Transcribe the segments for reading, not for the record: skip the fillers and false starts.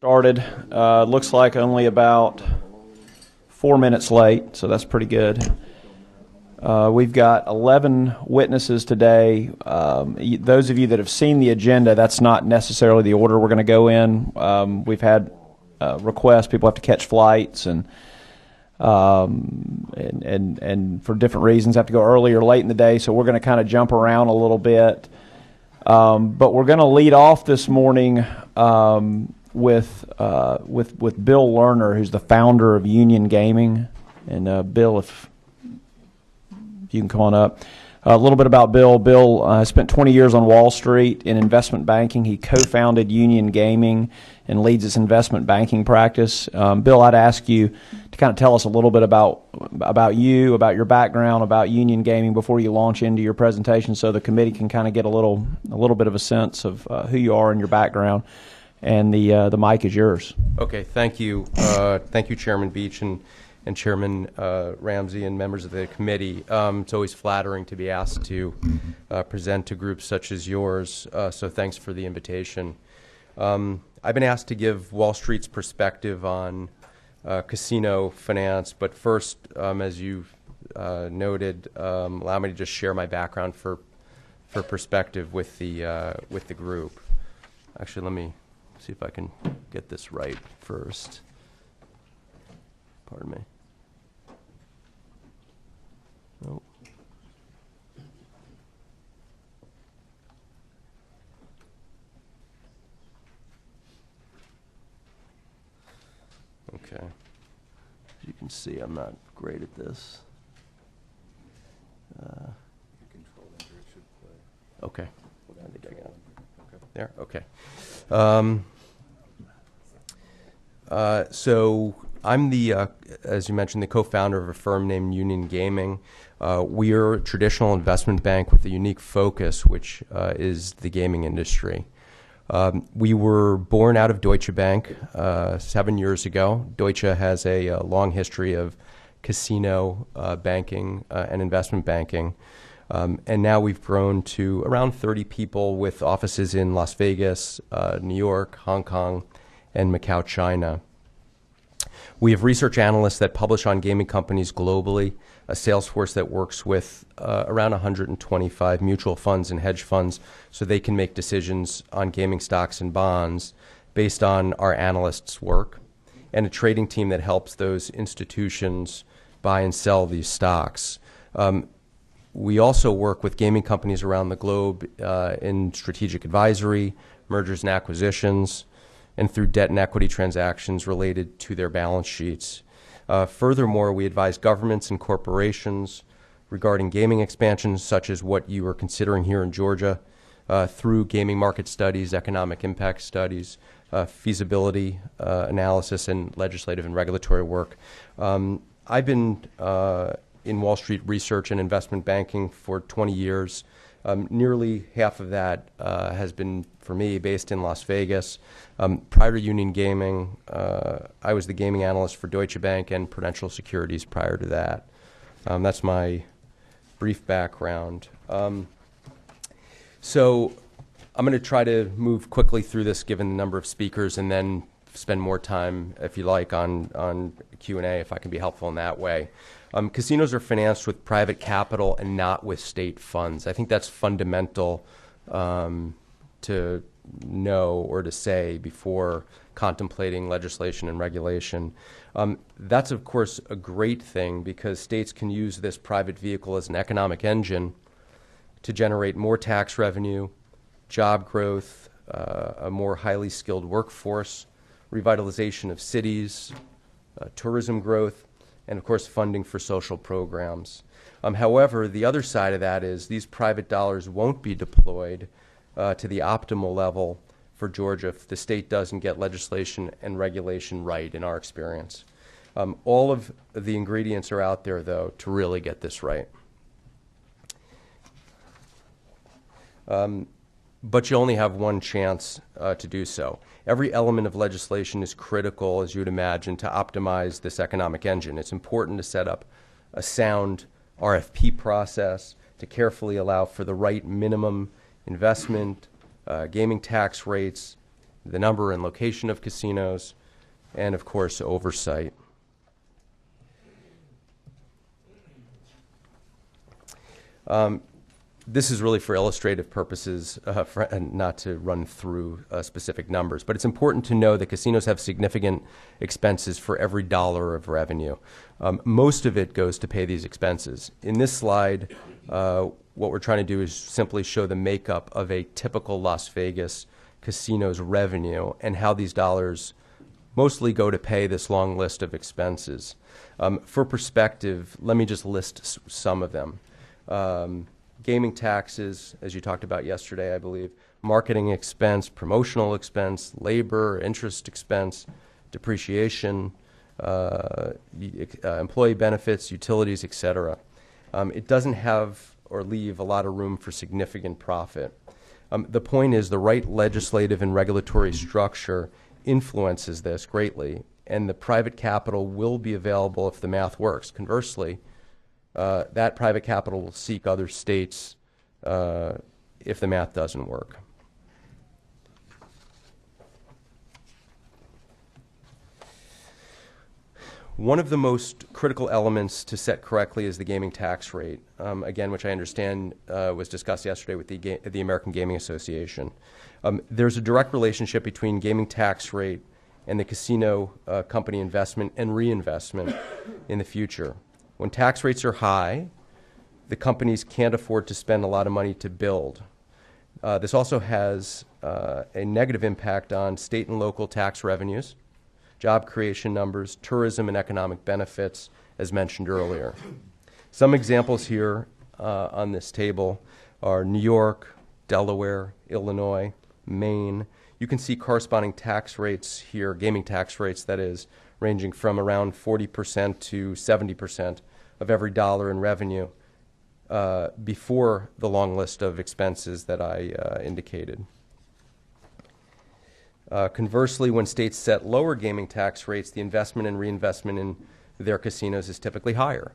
Started. Looks like only about 4 minutes late, so that's pretty good. We've got 11 witnesses today. Those of you that have seen the agenda, that's not necessarily the order we're going to go in. We've had requests. People have to catch flights and for different reasons have to go early or late in the day, so we're going to kind of jump around a little bit. But we're going to lead off this morning with Bill Lerner, who's the founder of Union Gaming. And Bill, if you can come on up. A little bit about Bill. Bill spent 20 years on Wall Street in investment banking. He co-founded Union Gaming and leads its investment banking practice. Bill, I'd ask you to kind of tell us a little bit about you, about your background, about Union Gaming before you launch into your presentation, so the committee can kind of get a little bit of a sense of who you are and your background. And the mic is yours. Okay, thank you. Thank you, Chairman Beach and Chairman Ramsey and members of the committee. It's always flattering to be asked to present to groups such as yours, so thanks for the invitation. I've been asked to give Wall Street's perspective on casino finance, but first, as you noted, allow me to just share my background for perspective with the group. Actually, let me see if I can get this right first. Pardon me. Nope. Okay. As you can see, I'm not great at this. Okay. I think I got it. Okay. There? Okay. So I'm as you mentioned, the co-founder of a firm named Union Gaming. We are a traditional investment bank with a unique focus, which is the gaming industry. We were born out of Deutsche Bank 7 years ago. Deutsche has a long history of casino banking and investment banking. And now we've grown to around 30 people with offices in Las Vegas, New York, Hong Kong, and Macau, China. We have research analysts that publish on gaming companies globally, a sales force that works with around 125 mutual funds and hedge funds so they can make decisions on gaming stocks and bonds based on our analysts' work, and a trading team that helps those institutions buy and sell these stocks. We also work with gaming companies around the globe in strategic advisory, mergers and acquisitions, and through debt and equity transactions related to their balance sheets. Furthermore, we advise governments and corporations regarding gaming expansions, such as what you are considering here in Georgia, through gaming market studies, economic impact studies, feasibility analysis, and legislative and regulatory work. I've been in Wall Street research and investment banking for 20 years. Nearly half of that has been, for me, based in Las Vegas. Prior to Union Gaming, I was the gaming analyst for Deutsche Bank and Prudential Securities prior to that. That's my brief background. So I'm going to try to move quickly through this given the number of speakers, and then spend more time, if you like, on Q&A if I can be helpful in that way. Casinos are financed with private capital and not with state funds. I think that's fundamental to know or to say before contemplating legislation and regulation. That's, of course, a great thing because states can use this private vehicle as an economic engine to generate more tax revenue, job growth, a more highly skilled workforce, revitalization of cities, tourism growth, and of course funding for social programs. However, the other side of that is these private dollars won't be deployed to the optimal level for Georgia if the state doesn't get legislation and regulation right, in our experience. All of the ingredients are out there, though, to really get this right. But you only have one chance to do so. Every element of legislation is critical, as you would imagine, to optimize this economic engine. It's important to set up a sound RFP process to carefully allow for the right minimum investment, gaming tax rates, the number and location of casinos, and of course, oversight. This is really for illustrative purposes, and not to run through specific numbers. But it's important to know that casinos have significant expenses for every dollar of revenue. Most of it goes to pay these expenses. In this slide, what we're trying to do is simply show the makeup of a typical Las Vegas casino's revenue and how these dollars mostly go to pay this long list of expenses. For perspective, let me just list some of them. Gaming taxes, as you talked about yesterday, I believe, marketing expense, promotional expense, labor, interest expense, depreciation, employee benefits, utilities, etc. It doesn't have or leave a lot of room for significant profit. The point is the right legislative and regulatory structure influences this greatly, and the private capital will be available if the math works. Conversely, that private capital will seek other states if the math doesn't work. One of the most critical elements to set correctly is the gaming tax rate, again, which I understand was discussed yesterday with the American Gaming Association. There's a direct relationship between gaming tax rate and the casino company investment and reinvestment in the future. When tax rates are high, the companies can't afford to spend a lot of money to build. This also has a negative impact on state and local tax revenues, job creation numbers, tourism and economic benefits, as mentioned earlier. Some examples here on this table are New York, Delaware, Illinois, Maine. You can see corresponding tax rates here, gaming tax rates, that is, ranging from around 40% to 70% of every dollar in revenue before the long list of expenses that I indicated. Conversely, when states set lower gaming tax rates, the investment and reinvestment in their casinos is typically higher.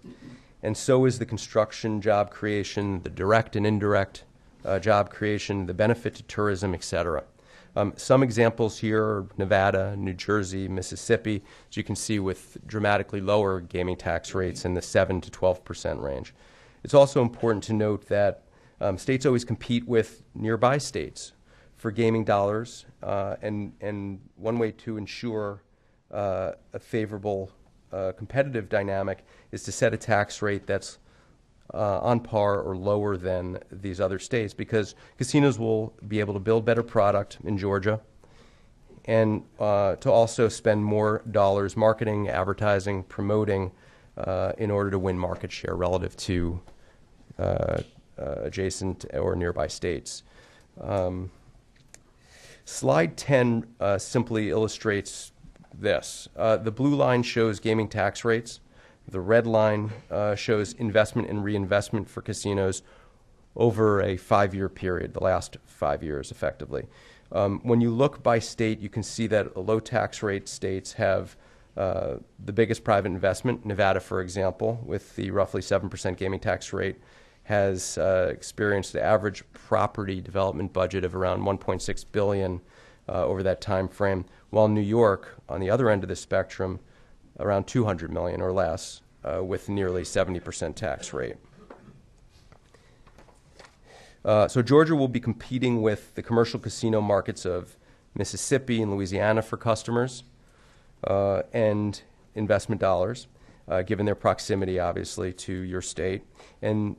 And so is the construction, job creation, the direct and indirect job creation, the benefit to tourism, etc. Some examples here are Nevada, New Jersey, Mississippi, as you can see, with dramatically lower gaming tax rates in the 7 to 12% range. It's also important to note that states always compete with nearby states for gaming dollars, and one way to ensure a favorable competitive dynamic is to set a tax rate that's on par or lower than these other states, because casinos will be able to build better product in Georgia and to also spend more dollars marketing, advertising, promoting in order to win market share relative to adjacent or nearby states. Slide 10 simply illustrates this. The blue line shows gaming tax rates. The red line shows investment and reinvestment for casinos over a 5-year period, the last 5 years effectively. When you look by state, you can see that low tax rate states have the biggest private investment. Nevada, for example, with the roughly 7% gaming tax rate, has experienced the average property development budget of around $1.6 billion over that time frame, while New York, on the other end of the spectrum, around $200 million or less, with nearly 70% tax rate. So Georgia will be competing with the commercial casino markets of Mississippi and Louisiana for customers and investment dollars, given their proximity, obviously, to your state. And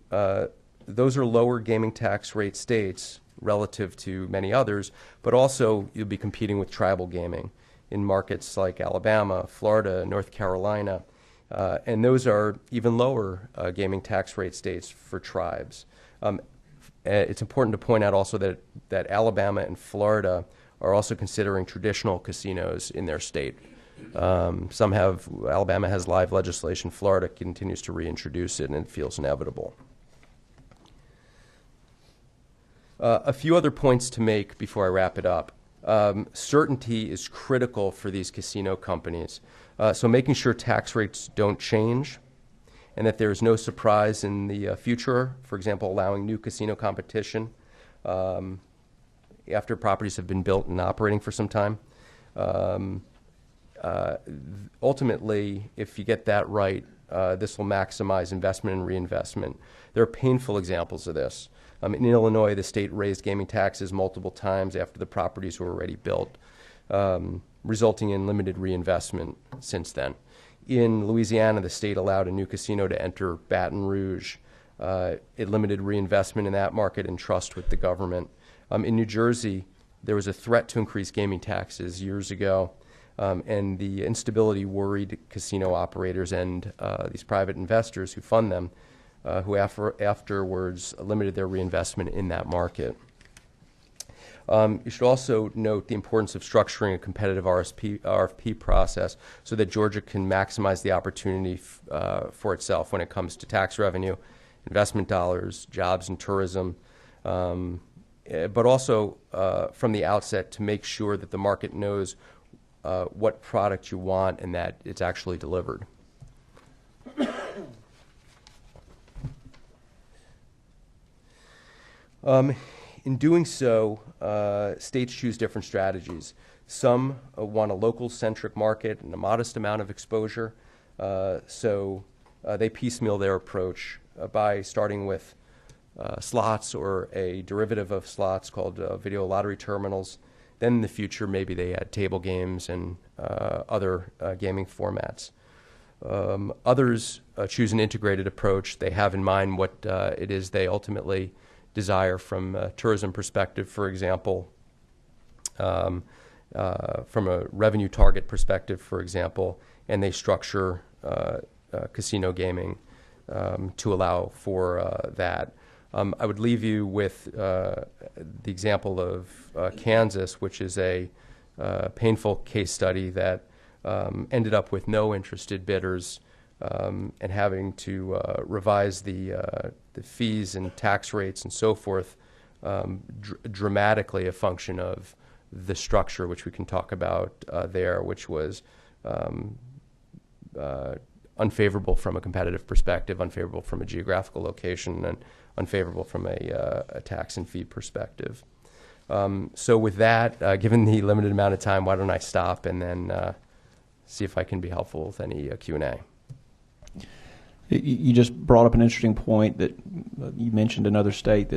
those are lower gaming tax rate states relative to many others, but also you'll be competing with tribal gaming in markets like Alabama, Florida, North Carolina, and those are even lower gaming tax rate states for tribes. It's important to point out also that Alabama and Florida are also considering traditional casinos in their state. Alabama has live legislation, Florida continues to reintroduce it, and it feels inevitable. A few other points to make before I wrap it up. Certainty is critical for these casino companies. So making sure tax rates don't change and that there is no surprise in the future, for example, allowing new casino competition after properties have been built and operating for some time. Ultimately, if you get that right, this will maximize investment and reinvestment. There are painful examples of this. In Illinois, the state raised gaming taxes multiple times after the properties were already built, resulting in limited reinvestment since then. In Louisiana, the state allowed a new casino to enter Baton Rouge. It limited reinvestment in that market and trust with the government. In New Jersey, there was a threat to increase gaming taxes years ago, and the instability worried casino operators and these private investors who fund them, who afterwards limited their reinvestment in that market. You should also note the importance of structuring a competitive RFP process so that Georgia can maximize the opportunity for itself when it comes to tax revenue, investment dollars, jobs, and tourism, but also from the outset to make sure that the market knows what product you want and that it's actually delivered. In doing so, states choose different strategies. Some want a local-centric market and a modest amount of exposure, so they piecemeal their approach by starting with slots or a derivative of slots called video lottery terminals. Then in the future, maybe they add table games and other gaming formats. Others choose an integrated approach. They have in mind what it is they ultimately desire from a tourism perspective, for example, from a revenue target perspective, for example, and they structure casino gaming to allow for that. I would leave you with the example of Kansas, which is a painful case study that ended up with no interested bidders and having to revise the fees and tax rates and so forth dramatically, a function of the structure, which we can talk about there, which was unfavorable from a competitive perspective, unfavorable from a geographical location, and unfavorable from a tax and fee perspective. So with that, given the limited amount of time, why don't I stop and then see if I can be helpful with any Q&A. You just brought up an interesting point that you mentioned another state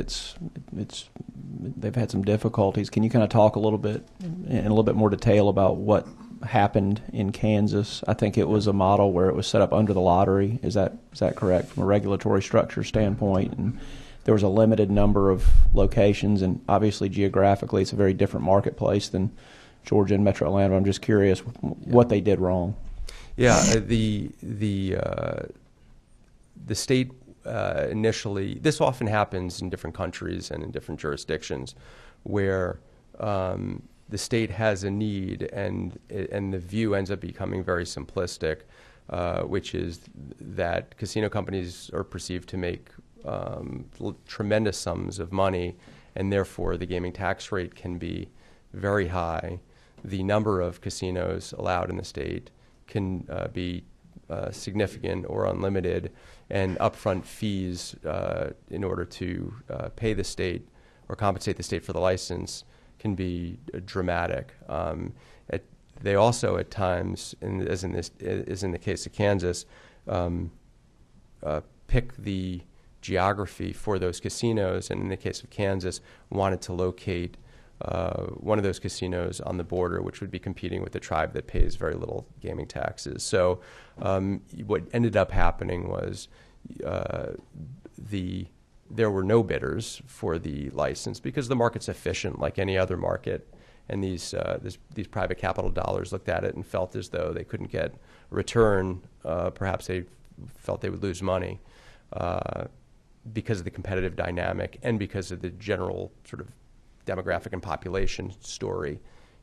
they've had some difficulties. Can you kind of talk a little bit in a little bit more detail about what happened in Kansas? I think it was a model where it was set up under the lottery. Is that correct from a regulatory structure standpoint? And there was a limited number of locations, and obviously geographically it's a very different marketplace than Georgia and Metro Atlanta. I'm just curious what they did wrong. Yeah, the state initially, this often happens in different countries and in different jurisdictions, where the state has a need and the view ends up becoming very simplistic, which is that casino companies are perceived to make tremendous sums of money, and therefore the gaming tax rate can be very high. The number of casinos allowed in the state can be significant or unlimited, and upfront fees in order to pay the state or compensate the state for the license can be dramatic. They also, at times, as in the case of Kansas, pick the geography for those casinos, and in the case of Kansas, wanted to locate one of those casinos on the border, which would be competing with a tribe that pays very little gaming taxes. So what ended up happening was there were no bidders for the license because the market's efficient like any other market, and these private capital dollars looked at it and felt as though they couldn't get a return. Perhaps they felt they would lose money because of the competitive dynamic and because of the general sort of demographic and population story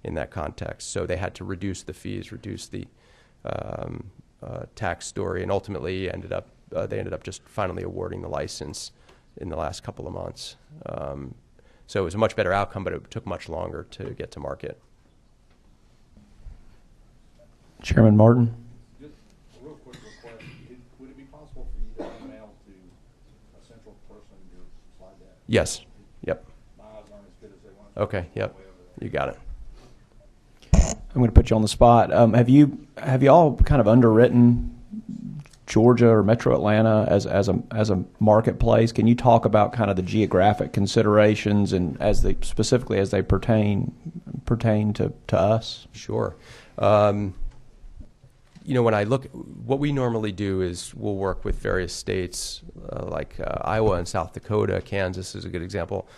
in that context. So they had to reduce the fees, reduce the tax story, and ultimately they ended up just finally awarding the license in the last couple of months. So it was a much better outcome, but it took much longer to get to market. Chairman Martin? Just a real quick request. Would it be possible for you to email to a central person your slide deck? Yes. Yep. My eyes aren't as good as they want. Okay, yep, you got it. I'm going to put you on the spot. Have you all kind of underwritten Georgia or Metro Atlanta as a marketplace? Can you talk about kind of the geographic considerations and specifically as they pertain to us? Sure. When I look, what we normally do is we'll work with various states like Iowa and South Dakota. Kansas is a good example.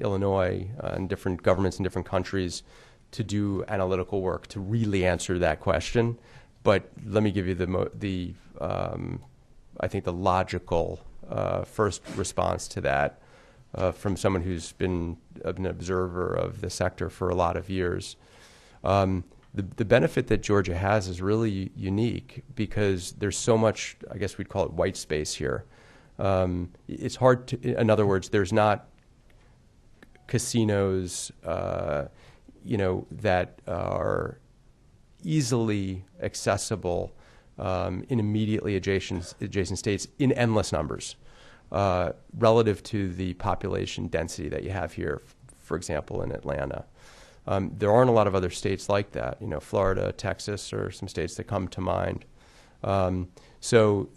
Illinois and different governments in different countries to do analytical work to really answer that question. But let me give you I think the logical first response to that from someone who's been an observer of the sector for a lot of years. The benefit that Georgia has is really unique because there's so much, I guess we'd call it white space here. It's hard to, in other words, there's not casinos, that are easily accessible in immediately adjacent states in endless numbers relative to the population density that you have here, for example, in Atlanta. There aren't a lot of other states like that. Florida, Texas are some states that come to mind. So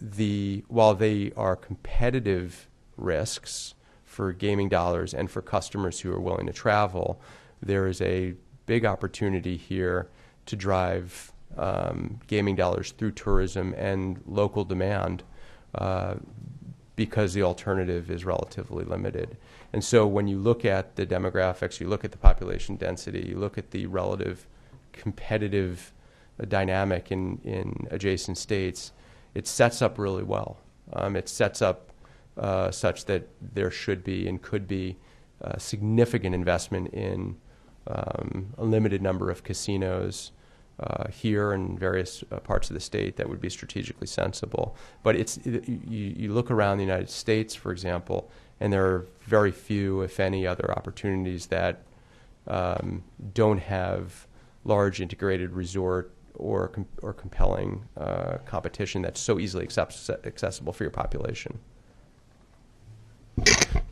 while they are competitive risks for gaming dollars and for customers who are willing to travel, there is a big opportunity here to drive gaming dollars through tourism and local demand because the alternative is relatively limited. And so when you look at the demographics, you look at the population density, you look at the relative competitive dynamic in adjacent states, it sets up really well. It sets up such that there should be and could be significant investment in a limited number of casinos here and various parts of the state that would be strategically sensible. But you look around the United States, for example, and there are very few, if any, other opportunities that don't have large integrated resort or compelling competition that's so easily accessible for your population.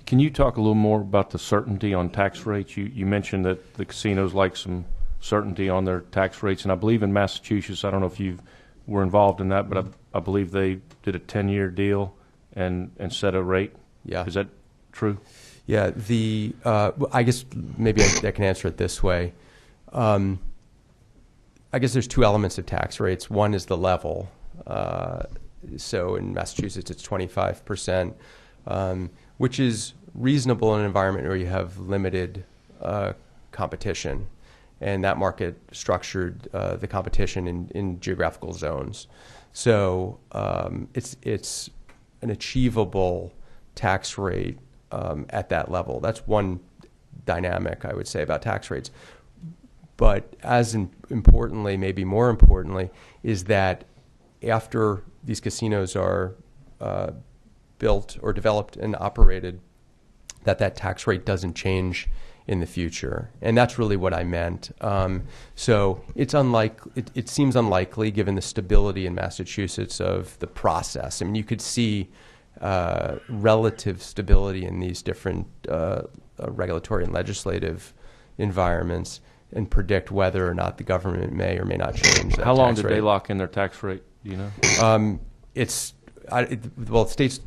Can you talk a little more about the certainty on tax rates? You mentioned that the casinos like some certainty on their tax rates, and I believe in Massachusetts, I don't know if you were involved in that, but I believe they did a 10-year deal and set a rate. Yeah. Is that true? Yeah. I guess maybe I can answer it this way. I guess there's two elements of tax rates. One is the level. So in Massachusetts, it's 25%, which is reasonable in an environment where you have limited competition. And that market structured the competition in geographical zones. So it's an achievable tax rate at that level. That's one dynamic, I would say, about tax rates. But as importantly, maybe more importantly, is that after these casinos are built or developed and operated, that tax rate doesn't change in the future. And that's really what I meant. So it seems unlikely given the stability in Massachusetts of the process. I mean, you could see relative stability in these different regulatory and legislative environments and predict whether or not the government may or may not change that. How long tax did rate. they lock in their tax rate? Do you know? States,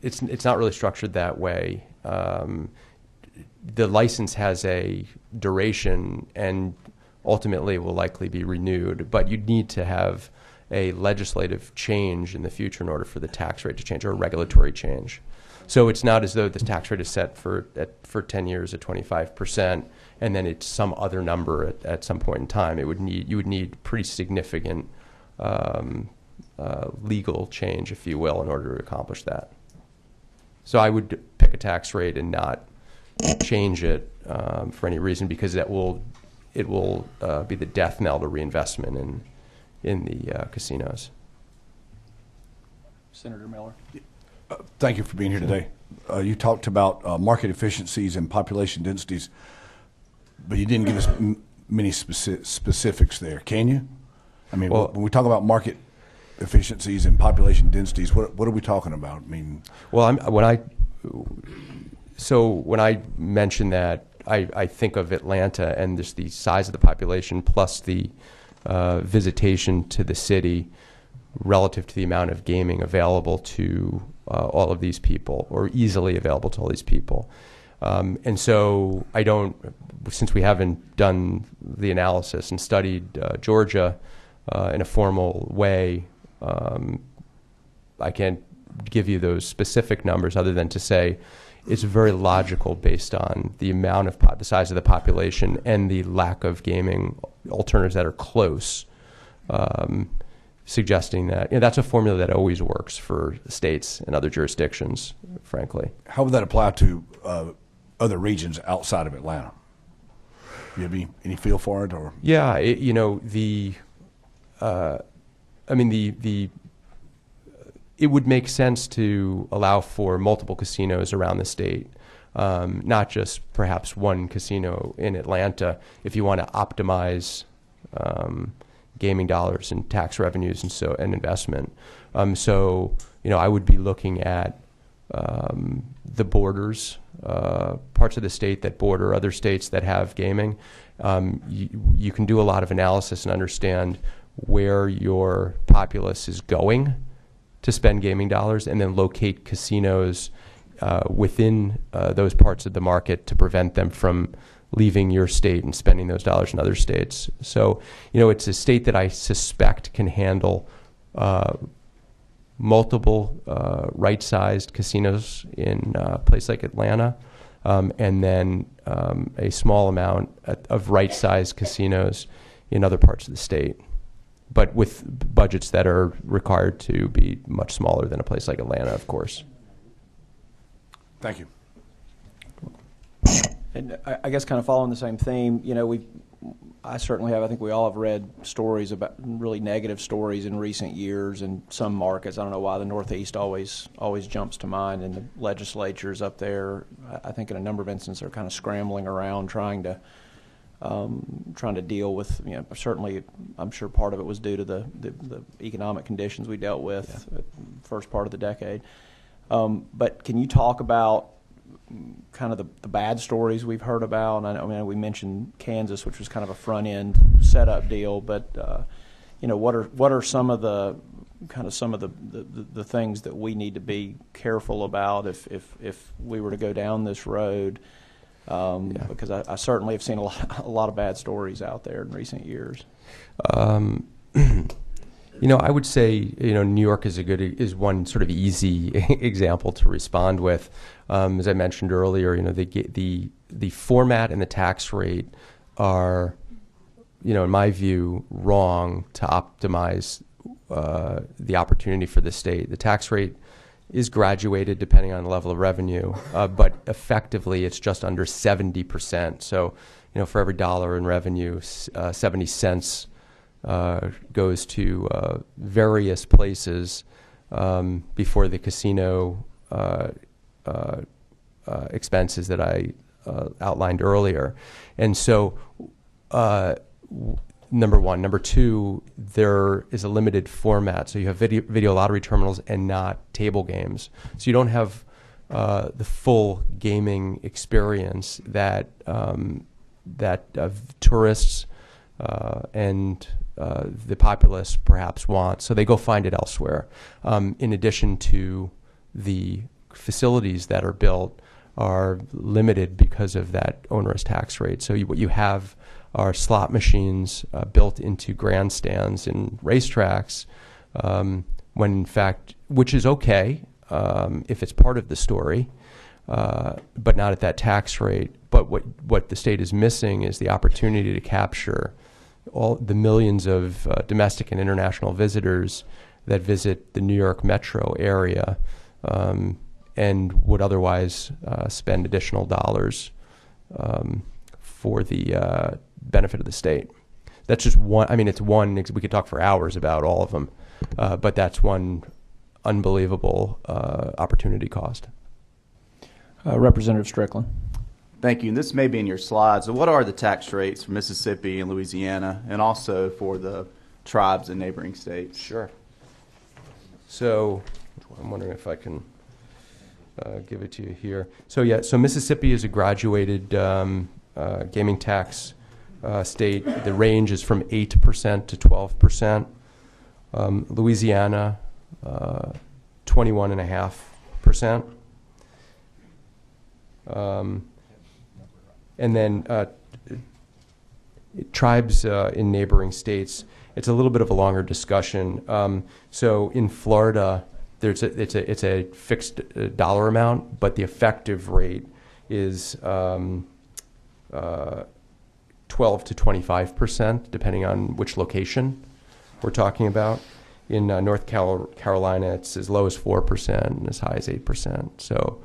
it's not really structured that way. The license has a duration and ultimately will likely be renewed, but you'd need to have a legislative change in the future in order for the tax rate to change, or a regulatory change. So it's not as though the tax rate is set for 10 years at 25%, and then it's some other number at some point in time. You would need pretty significant legal change, if you will, in order to accomplish that. So I would pick a tax rate and not change it for any reason, because it will be the death knell to reinvestment in the casinos. Senator Miller. Thank you for being here today. You talked about market efficiencies and population densities, but you didn't give us many specifics there. Can you? I mean, Well, when we talk about market efficiencies and population densities, what are we talking about? I mean, well, So when I mention that, I think of Atlanta and just the size of the population plus the visitation to the city relative to the amount of gaming available to all of these people, or easily available to all these people. And so I don't, since we haven't done the analysis and studied Georgia in a formal way, I can't give you those specific numbers other than to say it's very logical based on the amount of the size of the population and the lack of gaming alternatives that are close, suggesting that that's a formula that always works for states and other jurisdictions, frankly. How would that apply to other regions outside of Atlanta? You have any feel for it, or? Yeah, it would make sense to allow for multiple casinos around the state, not just perhaps one casino in Atlanta, if you want to optimize gaming dollars and tax revenues and investment. So I would be looking at the borders, parts of the state that border other states that have gaming. You can do a lot of analysis and understand where your populace is going to spend gaming dollars, and then locate casinos within those parts of the market to prevent them from leaving your state and spending those dollars in other states. So, it's a state that I suspect can handle multiple right-sized casinos in a place like Atlanta, and then a small amount of right-sized casinos in other parts of the state, but with budgets that are required to be much smaller than a place like Atlanta, of course. Thank you. And I guess kind of following the same theme, I certainly have, I think we all have read stories about really negative stories in recent years in some markets. I don't know why the Northeast always jumps to mind, and the legislatures up there, I think in a number of instances, are kind of scrambling around trying to deal with, certainly I'm sure part of it was due to the economic conditions we dealt with at the first part of the decade. But can you talk about kind of the bad stories we've heard about? I mean, we mentioned Kansas, which was kind of a front end setup deal, but what are some of the things that we need to be careful about if we were to go down this road? Because I certainly have seen a lot of bad stories out there in recent years. I would say, New York is one sort of easy example to respond with. As I mentioned earlier, the format and the tax rate are, in my view, wrong to optimize the opportunity for the state. The tax rate is graduated depending on the level of revenue, but effectively it's just under 70%. So, for every dollar in revenue, 70 cents goes to various places before the casino expenses that I outlined earlier. And so, number one. Number two, there is a limited format. So you have video lottery terminals and not table games. So you don't have the full gaming experience that tourists and the populace perhaps want. So they go find it elsewhere. In addition to the facilities that are built are limited because of that onerous tax rate. So what you have are slot machines built into grandstands and racetracks, when in fact, which is okay if it's part of the story, but not at that tax rate. But what the state is missing is the opportunity to capture all the millions of domestic and international visitors that visit the New York metro area and would otherwise spend additional dollars for the benefit of the state. That's just one. I mean, it's one. We could talk for hours about all of them, but that's one unbelievable opportunity cost. Representative Strickland. Thank you. And this may be in your slides. So what are the tax rates for Mississippi and Louisiana, and also for the tribes in neighboring states? Sure. So I'm wondering if I can give it to you here. So yeah, so Mississippi is a graduated gaming tax state. The range is from 8% to 12%. Louisiana, 21.5%. And then tribes in neighboring states, it's a little bit of a longer discussion. So in Florida, it's a fixed dollar amount, but the effective rate is 12 to 25%, depending on which location we're talking about. In North Carolina, it's as low as 4% and as high as 8%. So,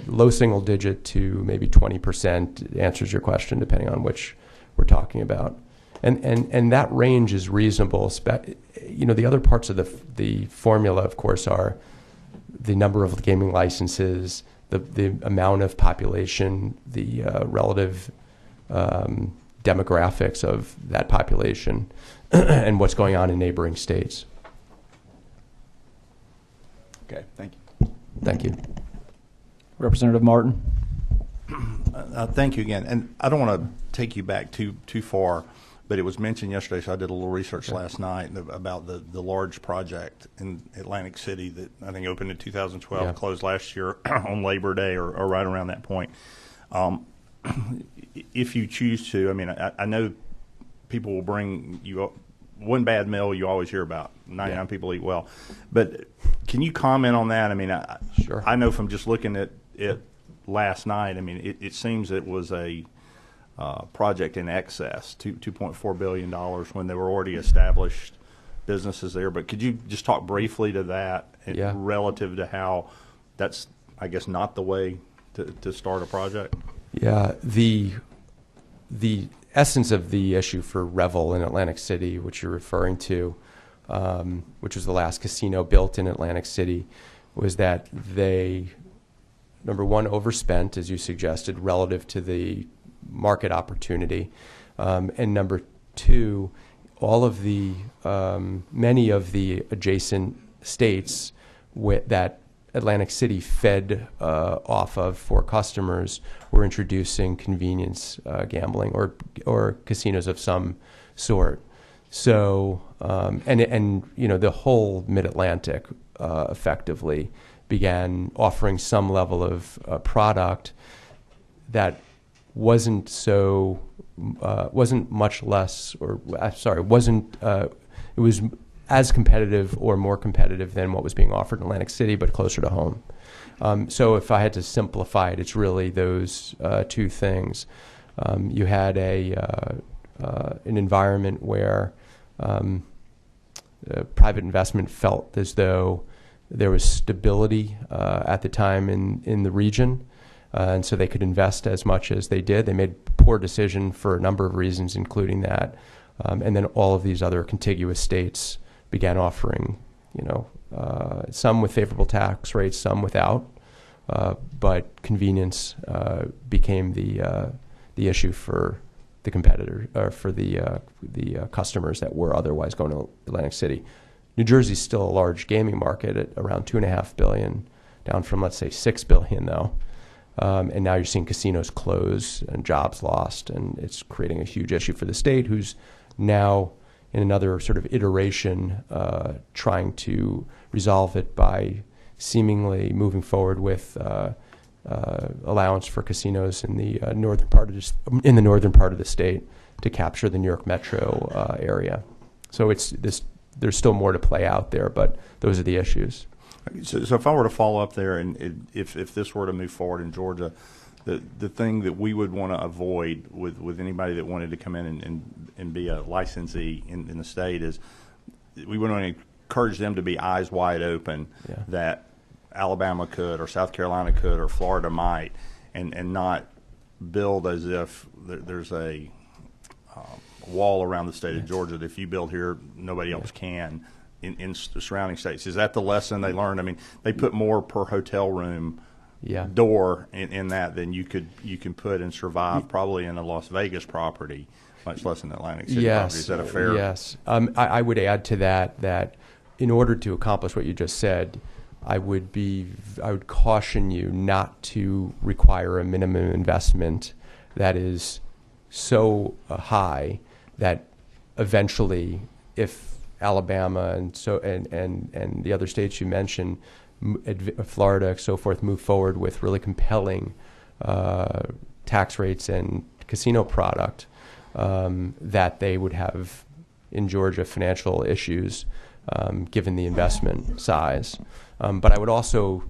low single digit to maybe 20% answers your question, depending on which we're talking about. And that range is reasonable. The other parts of the formula, of course, are the number of gaming licenses, the amount of population, the relative demographics of that population, and what's going on in neighboring states. Okay, thank you. Thank you. Representative Martin. Thank you again. And I don't want to take you back too far, but it was mentioned yesterday, so I did a little research last night about the large project in Atlantic City that I think opened in 2012, closed last year on Labor Day or right around that point. If you choose to, I know people will bring you up. One bad meal you always hear about. 99 people eat well. But can you comment on that? Sure. I know from just looking at it last night, it seems it was a project in excess, $2.4 billion when there were already established businesses there. But could you just talk briefly to that relative to how that's, I guess, not the way to start a project? Yeah, the essence of the issue for Revel in Atlantic City, which you're referring to, which was the last casino built in Atlantic City, was that they, number one, overspent, as you suggested, relative to the market opportunity, and number two, all of the many of the adjacent states that Atlantic City fed off of for customers were introducing convenience gambling or casinos of some sort. So the whole Mid-Atlantic effectively began offering some level of product that wasn't much less, it was as competitive or more competitive than what was being offered in Atlantic City, but closer to home. So if I had to simplify it, it's really those two things. You had an environment where private investment felt as though there was stability at the time in the region, and so they could invest as much as they did. They made poor decision for a number of reasons, including that. And then all of these other contiguous states began offering, some with favorable tax rates, some without, but convenience became the issue for the competitor, or for the customers that were otherwise going to Atlantic City. New Jersey's still a large gaming market at around $2.5 billion, down from, let's say, $6 billion though. And now you're seeing casinos close and jobs lost, and it's creating a huge issue for the state, who's now in another sort of iteration trying to resolve it by seemingly moving forward with allowance for casinos in the northern part of the state to capture the New York metro area. So there's still more to play out there, but those are the issues. So if I were to follow up there, and if this were to move forward in Georgia, the thing that we would want to avoid with anybody that wanted to come in and be a licensee in the state is we would want to encourage them to be eyes wide open that Alabama could or South Carolina could or Florida might, and not build as if there's a wall around the state of Georgia that if you build here, nobody else can in the surrounding states. Is that the lesson they learned? I mean, they put more per hotel room door in that than you can put and survive probably in a Las Vegas property, much less in Atlantic City property. Is that a fair? Yes. I would add to that in order to accomplish what you just said, I would caution you not to require a minimum investment that is so high that eventually, if Alabama and the other states you mentioned, Florida, so forth, move forward with really compelling tax rates and casino product, that they would have in Georgia financial issues given the investment size. But I would also,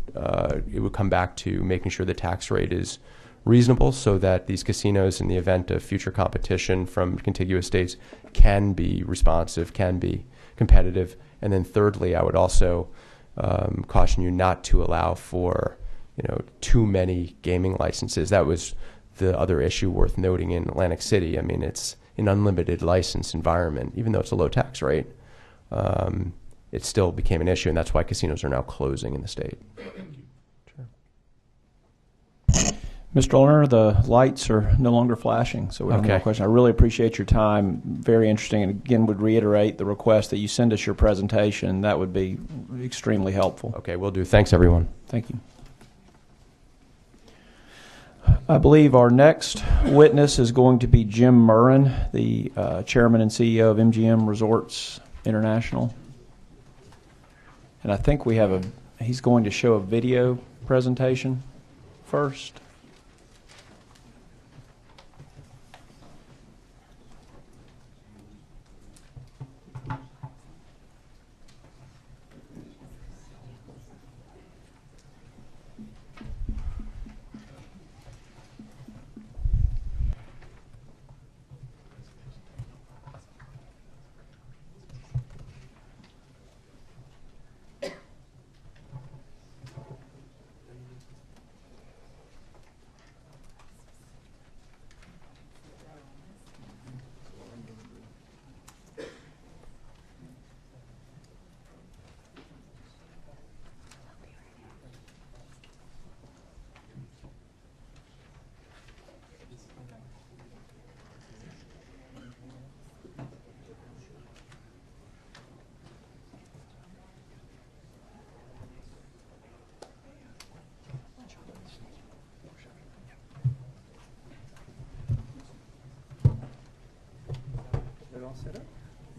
it would come back to making sure the tax rate is reasonable so that these casinos, in the event of future competition from contiguous states, can be responsive, can be competitive. And then thirdly, I would also caution you not to allow for too many gaming licenses. That was the other issue worth noting in Atlantic City. I mean, it's an unlimited license environment. Even though it's a low tax rate, it still became an issue, and that's why casinos are now closing in the state. Mr. Lerner, the lights are no longer flashing, so we have no more questions. I really appreciate your time. Very interesting, and again, would reiterate the request that you send us your presentation. That would be extremely helpful. Okay, will do. Thanks, everyone. Thank you. I believe our next witness is going to be Jim Murrin, the chairman and CEO of MGM Resorts International. And I think he's going to show a video presentation first.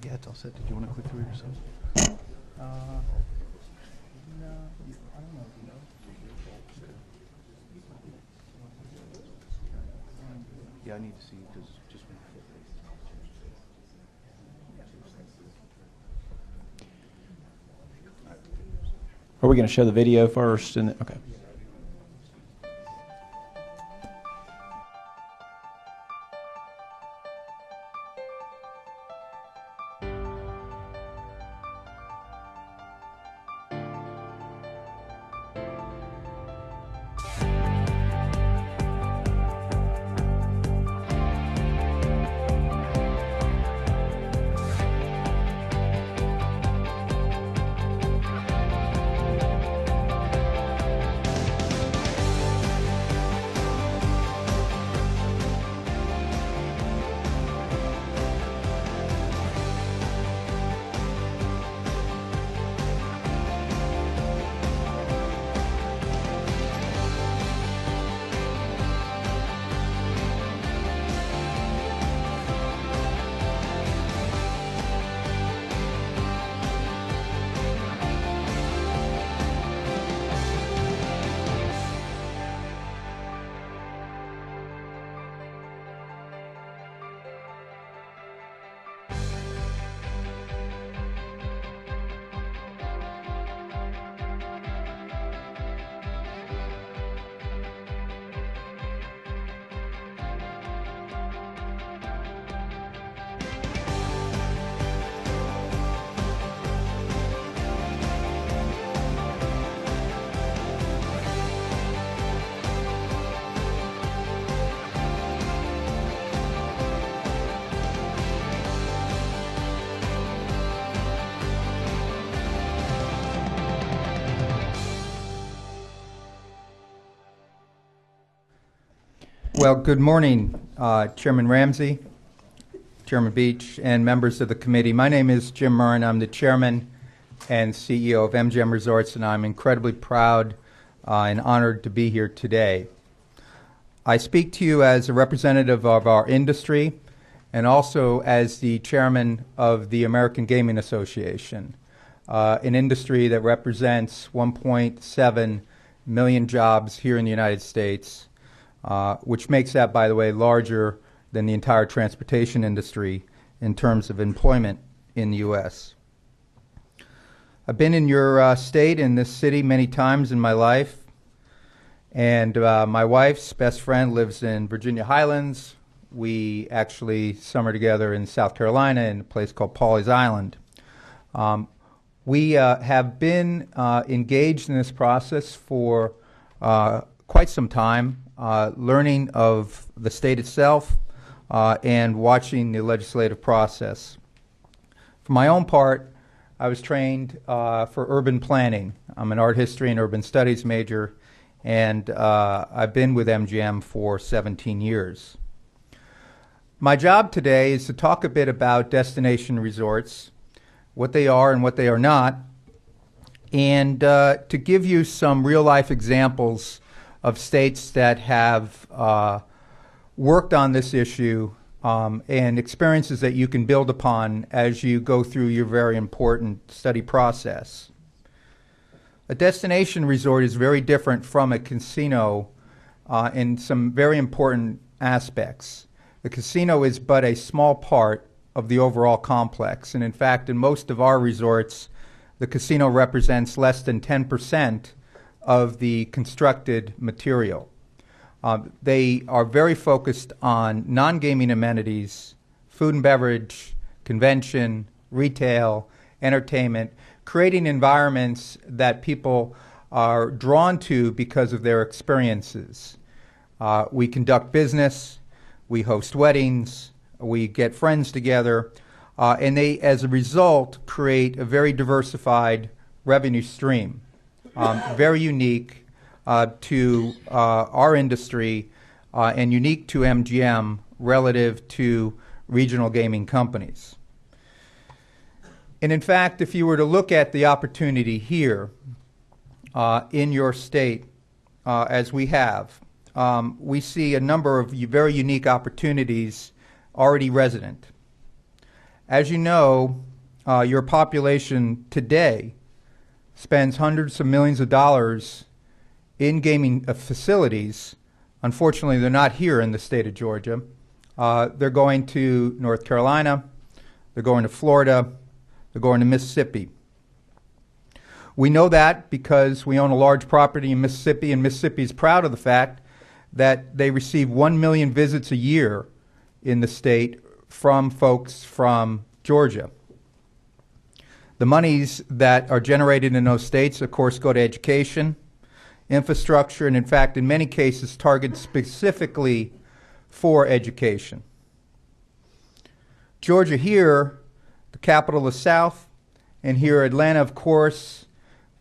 Yeah, it's all set. Did you want to click through yourself? No, I don't know if you know. Yeah, I need to see because just Are we going to show the video first? Okay. Well, good morning, Chairman Ramsey, Chairman Beach, and members of the committee. My name is Jim Murrin. I'm the chairman and CEO of MGM Resorts, and I'm incredibly proud and honored to be here today. I speak to you as a representative of our industry and also as the chairman of the American Gaming Association, an industry that represents 1.7 million jobs here in the United States, which makes that, by the way, larger than the entire transportation industry in terms of employment in the U.S. I've been in your state, in this city, many times in my life, and my wife's best friend lives in Virginia Highlands. We actually summer together in South Carolina in a place called Pawleys Island. We have been engaged in this process for quite some time, learning of the state itself and watching the legislative process. For my own part, I was trained for urban planning. I'm an art history and urban studies major, and I've been with MGM for 17 years. My job today is to talk a bit about destination resorts, what they are and what they are not, and to give you some real-life examples of states that have worked on this issue and experiences that you can build upon as you go through your very important study process. A destination resort is very different from a casino in some very important aspects. The casino is but a small part of the overall complex, and in fact, in most of our resorts, the casino represents less than 10% of the constructed material. They are very focused on non-gaming amenities, food and beverage, convention, retail, entertainment, creating environments that people are drawn to because of their experiences. We conduct business, we host weddings, we get friends together, and they, as a result, create a very diversified revenue stream, very unique to our industry and unique to MGM relative to regional gaming companies. And in fact, if you were to look at the opportunity here in your state, as we have, we see a number of very unique opportunities already resident. As you know, your population today spends hundreds of millions of dollars in gaming facilities. Unfortunately, they're not here in the state of Georgia. They're going to North Carolina, they're going to Florida, they're going to Mississippi. We know that because we own a large property in Mississippi, and Mississippi is proud of the fact that they receive 1 million visits a year in the state from folks from Georgia. The monies that are generated in those states, of course, go to education, infrastructure, and in fact, in many cases, targeted specifically for education. Georgia here, the capital of the South, and here Atlanta, of course,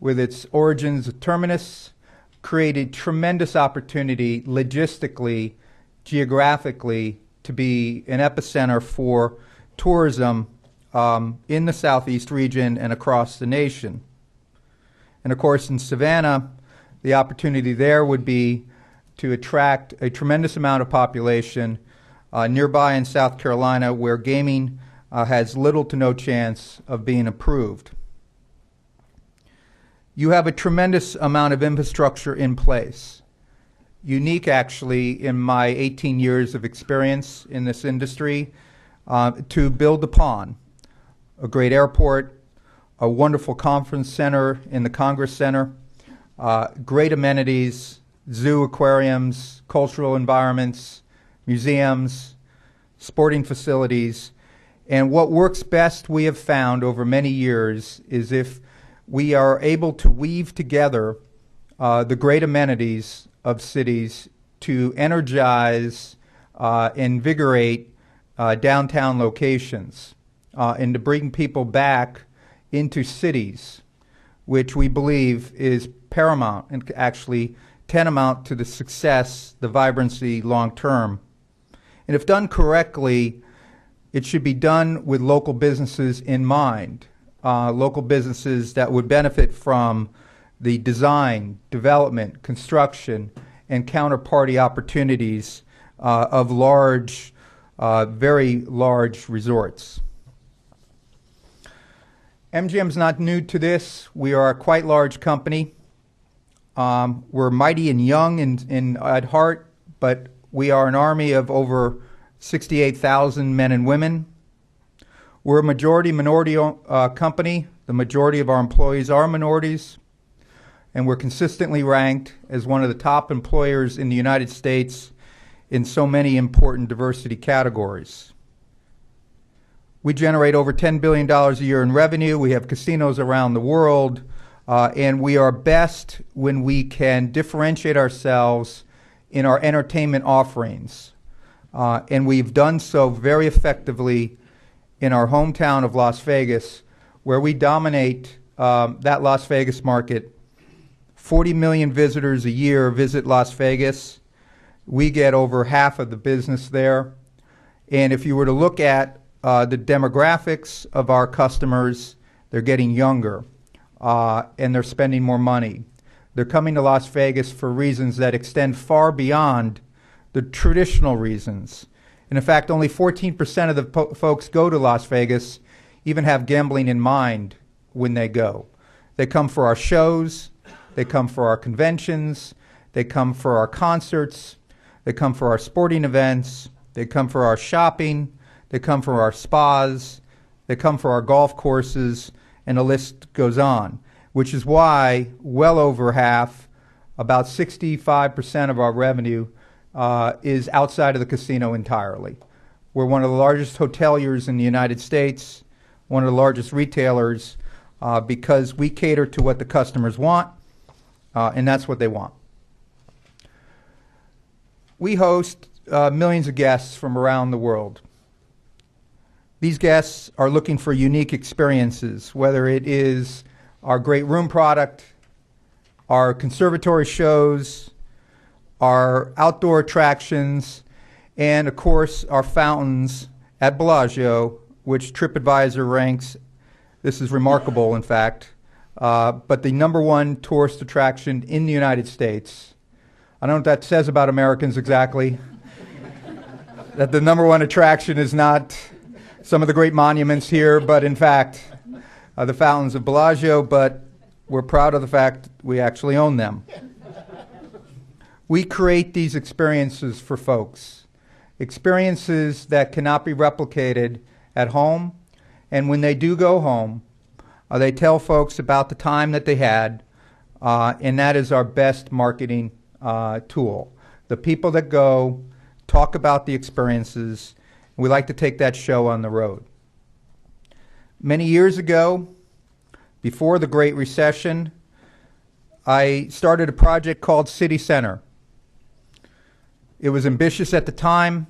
with its origins of terminus, created tremendous opportunity logistically, geographically, to be an epicenter for tourism in the Southeast region and across the nation. And of course, in Savannah, the opportunity there would be to attract a tremendous amount of population nearby in South Carolina, where gaming has little to no chance of being approved. You have a tremendous amount of infrastructure in place, unique actually in my 18 years of experience in this industry, to build upon. A great airport, a wonderful conference center in the Congress Center, great amenities, zoo, aquariums, cultural environments, museums, sporting facilities. And what works best, we have found over many years, is if we are able to weave together the great amenities of cities to energize, invigorate downtown locations, and to bring people back into cities, which we believe is paramount and actually tantamount to the success, the vibrancy long term. And if done correctly, it should be done with local businesses in mind. local businesses that would benefit from the design, development, construction, and counterparty opportunities of large, very large resorts. MGM's not new to this. We are a quite large company. We're mighty and young at heart, but we are an army of over 68,000 men and women. We're a minority company. The majority of our employees are minorities, and we're consistently ranked as one of the top employers in the United States in so many important diversity categories. We generate over $10 billion a year in revenue. We have casinos around the world, and we are best when we can differentiate ourselves in our entertainment offerings. And we've done so very effectively in our hometown of Las Vegas, where we dominate that Las Vegas market. 40 million visitors a year visit Las Vegas. We get over half of the business there. And if you were to look at the demographics of our customers, they're getting younger, and they're spending more money. They're coming to Las Vegas for reasons that extend far beyond the traditional reasons. And in fact, only 14% of the folks go to Las Vegas even have gambling in mind when they go. They come for our shows, they come for our conventions, they come for our concerts, they come for our sporting events, they come for our shopping, they come for our spas, they come for our golf courses, and the list goes on, which is why well over half, about 65% of our revenue is outside of the casino entirely. We're one of the largest hoteliers in the United States, one of the largest retailers, because we cater to what the customers want, and that's what they want. We host millions of guests from around the world. These guests are looking for unique experiences, whether it is our great room product, our conservatory shows, our outdoor attractions, and of course our fountains at Bellagio, which TripAdvisor ranks, this is remarkable in fact, but the #1 tourist attraction in the United States. I don't know what that says about Americans exactly, that the #1 attraction is not some of the great monuments here, but in fact the fountains of Bellagio, but we're proud of the fact we actually own them. We create these experiences for folks, experiences that cannot be replicated at home, and when they do go home, they tell folks about the time that they had, and that is our best marketing tool. The people that go talk about the experiences. We like to take that show on the road. Many years ago, before the Great Recession, I started a project called City Center. It was ambitious at the time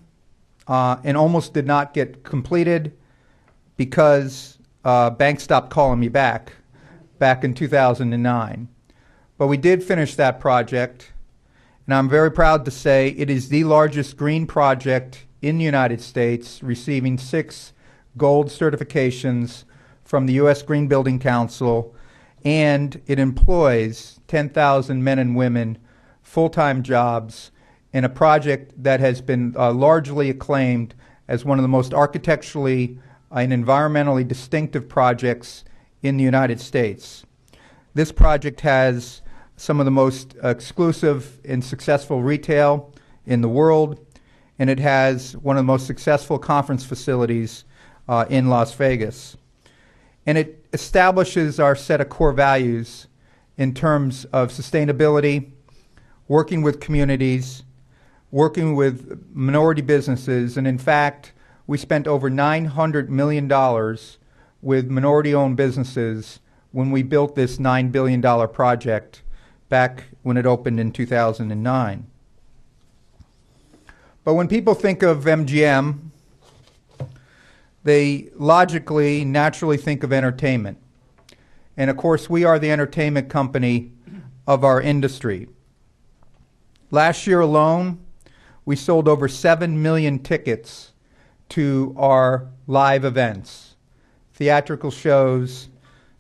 and almost did not get completed because banks stopped calling me back in 2009. But we did finish that project, and I'm very proud to say it is the largest green project in the United States, receiving 6 gold certifications from the U.S. Green Building Council, and it employs 10,000 men and women, full-time jobs, in a project that has been largely acclaimed as one of the most architecturally and environmentally distinctive projects in the United States. This project has some of the most exclusive and successful retail in the world, and it has one of the most successful conference facilities in Las Vegas. And it establishes our set of core values in terms of sustainability, working with communities, working with minority businesses, and in fact, we spent over $900 million with minority-owned businesses when we built this $9 billion project back when it opened in 2009. But when people think of MGM, they logically, naturally think of entertainment. And of course, we are the entertainment company of our industry. Last year alone, we sold over 7 million tickets to our live events, theatrical shows,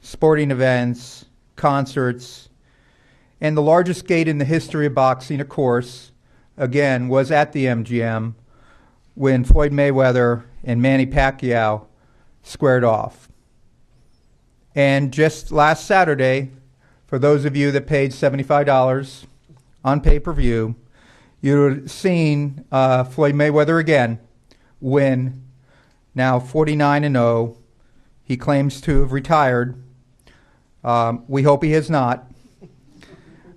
sporting events, concerts, and the largest gate in the history of boxing, of course, again, was at the MGM when Floyd Mayweather and Manny Pacquiao squared off. And just last Saturday, for those of you that paid $75 on pay-per-view, you've seen Floyd Mayweather again win, now 49-0. He claims to have retired. We hope he has not,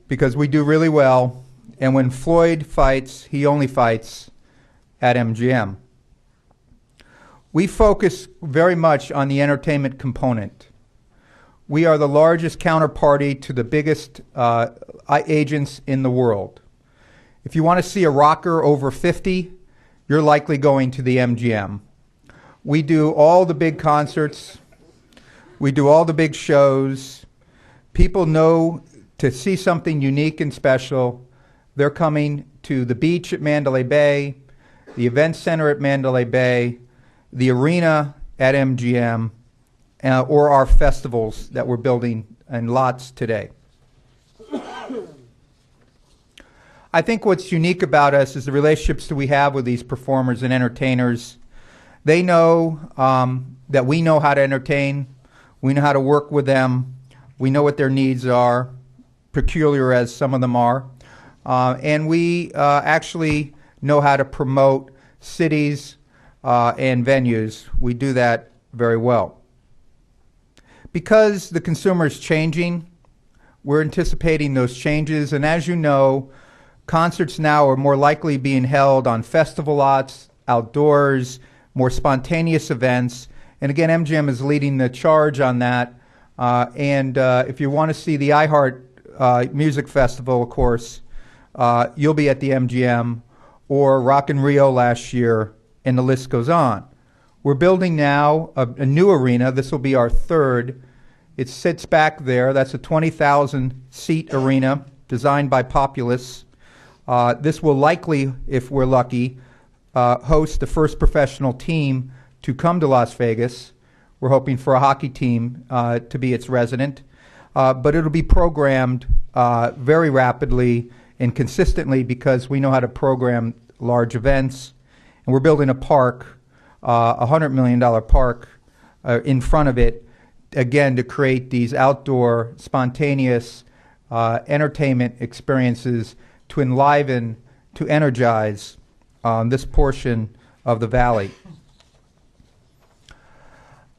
because we do really well. And when Floyd fights, he only fights at MGM. We focus very much on the entertainment component. We are the largest counterparty to the biggest agents in the world. If you want to see a rocker over 50, you're likely going to the MGM. We do all the big concerts. We do all the big shows. People know to see something unique and special, they're coming to the beach at Mandalay Bay, the event center at Mandalay Bay, the arena at MGM, or our festivals that we're building in lots today. I think what's unique about us is the relationships that we have with these performers and entertainers. They know that we know how to entertain. We know how to work with them. We know what their needs are, peculiar as some of them are. And we actually know how to promote cities and venues. We do that very well. Because the consumer is changing, we're anticipating those changes. And as you know, concerts now are more likely being held on festival lots, outdoors, more spontaneous events. And again, MGM is leading the charge on that. And if you want to see the iHeart Music Festival, of course, you'll be at the MGM, or Rock in Rio last year, and the list goes on. We're building now a new arena. This will be our third. It sits back there. That's a 20,000-seat arena designed by Populous. This will likely, if we're lucky, host the first professional team to come to Las Vegas. We're hoping for a hockey team to be its resident. But it'll be programmed very rapidly and consistently because we know how to program large events. And we're building a park, a $100 million park in front of it, again, to create these outdoor, spontaneous entertainment experiences to enliven, to energize this portion of the valley.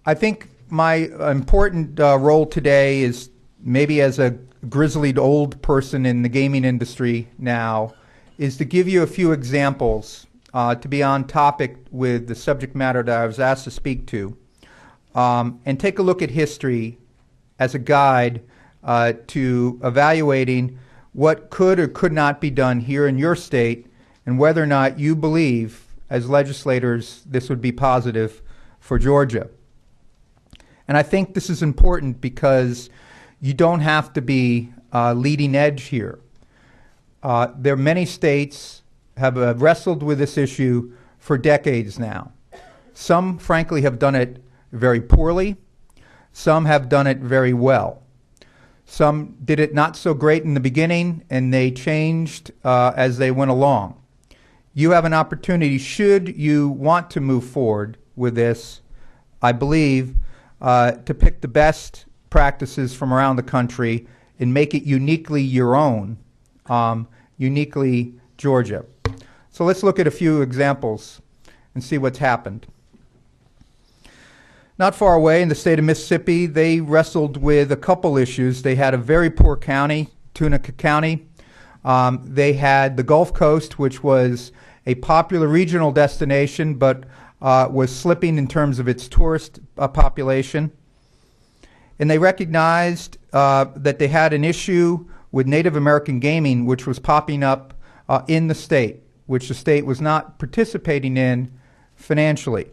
I think my important role today is maybe as a grizzled old person in the gaming industry now, is to give you a few examples to be on topic with the subject matter that I was asked to speak to, and take a look at history as a guide to evaluating what could or could not be done here in your state and whether or not you believe, as legislators, this would be positive for Georgia. And I think this is important because you don't have to be leading edge here. There are many states have wrestled with this issue for decades now. Some, frankly, have done it very poorly. Some have done it very well. Some did it not so great in the beginning, and they changed as they went along. You have an opportunity, should you want to move forward with this, I believe, to pick the best practices from around the country and make it uniquely your own, uniquely Georgia. So let's look at a few examples and see what's happened. Not far away in the state of Mississippi, they wrestled with a couple issues. They had a very poor county, Tunica County. They had the Gulf Coast, which was a popular regional destination, but was slipping in terms of its tourist population. And they recognized that they had an issue with Native American gaming, which was popping up in the state, which the state was not participating in financially.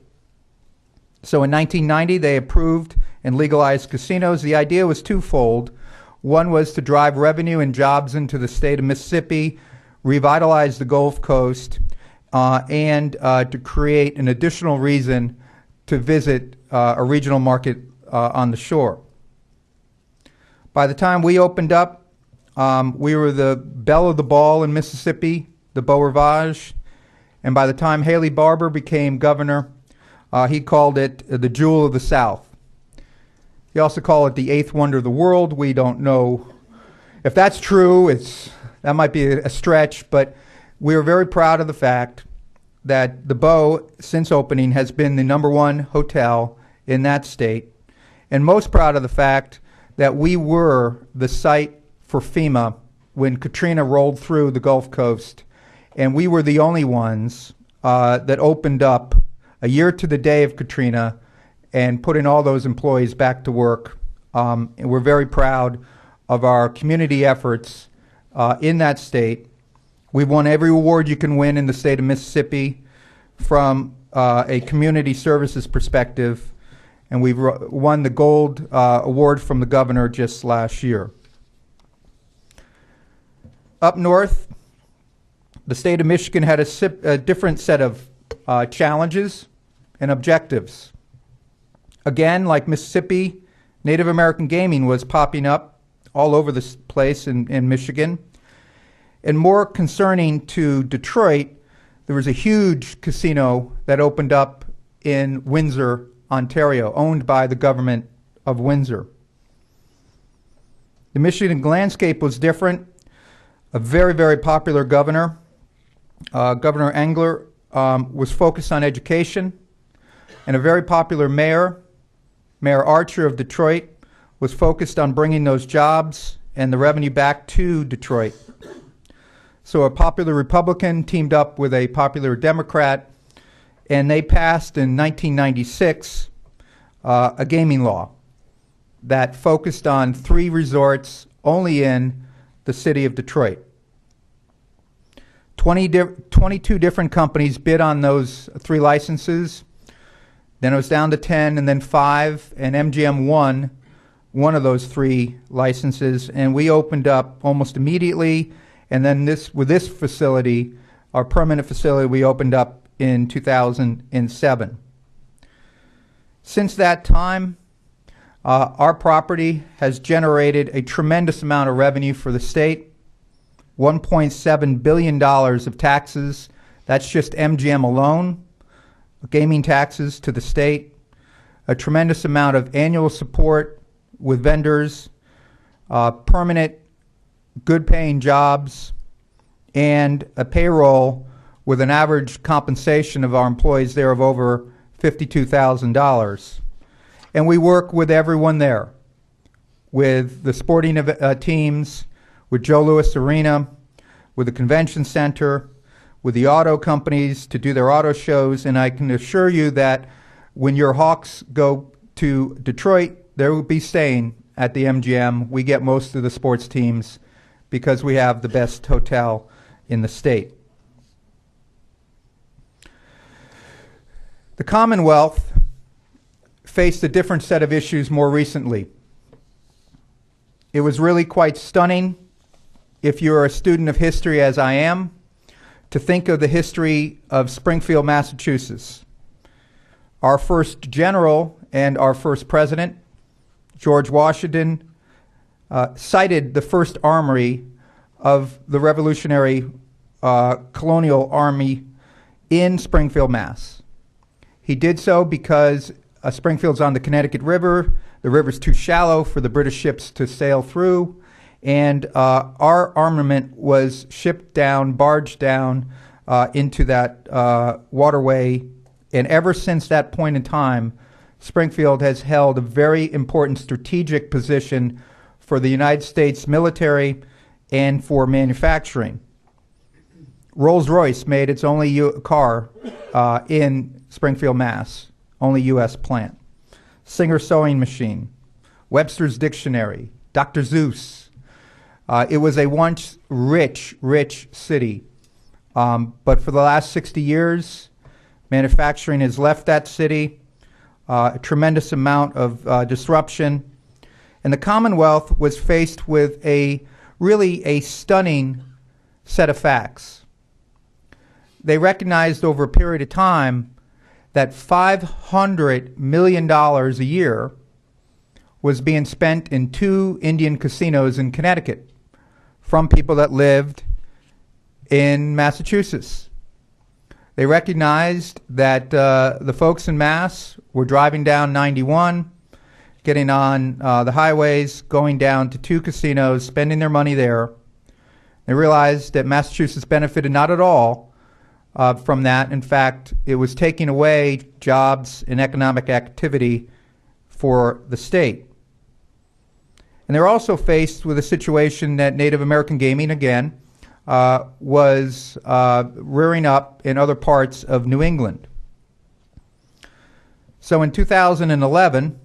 So in 1990, they approved and legalized casinos. The idea was twofold. One was to drive revenue and jobs into the state of Mississippi, revitalize the Gulf Coast, and to create an additional reason to visit a regional market on the shore. By the time we opened up, we were the belle of the ball in Mississippi, the Beau Rivage. And by the time Haley Barbour became governor, he called it the jewel of the South. He also called it the eighth wonder of the world. We don't know if that's true. That might be a stretch, but we are very proud of the fact that the Beau, since opening, has been the #1 hotel in that state, and most proud of the fact that we were the site for FEMA when Katrina rolled through the Gulf Coast, and we were the only ones that opened up a year to the day of Katrina and putting all those employees back to work. And we're very proud of our community efforts in that state. We've won every award you can win in the state of Mississippi from a community services perspective, and we've won the gold award from the governor just last year. Up north, the state of Michigan had a different set of challenges and objectives. Again, like Mississippi, Native American gaming was popping up all over this place in Michigan. And more concerning to Detroit, there was a huge casino that opened up in Windsor, Ontario, owned by the government of Windsor. The Michigan landscape was different. A very, very popular governor, Governor Engler, was focused on education, and a very popular mayor, Mayor Archer of Detroit, was focused on bringing those jobs and the revenue back to Detroit. So a popular Republican teamed up with a popular Democrat, and they passed in 1996 a gaming law that focused on 3 resorts only in the city of Detroit. 22 different companies bid on those 3 licenses. Then it was down to 10 and then 5, and MGM won one of those 3 licenses, and we opened up almost immediately. And then with this facility, our permanent facility, we opened up in 2007. Since that time, our property has generated a tremendous amount of revenue for the state, $1.7 billion of taxes. That's just MGM alone, gaming taxes to the state, a tremendous amount of annual support with vendors, permanent good-paying jobs, and a payroll with an average compensation of our employees there of over $52,000. And we work with everyone there, with the sporting teams, with Joe Louis Arena, with the convention center, with the auto companies to do their auto shows. And I can assure you that when your Hawks go to Detroit, they will be staying at the MGM. We get most of the sports teams because we have the best hotel in the state. The Commonwealth faced a different set of issues more recently. It was really quite stunning, if you're a student of history as I am, to think of the history of Springfield, Massachusetts. Our first general and our first president, George Washington, cited the first armory of the Revolutionary Colonial Army in Springfield, Mass. He did so because Springfield's on the Connecticut River. The river's too shallow for the British ships to sail through, and our armament was shipped down, barged down into that waterway. And ever since that point in time, Springfield has held a very important strategic position for the United States military and for manufacturing. Rolls-Royce made its only car in Springfield, Mass., only U.S. plant. Singer Sewing Machine, Webster's Dictionary, Dr. Seuss. It was a once rich, rich city. But for the last 60 years, manufacturing has left that city, a tremendous amount of disruption. And the Commonwealth was faced with really a stunning set of facts. They recognized over a period of time that $500 million a year was being spent in 2 Indian casinos in Connecticut from people that lived in Massachusetts. They recognized that the folks in Mass were driving down 91, getting on the highways, going down to 2 casinos, spending their money there. They realized that Massachusetts benefited not at all from that. In fact, it was taking away jobs and economic activity for the state. And they're also faced with a situation that Native American gaming, again, was rearing up in other parts of New England. So in 2011,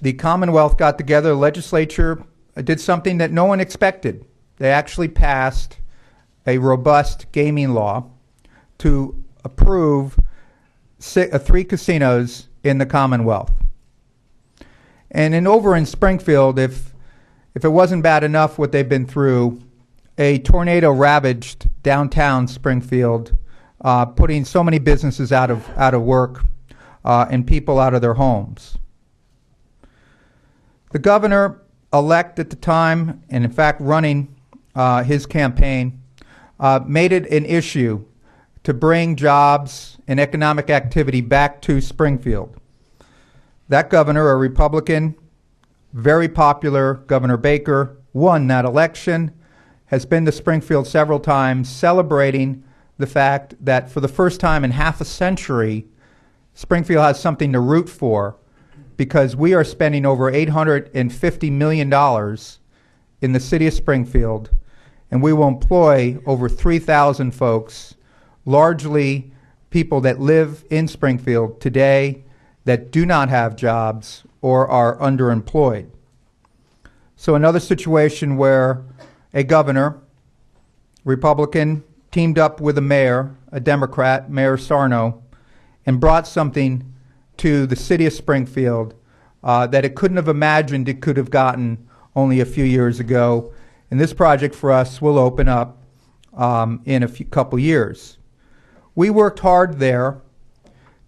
the Commonwealth got together, the legislature did something that no one expected. They actually passed a robust gaming law to approve 3 casinos in the Commonwealth. And over in Springfield, if it wasn't bad enough what they've been through, a tornado ravaged downtown Springfield, putting so many businesses out of work and people out of their homes. The governor-elect at the time, and in fact running his campaign, made it an issue to bring jobs and economic activity back to Springfield. That governor, a Republican, very popular, Governor Baker, won that election, has been to Springfield several times, celebrating the fact that for the first time in half a century, Springfield has something to root for, because we are spending over $850 million in the city of Springfield, and we will employ over 3,000 folks, largely people that live in Springfield today that do not have jobs or are underemployed. So another situation where a governor, Republican, teamed up with a mayor, a Democrat, Mayor Sarno, and brought something to the city of Springfield that it couldn't have imagined it could have gotten only a few years ago. And this project for us will open up in a couple years. We worked hard there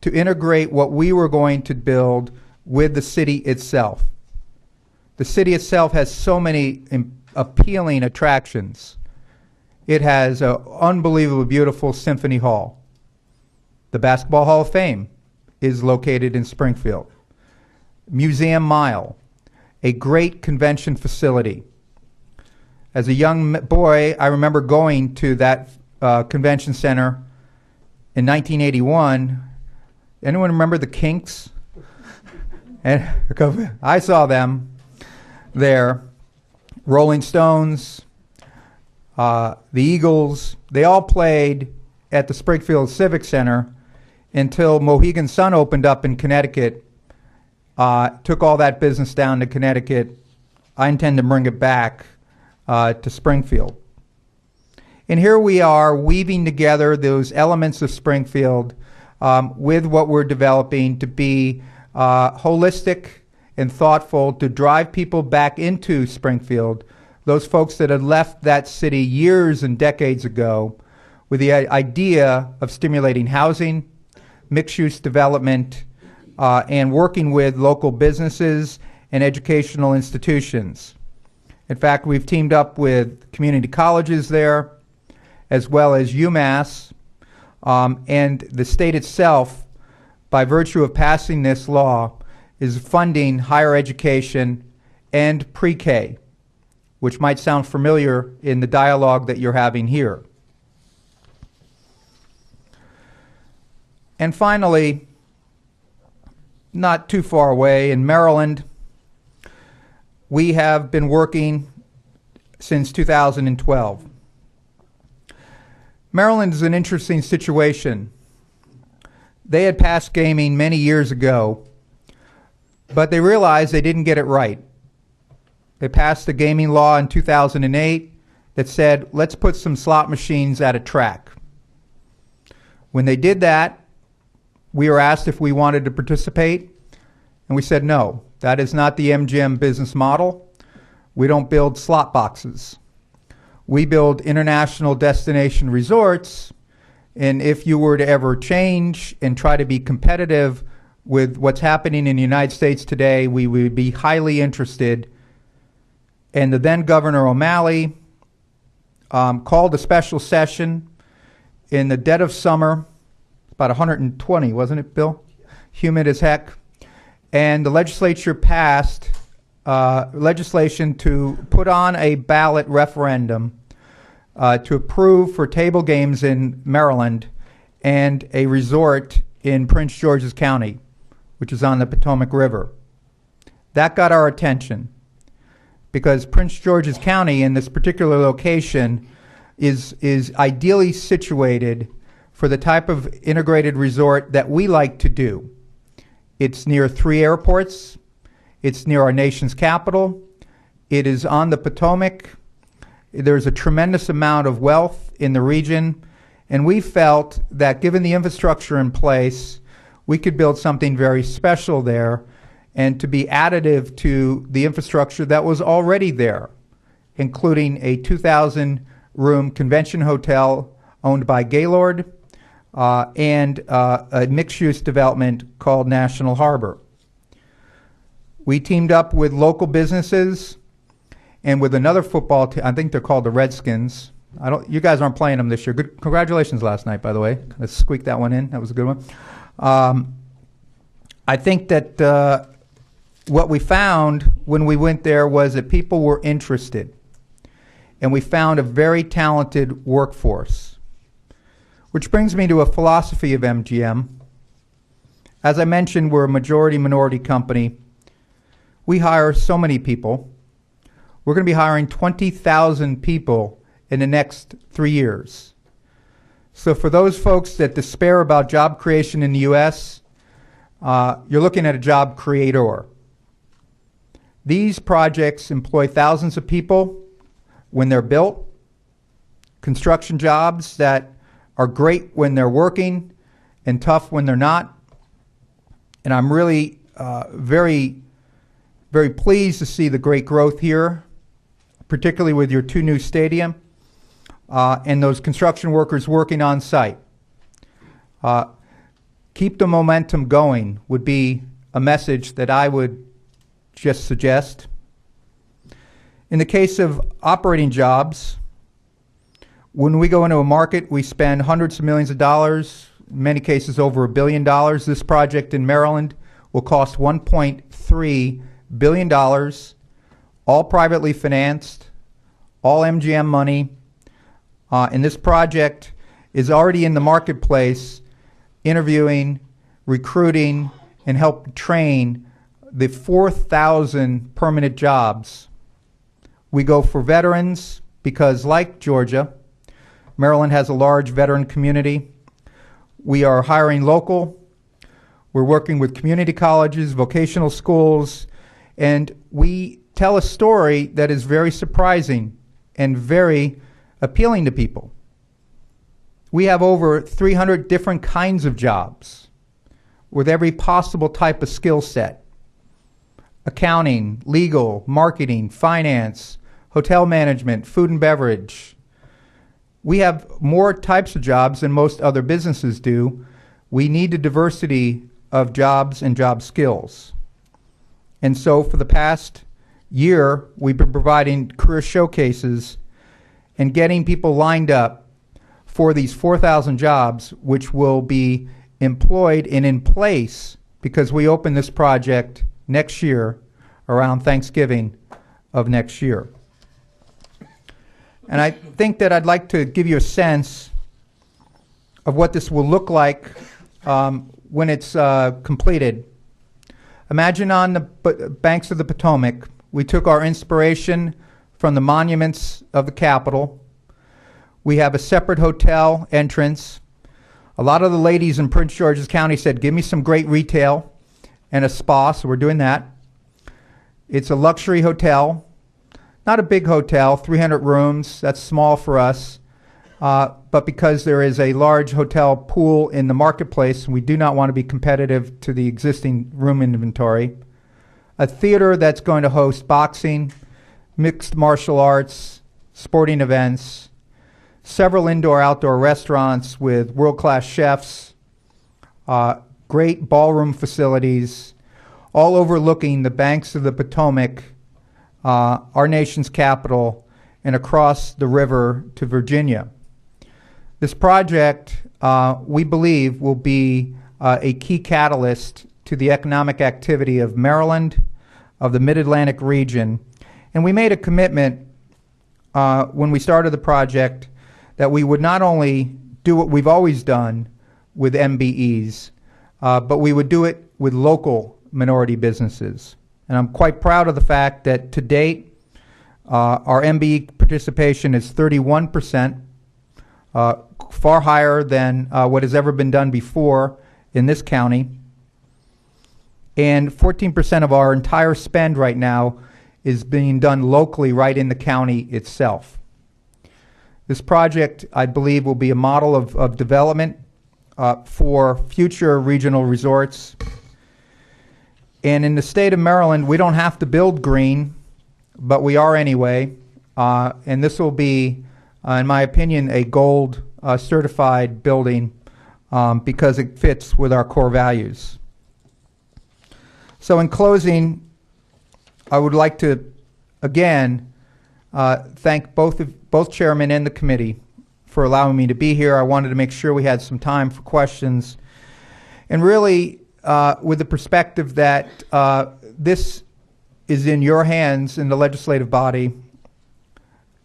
to integrate what we were going to build with the city itself. The city itself has so many appealing attractions. It has an unbelievably beautiful symphony hall. The Basketball Hall of Fame is located in Springfield. Museum Mile, a great convention facility. As a young boy, I remember going to that convention center in 1981. Anyone remember the Kinks? And I saw them there. Rolling Stones, the Eagles, they all played at the Springfield Civic Center until Mohegan Sun opened up in Connecticut, took all that business down to Connecticut. I intend to bring it back to Springfield. And here we are weaving together those elements of Springfield with what we're developing to be holistic and thoughtful to drive people back into Springfield, those folks that had left that city years and decades ago, with the idea of stimulating housing, mixed-use development, and working with local businesses and educational institutions. In fact, we've teamed up with community colleges there, as well as UMass, and the state itself, by virtue of passing this law, is funding higher education and pre-K, which might sound familiar in the dialogue that you're having here. And finally, not too far away, in Maryland, we have been working since 2012. Maryland is an interesting situation. They had passed gaming many years ago, but they realized they didn't get it right. They passed a gaming law in 2008 that said, let's put some slot machines at a track. When they did that, we were asked if we wanted to participate, and we said no. That is not the MGM business model. We don't build slot boxes. We build international destination resorts, and if you were to ever change and try to be competitive with what's happening in the United States today, we would be highly interested. And the then Governor O'Malley called a special session in the dead of summer, about 120, wasn't it, Bill? Humid as heck. And the legislature passed legislation to put on a ballot referendum to approve for table games in Maryland and a resort in Prince George's County, which is on the Potomac River. That got our attention because Prince George's County in this particular location is ideally situated for the type of integrated resort that we like to do. It's near 3 airports. It's near our nation's capital. It is on the Potomac. There's a tremendous amount of wealth in the region, and we felt that given the infrastructure in place, we could build something very special there and to be additive to the infrastructure that was already there, including a 2,000-room convention hotel owned by Gaylord and a mixed-use development called National Harbor. We teamed up with local businesses and with another football team. I think they're called the Redskins. You guys aren't playing them this year. Good, congratulations last night, by the way. Let's squeak that one in. That was a good one. I think that what we found when we went there was that people were interested, and we found a very talented workforce. Which brings me to a philosophy of MGM. As I mentioned, we're a majority-minority company. We hire so many people. We're going to be hiring 20,000 people in the next 3 years. So for those folks that despair about job creation in the U.S., you're looking at a job creator. These projects employ thousands of people when they're built, construction jobs that are great when they're working and tough when they're not. And I'm really very, very pleased to see the great growth here, particularly with your 2 new stadium and those construction workers working on site. Keep the momentum going would be a message that I would just suggest. In the case of operating jobs, when we go into a market, we spend hundreds of millions of dollars, in many cases over $1 billion. This project in Maryland will cost $1.3 billion, all privately financed, all MGM money. And this project is already in the marketplace, interviewing, recruiting, and help train the 4,000 permanent jobs. We go for veterans because, like Georgia, Maryland has a large veteran community. We are hiring local. We're working with community colleges, vocational schools, and we tell a story that is very surprising and very appealing to people. We have over 300 different kinds of jobs with every possible type of skill set. Accounting, legal, marketing, finance, hotel management, food and beverage. We have more types of jobs than most other businesses do. We need a diversity of jobs and job skills. And so for the past year, we've been providing career showcases and getting people lined up for these 4,000 jobs, which will be employed and in place because we open this project next year around Thanksgiving of next year. And I think that I'd like to give you a sense of what this will look like when it's completed. Imagine on the banks of the Potomac, we took our inspiration from the monuments of the Capitol. We have a separate hotel entrance. A lot of the ladies in Prince George's County said, give me some great retail and a spa, so we're doing that. It's a luxury hotel. Not a big hotel, 300 rooms. That's small for us. But because there is a large hotel pool in the marketplace, we do not want to be competitive to the existing room inventory. A theater that's going to host boxing, mixed martial arts, sporting events, several indoor-outdoor restaurants with world-class chefs, great ballroom facilities, all overlooking the banks of the Potomac, our nation's capital, and across the river to Virginia. This project, we believe, will be a key catalyst to the economic activity of Maryland, of the Mid-Atlantic region. And we made a commitment when we started the project that we would not only do what we've always done with MBEs, but we would do it with local minority businesses. And I'm quite proud of the fact that to date, our MBE participation is 31%, far higher than what has ever been done before in this county. And 14% of our entire spend right now is being done locally right in the county itself. This project, I believe, will be a model of development for future regional resorts. And in the state of Maryland, we don't have to build green, but we are anyway. And this will be, in my opinion, a gold certified building because it fits with our core values. So in closing, I would like to, again, thank both chairmen and the committee for allowing me to be here. I wanted to make sure we had some time for questions. And really, with the perspective that this is in your hands in the legislative body,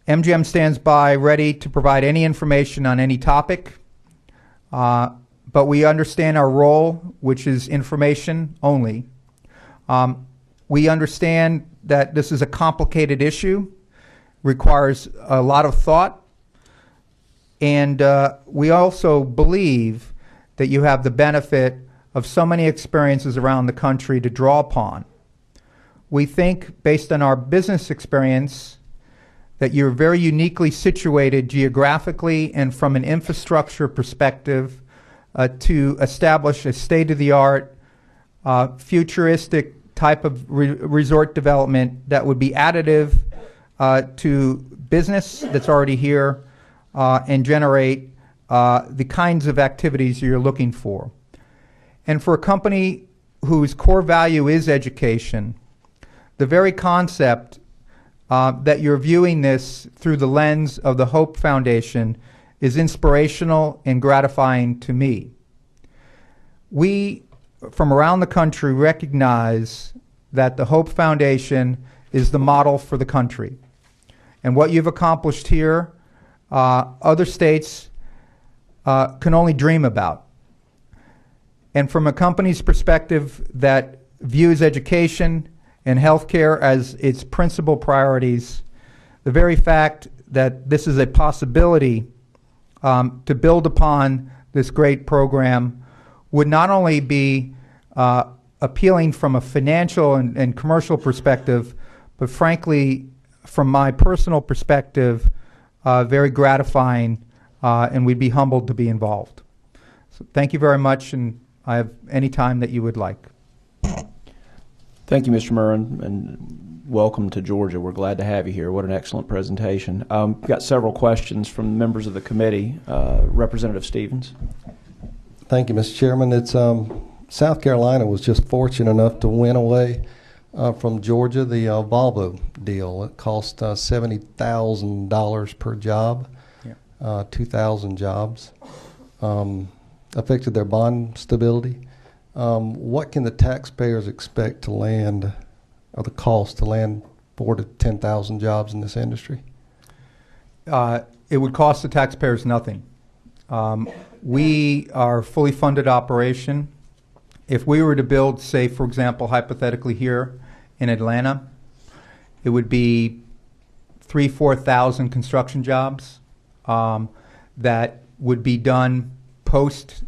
MGM stands by ready to provide any information on any topic, but we understand our role, which is information only. We understand that this is a complicated issue, requires a lot of thought, and we also believe that you have the benefit of so many experiences around the country to draw upon. We think, based on our business experience, that you're very uniquely situated geographically and from an infrastructure perspective to establish a state-of-the-art, futuristic type of resort development that would be additive to business that's already here and generate the kinds of activities you're looking for. And for a company whose core value is education, the very concept that you're viewing this through the lens of the Hope Foundation is inspirational and gratifying to me. We, from around the country, recognize that the Hope Foundation is the model for the country. And what you've accomplished here, other states can only dream about. And from a company's perspective that views education and healthcare as its principal priorities, the very fact that this is a possibility to build upon this great program would not only be appealing from a financial and commercial perspective, but frankly, from my personal perspective, very gratifying, and we'd be humbled to be involved. So thank you very much, and I have any time that you would like. Thank you, Mr. Murren, and welcome to Georgia. We're glad to have you here. What an excellent presentation. We've got several questions from members of the committee. Representative Stevens. Thank you, Mr. Chairman. It's South Carolina was just fortunate enough to win away from Georgia the Volvo deal. It cost $70,000 per job, 2,000 jobs. Affected their bond stability. What can the taxpayers expect to land, or the cost to land 4,000 to 10,000 jobs in this industry? It would cost the taxpayers nothing. We are a fully funded operation. If we were to build, say, for example, hypothetically here in Atlanta, it would be 3,000 to 4,000 construction jobs that would be done post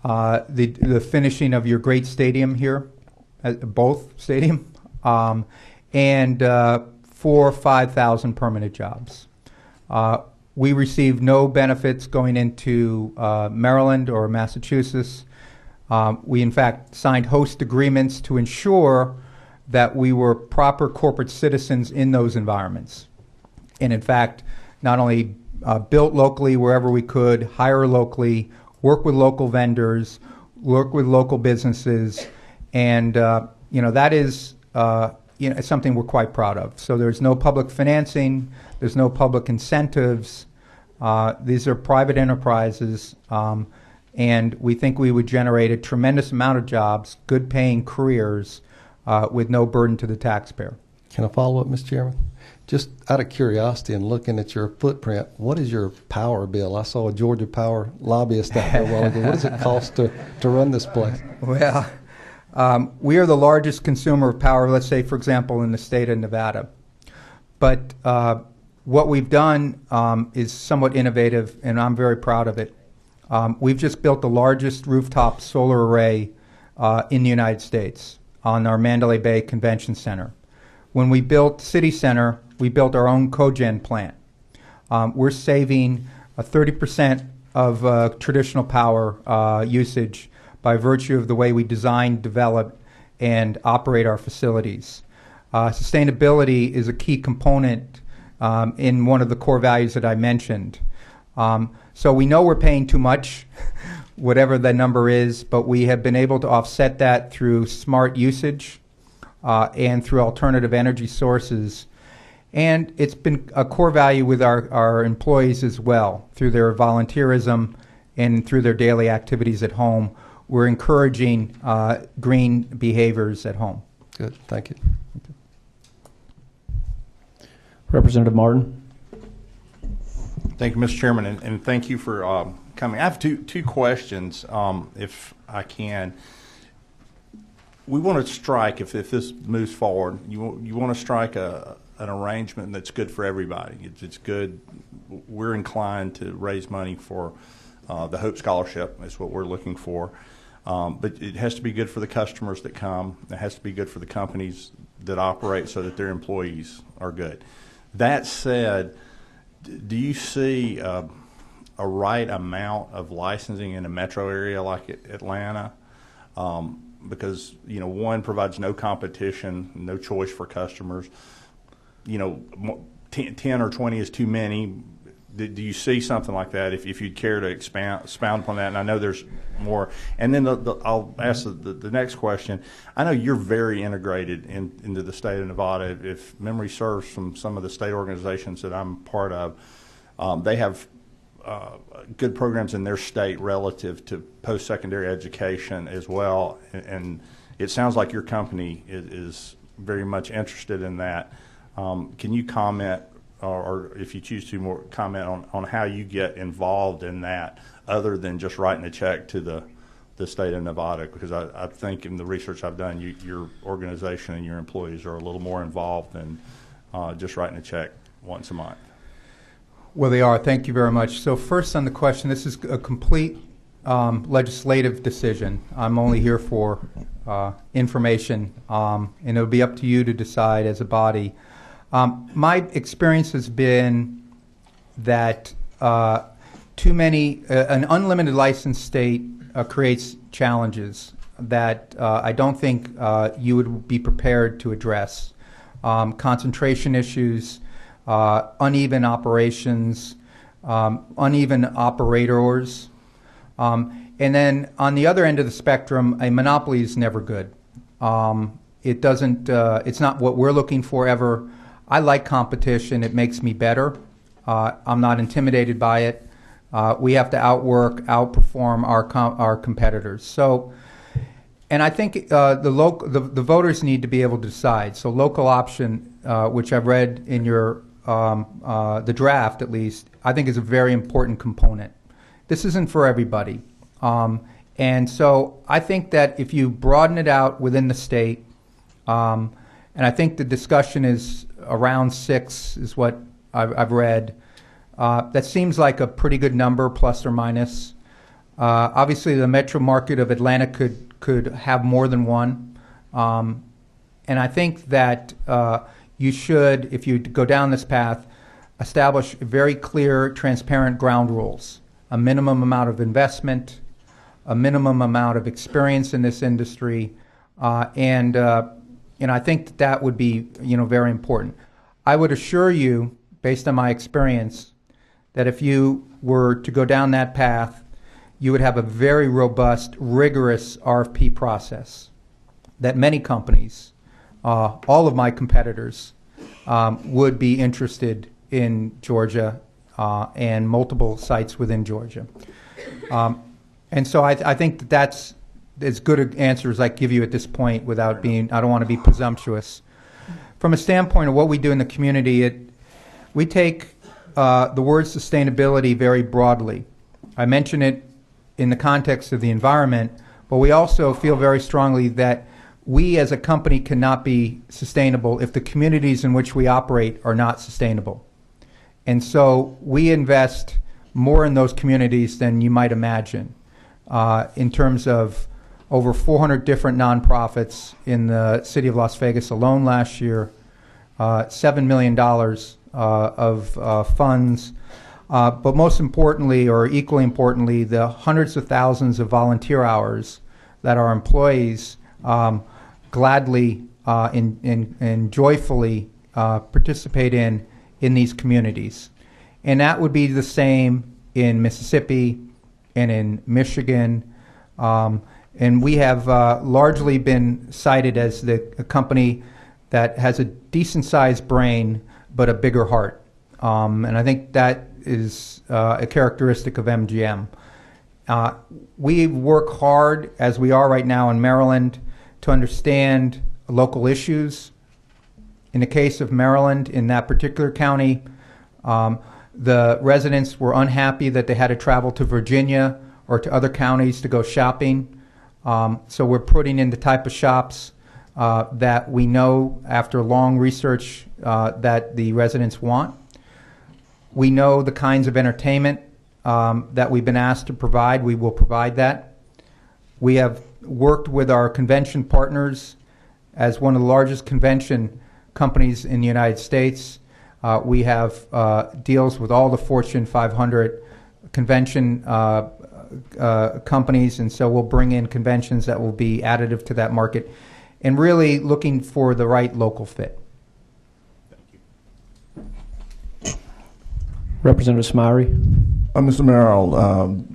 the finishing of your great stadium here, both stadium, and 4,000 or 5,000 permanent jobs. We received no benefits going into Maryland or Massachusetts. We, in fact, signed host agreements to ensure that we were proper corporate citizens in those environments. And, in fact, not only built locally wherever we could, hire locally, work with local vendors, work with local businesses, and that is it's something we're quite proud of. So there's no public financing, there's no public incentives. These are private enterprises, and we think we would generate a tremendous amount of jobs, good paying careers, with no burden to the taxpayer. Can I follow up, Mr. Chairman? Just out of curiosity and looking at your footprint, what is your power bill? I saw a Georgia Power lobbyist out there a while ago. What does it cost to run this place? Well, we are the largest consumer of power, let's say, for example, in the state of Nevada. But what we've done is somewhat innovative, and I'm very proud of it. We've just built the largest rooftop solar array in the United States on our Mandalay Bay Convention Center. When we built City Center, we built our own cogen plant. We're saving 30% of traditional power usage by virtue of the way we design, develop, and operate our facilities. Sustainability is a key component in one of the core values that I mentioned. So we know we're paying too much, whatever the number is, but we have been able to offset that through smart usage and through alternative energy sources. And it's been a core value with our employees as well, through their volunteerism and through their daily activities at home. We're encouraging green behaviors at home. Good, thank you. Representative Martin. Thank you, Mr. Chairman, and thank you for coming. I have two questions, if I can. We want to strike, if this moves forward, you want to strike an arrangement that's good for everybody. It's good. We're inclined to raise money for the Hope Scholarship. Is what we're looking for. But it has to be good for the customers that come. It has to be good for the companies that operate so that their employees are good. That said, do you see a right amount of licensing in a metro area like Atlanta? Because, one provides no competition, no choice for customers. 10 or 20 is too many. Do you see something like that? If you'd care to expound upon that, and I know there's more. And then I'll ask the next question. I know you're very integrated into the state of Nevada. If memory serves, from some of the state organizations that I'm part of, they have good programs in their state relative to post-secondary education as well. And it sounds like your company is very much interested in that. Can you comment, or if you choose to, comment on how you get involved in that, other than just writing a check to the state of Nevada? Because I think in the research I've done, your organization and your employees are a little more involved than just writing a check once a month. Well, they are. Thank you very much. So first on the question, this is a complete legislative decision. I'm only here for information, and it'll be up to you to decide as a body. My experience has been that too many, an unlimited license state creates challenges that I don't think you would be prepared to address. Concentration issues, uneven operations, uneven operators. And then on the other end of the spectrum, a monopoly is never good. It doesn't, it's not what we're looking for ever. I like competition. It makes me better. I'm not intimidated by it. We have to outperform our competitors. So, and I think the voters need to be able to decide. So local option, which I've read in your the draft at least, I think is a very important component. This isn't for everybody. And so I think that if you broaden it out within the state, and I think the discussion is around 6 is what I've read. That seems like a pretty good number, plus or minus. Obviously, the metro market of Atlanta could have more than one. And I think that you should, if you go down this path, establish very clear, transparent ground rules, a minimum amount of investment, a minimum amount of experience in this industry, and I think that would be, very important. I would assure you, based on my experience, that if you were to go down that path, you would have a very robust, rigorous RFP process that many companies, all of my competitors, would be interested in Georgia and multiple sites within Georgia. And so I think that that's as good an answer as I can give you at this point without being, I don't want to be presumptuous. From a standpoint of what we do in the community, we take the word sustainability very broadly. I mention it in the context of the environment, but we also feel very strongly that we as a company cannot be sustainable if the communities in which we operate are not sustainable. And so we invest more in those communities than you might imagine, in terms of over 400 different nonprofits in the city of Las Vegas alone last year, $7 million of funds, but most importantly, or equally importantly, the hundreds of thousands of volunteer hours that our employees gladly and joyfully participate in these communities. And that would be the same in Mississippi and in Michigan. And we have largely been cited as a company that has a decent-sized brain but a bigger heart. And I think that is a characteristic of MGM. We work hard, as we are right now in Maryland, to understand local issues. In the case of Maryland, in that particular county, the residents were unhappy that they had to travel to Virginia or to other counties to go shopping. So we're putting in the type of shops that we know after long research that the residents want. We know the kinds of entertainment that we've been asked to provide. We will provide that. We have worked with our convention partners as one of the largest convention companies in the United States. We have deals with all the Fortune 500 convention companies, and so we'll bring in conventions that will be additive to that market, and really looking for the right local fit. Representative Smyrie. Mr. Merrill,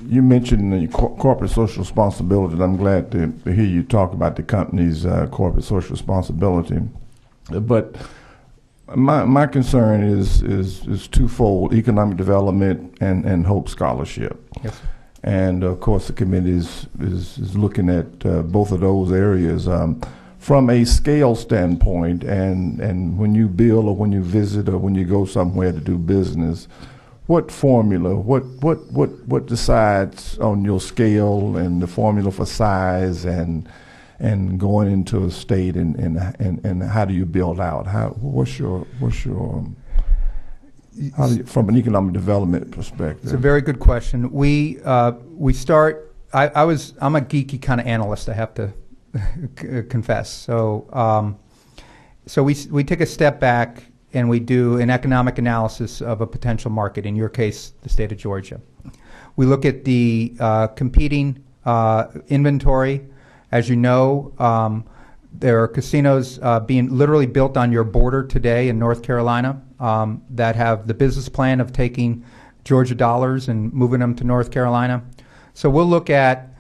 you mentioned the corporate social responsibility, and I'm glad to hear you talk about the company's corporate social responsibility. But my concern is twofold: economic development and Hope Scholarship. Yes. And of course, the committee is looking at both of those areas from a scale standpoint. And when you build, or when you visit, or when you go somewhere to do business, what formula? What decides on your scale and the formula for size and going into a state, and how do you build out? What's your from an economic development perspective? It's a very good question. We start. I'm a geeky kind of analyst, I have to confess. So we take a step back and we do an economic analysis of a potential market. In your case, the state of Georgia. We look at the competing inventory. As you know, there are casinos being literally built on your border today in North Carolina that have the business plan of taking Georgia dollars and moving them to North Carolina. So we'll look at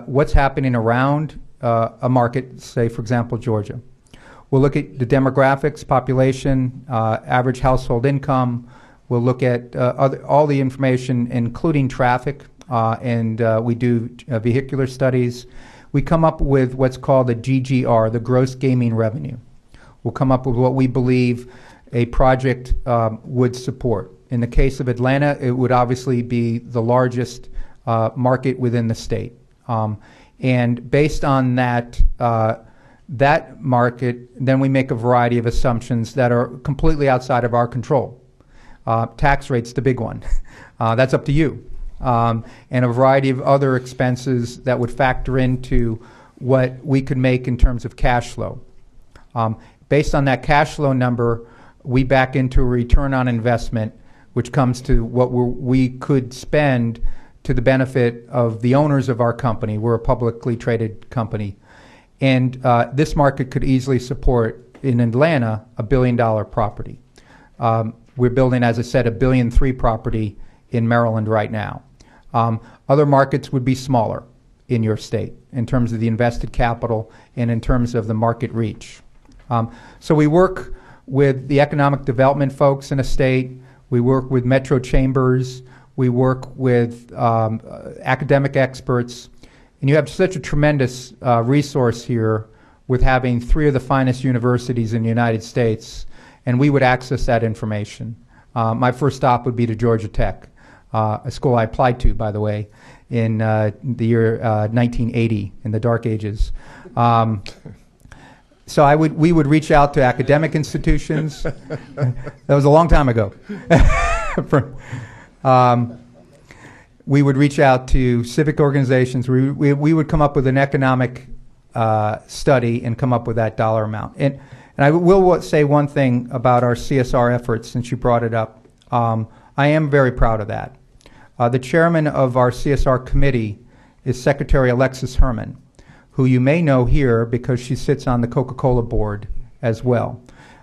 what's happening around a market, say, for example, Georgia. We'll look at the demographics, population, average household income. We'll look at all the information, including traffic, and we do vehicular studies. We come up with what's called a GGR, the gross gaming revenue. We'll come up with what we believe a project would support. In the case of Atlanta, it would obviously be the largest market within the state. And based on that market, then we make a variety of assumptions that are completely outside of our control. Tax rate's the big one. That's up to you. And a variety of other expenses that would factor into what we could make in terms of cash flow. Based on that cash flow number, we back into a return on investment, which comes to what we could spend to the benefit of the owners of our company. We're a publicly traded company. And this market could easily support, in Atlanta, $1 billion property. We're building, as I said, $1.3 billion property in Maryland right now. Other markets would be smaller in your state in terms of the invested capital and in terms of the market reach. So we work with the economic development folks in a state. We work with metro chambers. We work with academic experts. And you have such a tremendous resource here with having 3 of the finest universities in the United States, and we would access that information. My first stop would be to Georgia Tech, a school I applied to, by the way, in the year 1980, in the dark ages. So we would reach out to academic institutions. That was a long time ago. We would reach out to civic organizations. We would come up with an economic study and come up with that dollar amount. And I will say one thing about our CSR efforts, since you brought it up. I am very proud of that. The chairman of our CSR committee is Secretary Alexis Herman, who you may know here because she sits on the Coca-Cola board as well.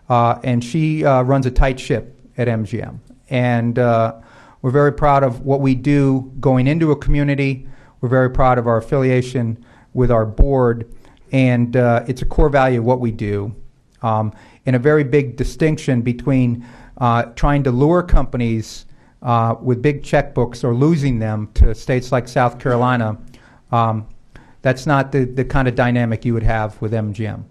And she runs a tight ship at MGM. And we're very proud of what we do going into a community. We're very proud of our affiliation with our board. And it's a core value of what we do. And a very big distinction between trying to lure companies with big checkbooks or losing them to states like South Carolina. That's not the kind of dynamic you would have with MGM.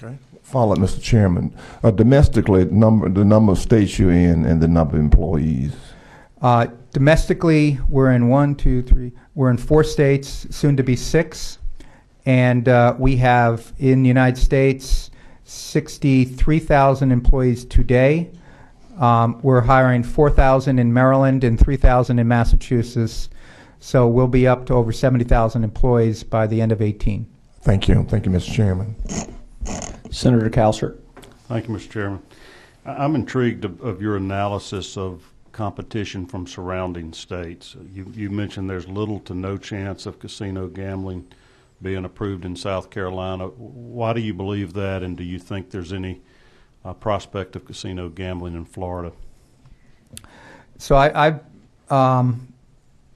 Okay. Follow it, Mr. Chairman. Domestically, the number of states you're in and the number of employees. Domestically, we're in we're in 4 states, soon to be 6. And we have in the United States 63,000 employees today. We're hiring 4,000 in Maryland and 3,000 in Massachusetts. So we'll be up to over 70,000 employees by the end of 2018. Thank you. Thank you, Mr. Chairman. Senator Kalsert. Thank you, Mr. Chairman. I'm intrigued of your analysis of competition from surrounding states. You mentioned there's little to no chance of casino gambling being approved in South Carolina. Why do you believe that, and do you think there's any prospect of casino gambling in Florida? So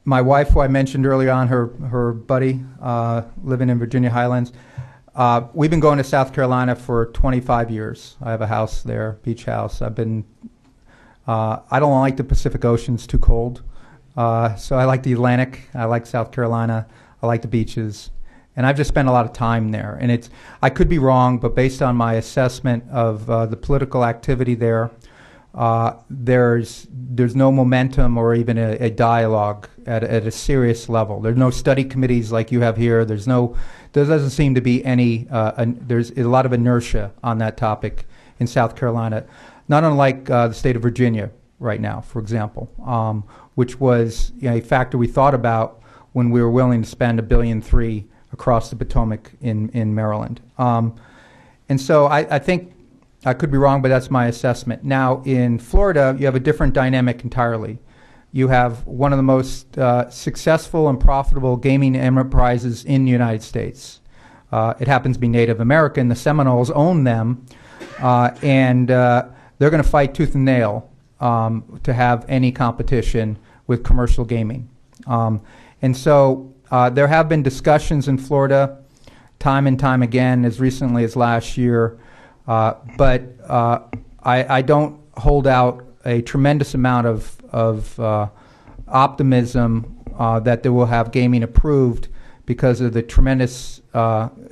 my wife, who I mentioned earlier on, her buddy living in Virginia Highlands, we've been going to South Carolina for 25 years. I have a house there, beach house. I don't like the Pacific Ocean, it's too cold. So I like the Atlantic. I like South Carolina. I like the beaches. And I've just spent a lot of time there. And I could be wrong, but based on my assessment of the political activity there, there's no momentum or even a dialogue at a serious level. There's no study committees like you have here. There doesn't seem to be any. There's a lot of inertia on that topic in South Carolina, not unlike the state of Virginia right now, for example, which was a factor we thought about when we were willing to spend $1.3 billion across the Potomac in Maryland. And so I think I could be wrong, but that's my assessment. Now, in Florida, you have a different dynamic entirely. You have one of the most successful and profitable gaming enterprises in the United States. It happens to be Native American. The Seminoles own them, and they're going to fight tooth and nail to have any competition with commercial gaming. And so there have been discussions in Florida time and time again, as recently as last year, but I don't hold out a tremendous amount of optimism that they will have gaming approved because of the tremendous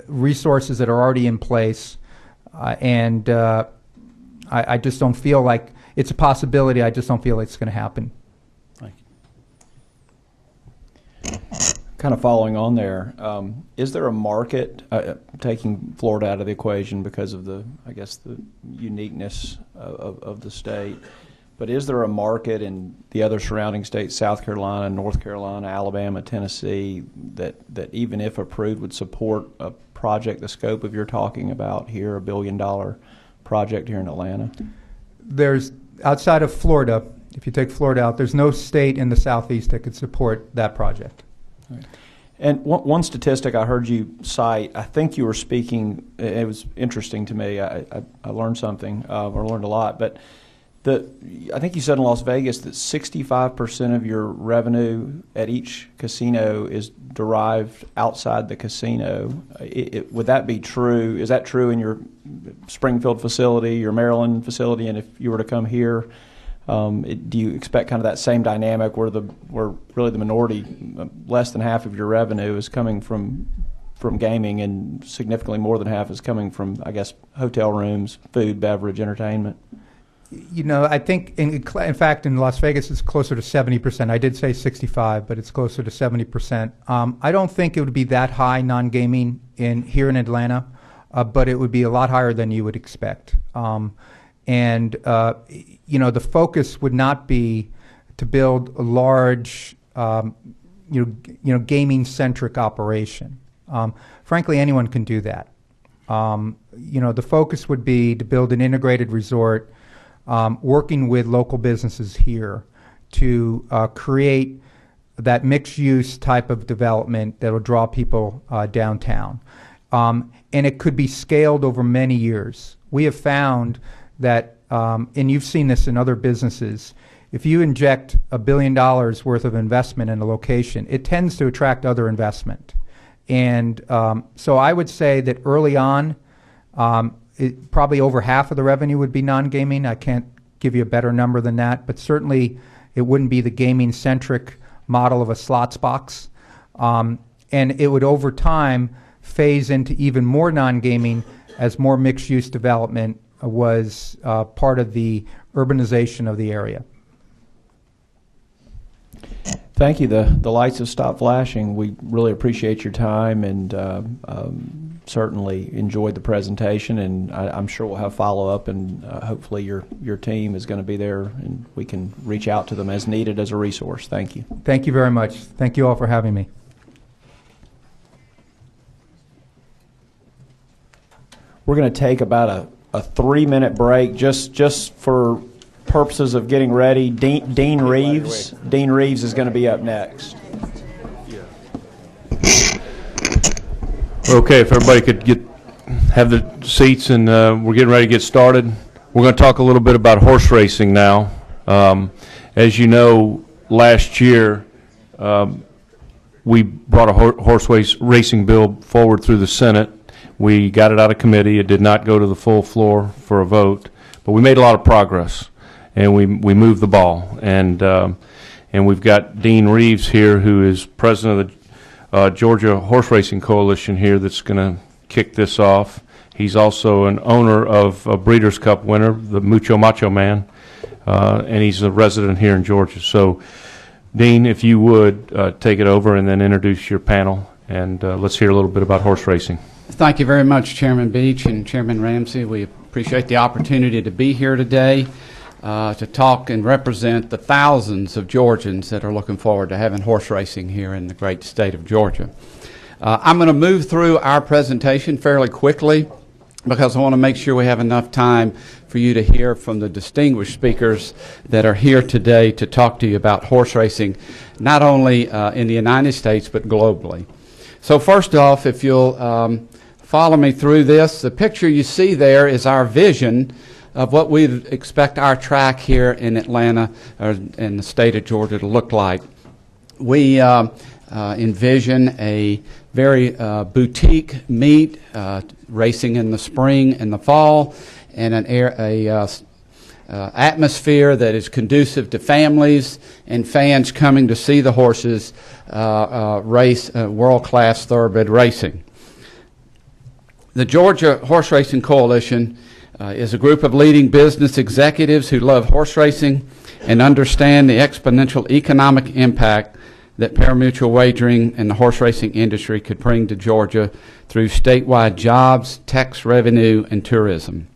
resources that are already in place, and I just don't feel like it's a possibility. I just don't feel like it's going to happen. Thank you. Kind of following on there, is there a market, taking Florida out of the equation because of the uniqueness of the state, but is there a market in the other surrounding states, South Carolina, North Carolina, Alabama, Tennessee, that even if approved would support a project the scope of you're talking about here, $1 billion project here in Atlanta? There's, outside of Florida, if you take Florida out, there's no state in the Southeast that could support that project. Right. And one statistic I heard you cite, I think you were speaking, it was interesting to me, I learned something, or learned a lot, but I think you said in Las Vegas that 65% of your revenue at each casino is derived outside the casino. Would that be true? Is that true in your Springfield facility, your Maryland facility, and if you were to come here, do you expect kind of that same dynamic where really the minority, less than half of your revenue is coming from gaming and significantly more than half is coming from, I guess, hotel rooms, food, beverage, entertainment? You know, I think, in fact, in Las Vegas, it's closer to 70%. I did say 65, but it's closer to 70%. I don't think it would be that high non-gaming here in Atlanta, but it would be a lot higher than you would expect. And you know, the focus would not be to build a large, gaming-centric operation. Frankly, anyone can do that. You know, the focus would be to build an integrated resort, working with local businesses here to create that mixed-use type of development that will draw people downtown. And it could be scaled over many years. We have found that, and you've seen this in other businesses, if you inject $1 billion worth of investment in a location, it tends to attract other investment. And so I would say that early on, probably over half of the revenue would be non-gaming. I can't give you a better number than that, but certainly it wouldn't be the gaming-centric model of a slots box. And it would, over time, phase into even more non-gaming as more mixed-use development was part of the urbanization of the area. Thank you. The lights have stopped flashing. We really appreciate your time and certainly enjoyed the presentation, and I'm sure we'll have follow-up, and hopefully your team is going to be there and we can reach out to them as needed as a resource. Thank you. Thank you very much. Thank you all for having me. We're going to take about a 3-minute break just for purposes of getting ready. Dean Reeves is going to be up next. Okay, if everybody could have the seats, and we're getting ready to get started. We're going to talk a little bit about horse racing now. As you know, last year we brought a horse racing bill forward through the Senate. We got it out of committee. It did not go to the full floor for a vote, but we made a lot of progress, and we moved the ball. And we've got Dean Reeves here, who is president of the Georgia Horse Racing Coalition here, that's going to kick this off. He's also an owner of a Breeders' Cup winner, the Mucho Macho Man, and he's a resident here in Georgia. So, Dean, if you would take it over and then introduce your panel, and let's hear a little bit about horse racing. Thank you very much, Chairman Beach and Chairman Ramsey. We appreciate the opportunity to be here today to talk and represent the thousands of Georgians that are looking forward to having horse racing here in the great state of Georgia. I'm going to move through our presentation fairly quickly because I want to make sure we have enough time for you to hear from the distinguished speakers that are here today to talk to you about horse racing, not only in the United States but globally. So first off, if you'll follow me through this, the picture you see there is our vision of what we expect our track here in Atlanta or in the state of Georgia to look like. We envision a very boutique meet, racing in the spring and the fall, and an atmosphere that is conducive to families and fans coming to see the horses race world-class thoroughbred racing. The Georgia Horse Racing Coalition is a group of leading business executives who love horse racing and understand the exponential economic impact that pari-mutuel wagering and the horse racing industry could bring to Georgia through statewide jobs, tax revenue, and tourism.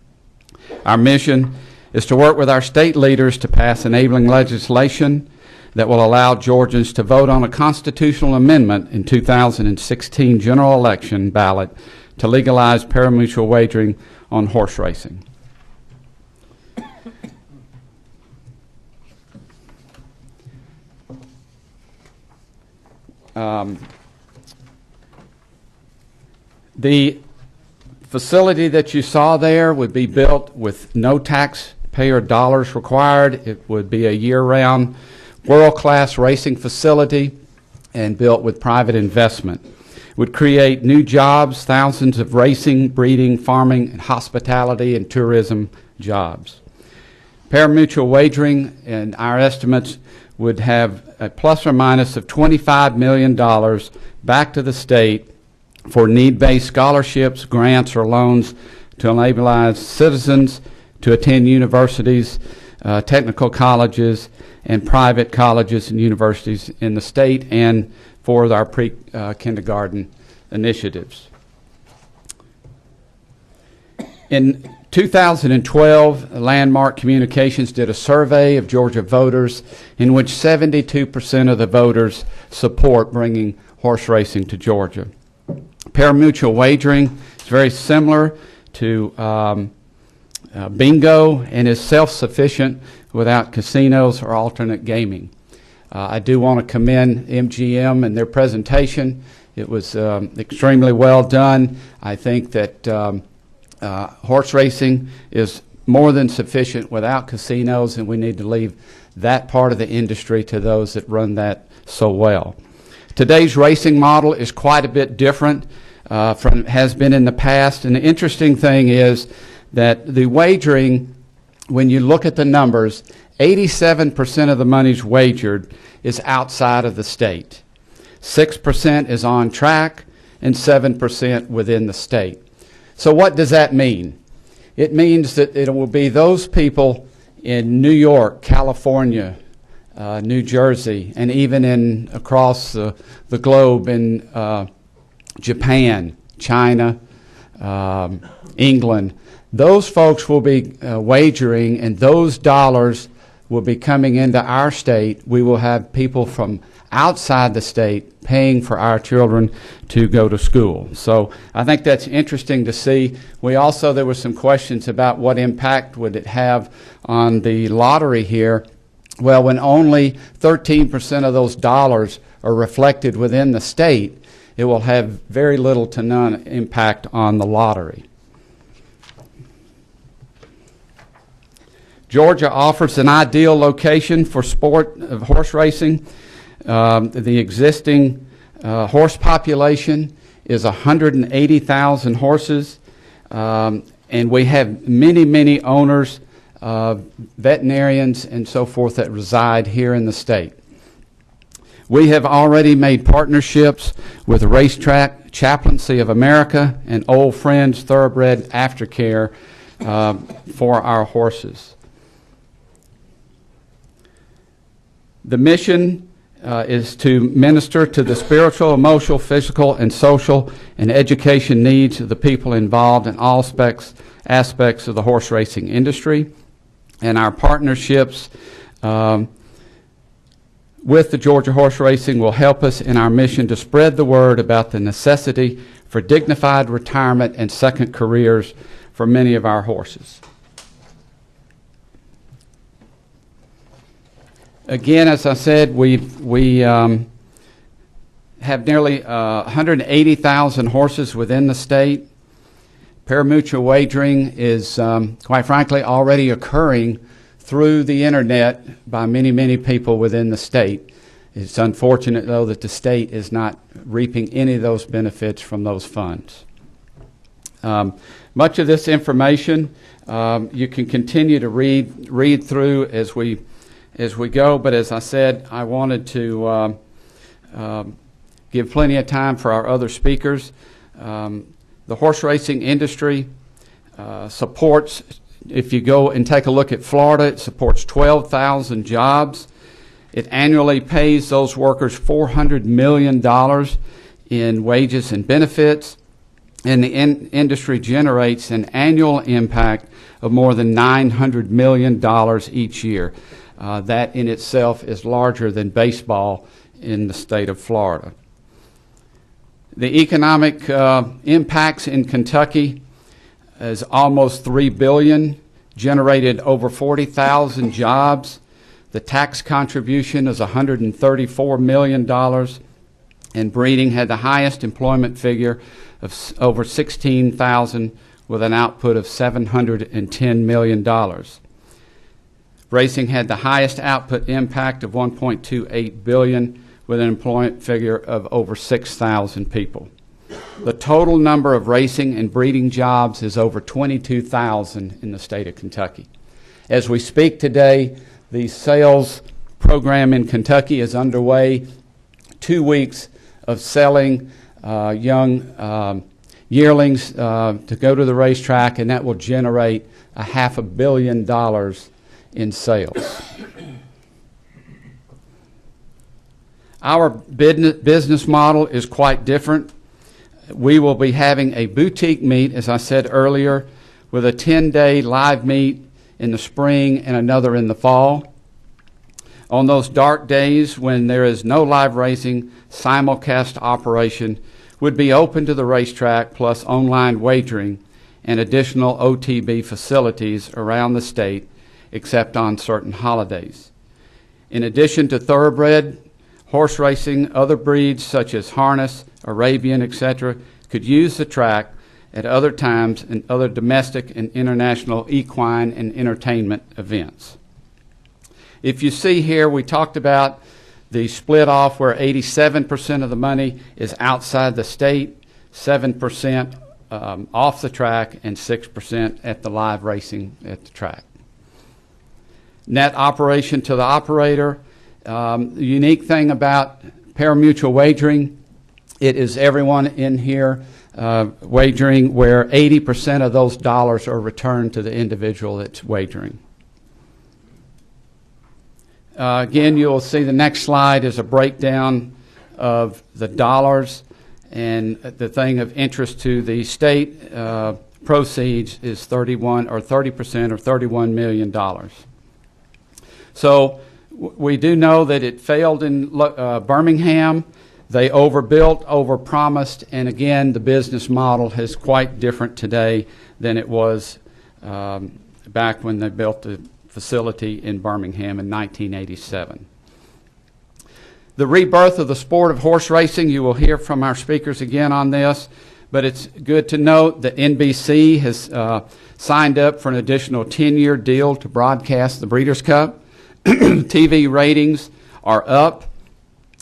Our mission is to work with our state leaders to pass enabling legislation that will allow Georgians to vote on a constitutional amendment in 2016 general election ballot to legalize pari-mutuel wagering on horse racing. The facility that you saw there would be built with no taxpayer taxpayer dollars required. It would be a year-round, world-class racing facility and built with private investment. It would create new jobs, thousands of racing, breeding, farming, and hospitality and tourism jobs. Pari-mutuel wagering, in our estimates, would have a plus or minus of $25 million back to the state for need-based scholarships, grants, or loans to enable citizens to attend universities, technical colleges, and private colleges and universities in the state, and for our pre-kindergarten initiatives. In 2012, Landmark Communications did a survey of Georgia voters in which 72% of the voters support bringing horse racing to Georgia. Pari-mutuel wagering is very similar to bingo and is self-sufficient without casinos or alternate gaming. I do want to commend MGM and their presentation. It was extremely well done. I think that horse racing is more than sufficient without casinos, and we need to leave that part of the industry to those that run that so well. Today's racing model is quite a bit different from has been in the past, and the interesting thing is that the wagering, when you look at the numbers, 87% of the money's wagered is outside of the state. 6% is on track, and 7% within the state. So what does that mean? It means that it will be those people in New York, California, New Jersey, and even across the globe in Japan, China, England. Those folks will be wagering, and those dollars will be coming into our state. We will have people from outside the state paying for our children to go to school. So I think that's interesting to see. There were some questions about what impact would it have on the lottery here. Well, when only 13% of those dollars are reflected within the state, it will have very little to none impact on the lottery. Georgia offers an ideal location for sport of horse racing. The existing horse population is 180,000 horses, and we have many, many owners, veterinarians, and so forth that reside here in the state. We have already made partnerships with Racetrack Chaplaincy of America and Old Friends Thoroughbred Aftercare for our horses. The mission is to minister to the spiritual, emotional, physical, and social and education needs of the people involved in all aspects of the horse racing industry. And our partnerships with the Georgia Horse Racing will help us in our mission to spread the word about the necessity for dignified retirement and second careers for many of our horses. Again, as I said, we have nearly 180,000 horses within the state. Pari-mutuel wagering is, quite frankly, already occurring through the internet by many, many people within the state. It's unfortunate, though, that the state is not reaping any of those benefits from those funds. Much of this information you can continue to read through as we go, but as I said, I wanted to give plenty of time for our other speakers. The horse racing industry supports, if you go and take a look at Florida, it supports 12,000 jobs. It annually pays those workers $400 million in wages and benefits, and the industry generates an annual impact of more than $900 million each year. That in itself is larger than baseball in the state of Florida. The economic impacts in Kentucky is almost $3 billion, generated over 40,000 jobs. The tax contribution is $134 million, and breeding had the highest employment figure of over 16,000 with an output of $710 million. Racing had the highest output impact of $1.28 billion, with an employment figure of over 6,000 people. The total number of racing and breeding jobs is over 22,000 in the state of Kentucky. As we speak today, the sales program in Kentucky is underway. 2 weeks of selling young yearlings to go to the racetrack, and that will generate $500 million in sales. Our business model is quite different. We will be having a boutique meet, as I said earlier, with a 10-day live meet in the spring and another in the fall. On those dark days when there is no live racing, simulcast operation would be open to the racetrack, plus online wagering and additional OTB facilities around the state, except on certain holidays. In addition to thoroughbred horse racing, other breeds such as harness, Arabian, etc., could use the track at other times in other domestic and international equine and entertainment events. If you see here, we talked about the split off where 87% of the money is outside the state, 7% off the track, and 6% at the live racing at the track. Net operation to the operator. The unique thing about pari-mutuel wagering, it is everyone in here wagering, where 80% of those dollars are returned to the individual that's wagering. Again, you'll see the next slide is a breakdown of the dollars, and the thing of interest to the state proceeds is 30% or $31 million. So we do know that it failed in Birmingham. They overbuilt, overpromised, and again, the business model is quite different today than it was back when they built the facility in Birmingham in 1987. The rebirth of the sport of horse racing, you will hear from our speakers again on this, but it's good to note that NBC has signed up for an additional 10-year deal to broadcast the Breeders' Cup. TV ratings are up.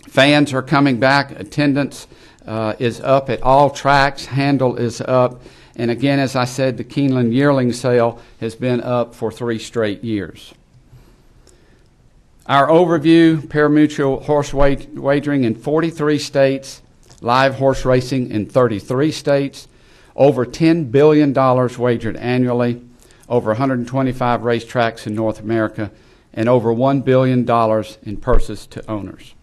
Fans are coming back. Attendance is up at all tracks. Handle is up. And again, as I said, the Keeneland yearling sale has been up for 3 straight years. Our overview, pari-mutuel horse wagering in 43 states, live horse racing in 33 states, over $10 billion wagered annually, over 125 racetracks in North America, and over $1 billion in purses to owners.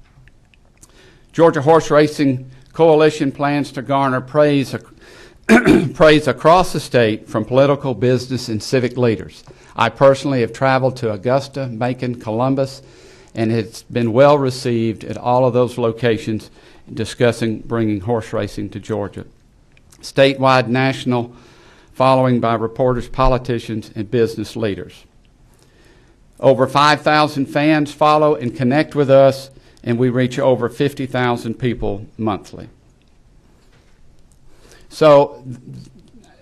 Georgia Horse Racing Coalition plans to garner praise across the state from political, business, and civic leaders. I personally have traveled to Augusta, Macon, Columbus, and it's been well received at all of those locations discussing bringing horse racing to Georgia. Statewide, national following by reporters, politicians, and business leaders. Over 5,000 fans follow and connect with us, and we reach over 50,000 people monthly. So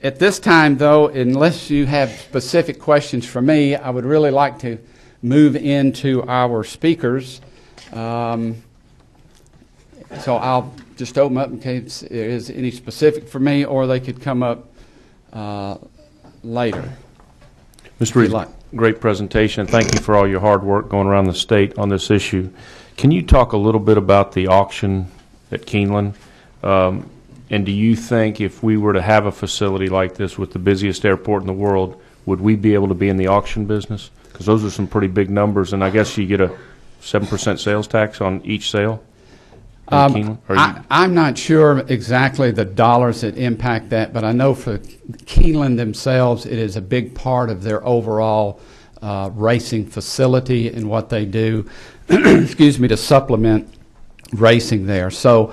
at this time, though, unless you have specific questions for me, I would really like to move into our speakers. So I'll just open up in case there is any specific for me, or they could come up later. Mr. Reed, great presentation. Thank you for all your hard work going around the state on this issue. Can you talk a little bit about the auction at Keeneland? And do you think if we were to have a facility like this with the busiest airport in the world, would we be able to be in the auction business? Because those are some pretty big numbers, and I guess you get a 7% sales tax on each sale. I'm not sure exactly the dollars that impact that, but I know for Keeneland themselves, it is a big part of their overall racing facility and what they do, excuse me, to supplement racing there. So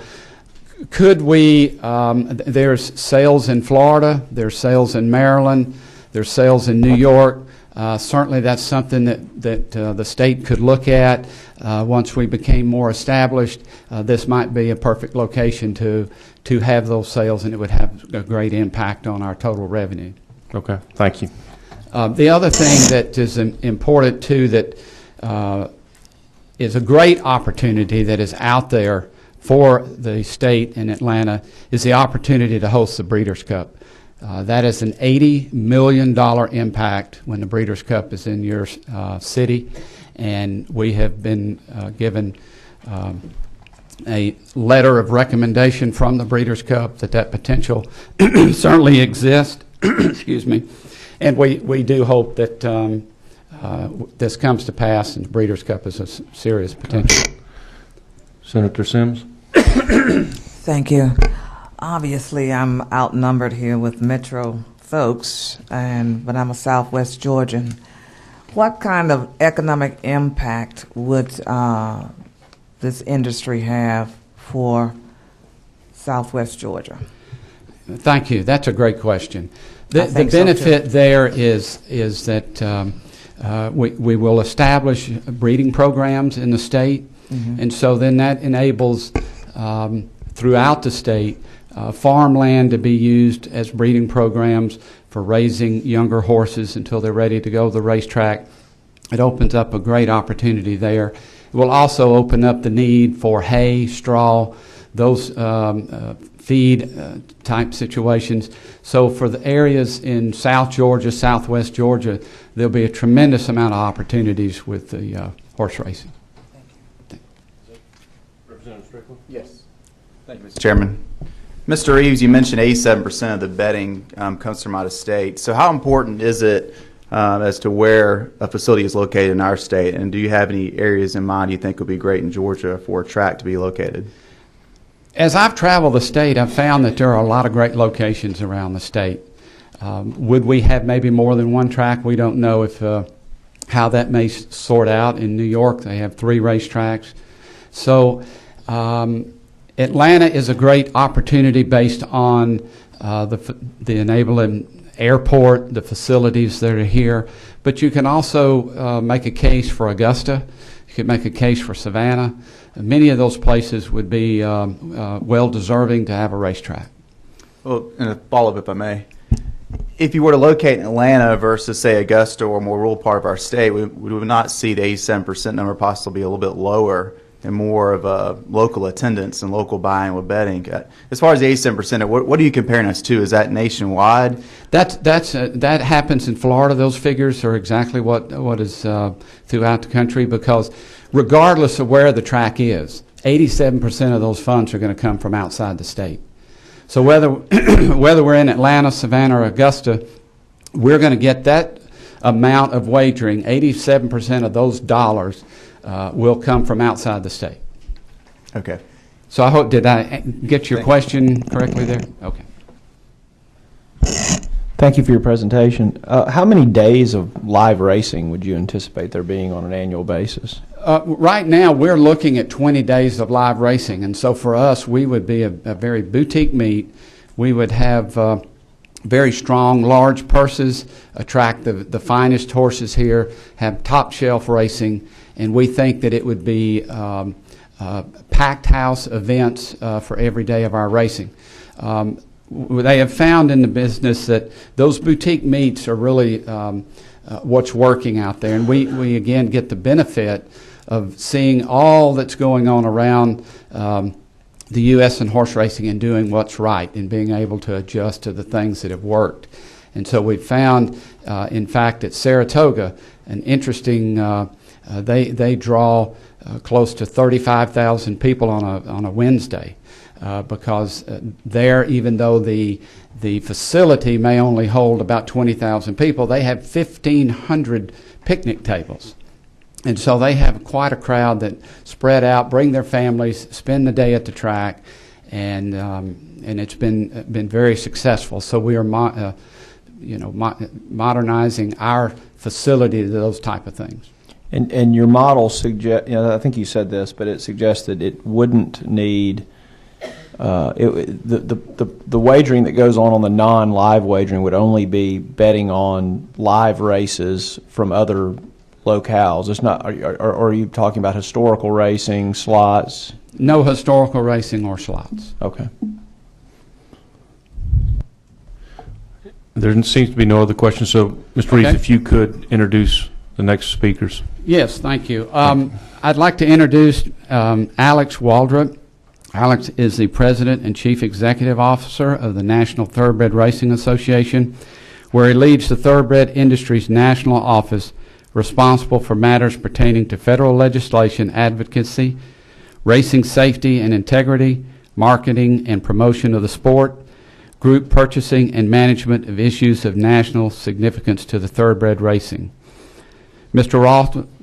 could we, there's sales in Florida, there's sales in Maryland, there's sales in New York. Certainly that's something that the state could look at once we became more established. This might be a perfect location to have those sales, and it would have a great impact on our total revenue. Okay, thank you. The other thing that is important too, that is a great opportunity that is out there for the state in Atlanta, is the opportunity to host the Breeders' Cup. That is an $80 million impact when the Breeders' Cup is in your city, and we have been given a letter of recommendation from the Breeders' Cup that potential certainly exists. Excuse me. And we do hope that this comes to pass, and the Breeders' Cup is a serious potential. Senator Sims. Thank you. Obviously, I'm outnumbered here with Metro folks, but I'm a Southwest Georgian. What kind of economic impact would this industry have for Southwest Georgia? Thank you. That's a great question. The so, benefit too. there is that we will establish breeding programs in the state, and so then that enables throughout the state farmland to be used as breeding programs for raising younger horses until they're ready to go to the racetrack. It opens up a great opportunity there. It will also open up the need for hay, straw, those feed type situations. So for the areas in South Georgia, Southwest Georgia, there'll be a tremendous amount of opportunities with the horse racing. Thank you. Representative Strickland? Yes. Thank you, Mr. Chairman. Mr. Reeves, you mentioned 87% of the betting comes from out of state. So how important is it as to where a facility is located in our state? And do you have any areas in mind you think would be great in Georgia for a track to be located? As I've traveled the state, I've found that there are a lot of great locations around the state. Would we have maybe more than one track? We don't know if how that may sort out. In New York, they have 3 racetracks. So Atlanta is a great opportunity based on the enabling airport, the facilities that are here. But you can also make a case for Augusta. You could make a case for Savannah. Many of those places would be well deserving to have a racetrack. Well, and a follow-up, if I may. If you were to locate in Atlanta versus, say, Augusta or a more rural part of our state, we would not see the 87% number possibly be a little bit lower and more of a local attendance and local buying with betting. As far as the 87%, what are you comparing us to? Is that nationwide? That happens in Florida. Those figures are exactly what is throughout the country, because regardless of where the track is, 87% of those funds are going to come from outside the state. So whether we're in Atlanta, Savannah, or Augusta, we're going to get that amount of wagering. 87% of those dollars will come from outside the state. Okay. So I hope, did I get your question correctly there? Okay. Thank you for your presentation. How many days of live racing would you anticipate there being on an annual basis? Right now, we're looking at 20 days of live racing, and so for us, we would be a very boutique meet. We would have very strong, large purses, attract the finest horses here, have top shelf racing, and we think that it would be packed house events for every day of our racing. They have found in the business that those boutique meets are really what's working out there, and we again get the benefit of seeing all that's going on around the U.S. in horse racing and doing what's right and being able to adjust to the things that have worked. And so we found, in fact, at Saratoga, an interesting, they draw close to 35,000 people on a Wednesday. Because there, even though the facility may only hold about 20,000 people, they have 1,500 picnic tables. And so they have quite a crowd that spread out, bring their families, spend the day at the track, and it's been very successful. So we are modernizing our facility to those type of things. And your model suggests, I think you said this, but it suggests that it wouldn't need the wagering that goes on the non-live wagering would only be betting on live races from other locales. It's not. Or are you talking about historical racing, slots? No historical racing or slots. Okay. There seems to be no other questions, so Mr. Reeves, Okay. if you could introduce the next speakers. Yes, thank you. I'd like to introduce Alex Waldrop. Alex is the President and Chief Executive Officer of the National Thoroughbred Racing Association, where he leads the thoroughbred industry's national office responsible for matters pertaining to federal legislation advocacy, racing safety and integrity, marketing and promotion of the sport, group purchasing and management of issues of national significance to the thoroughbred racing. Mr.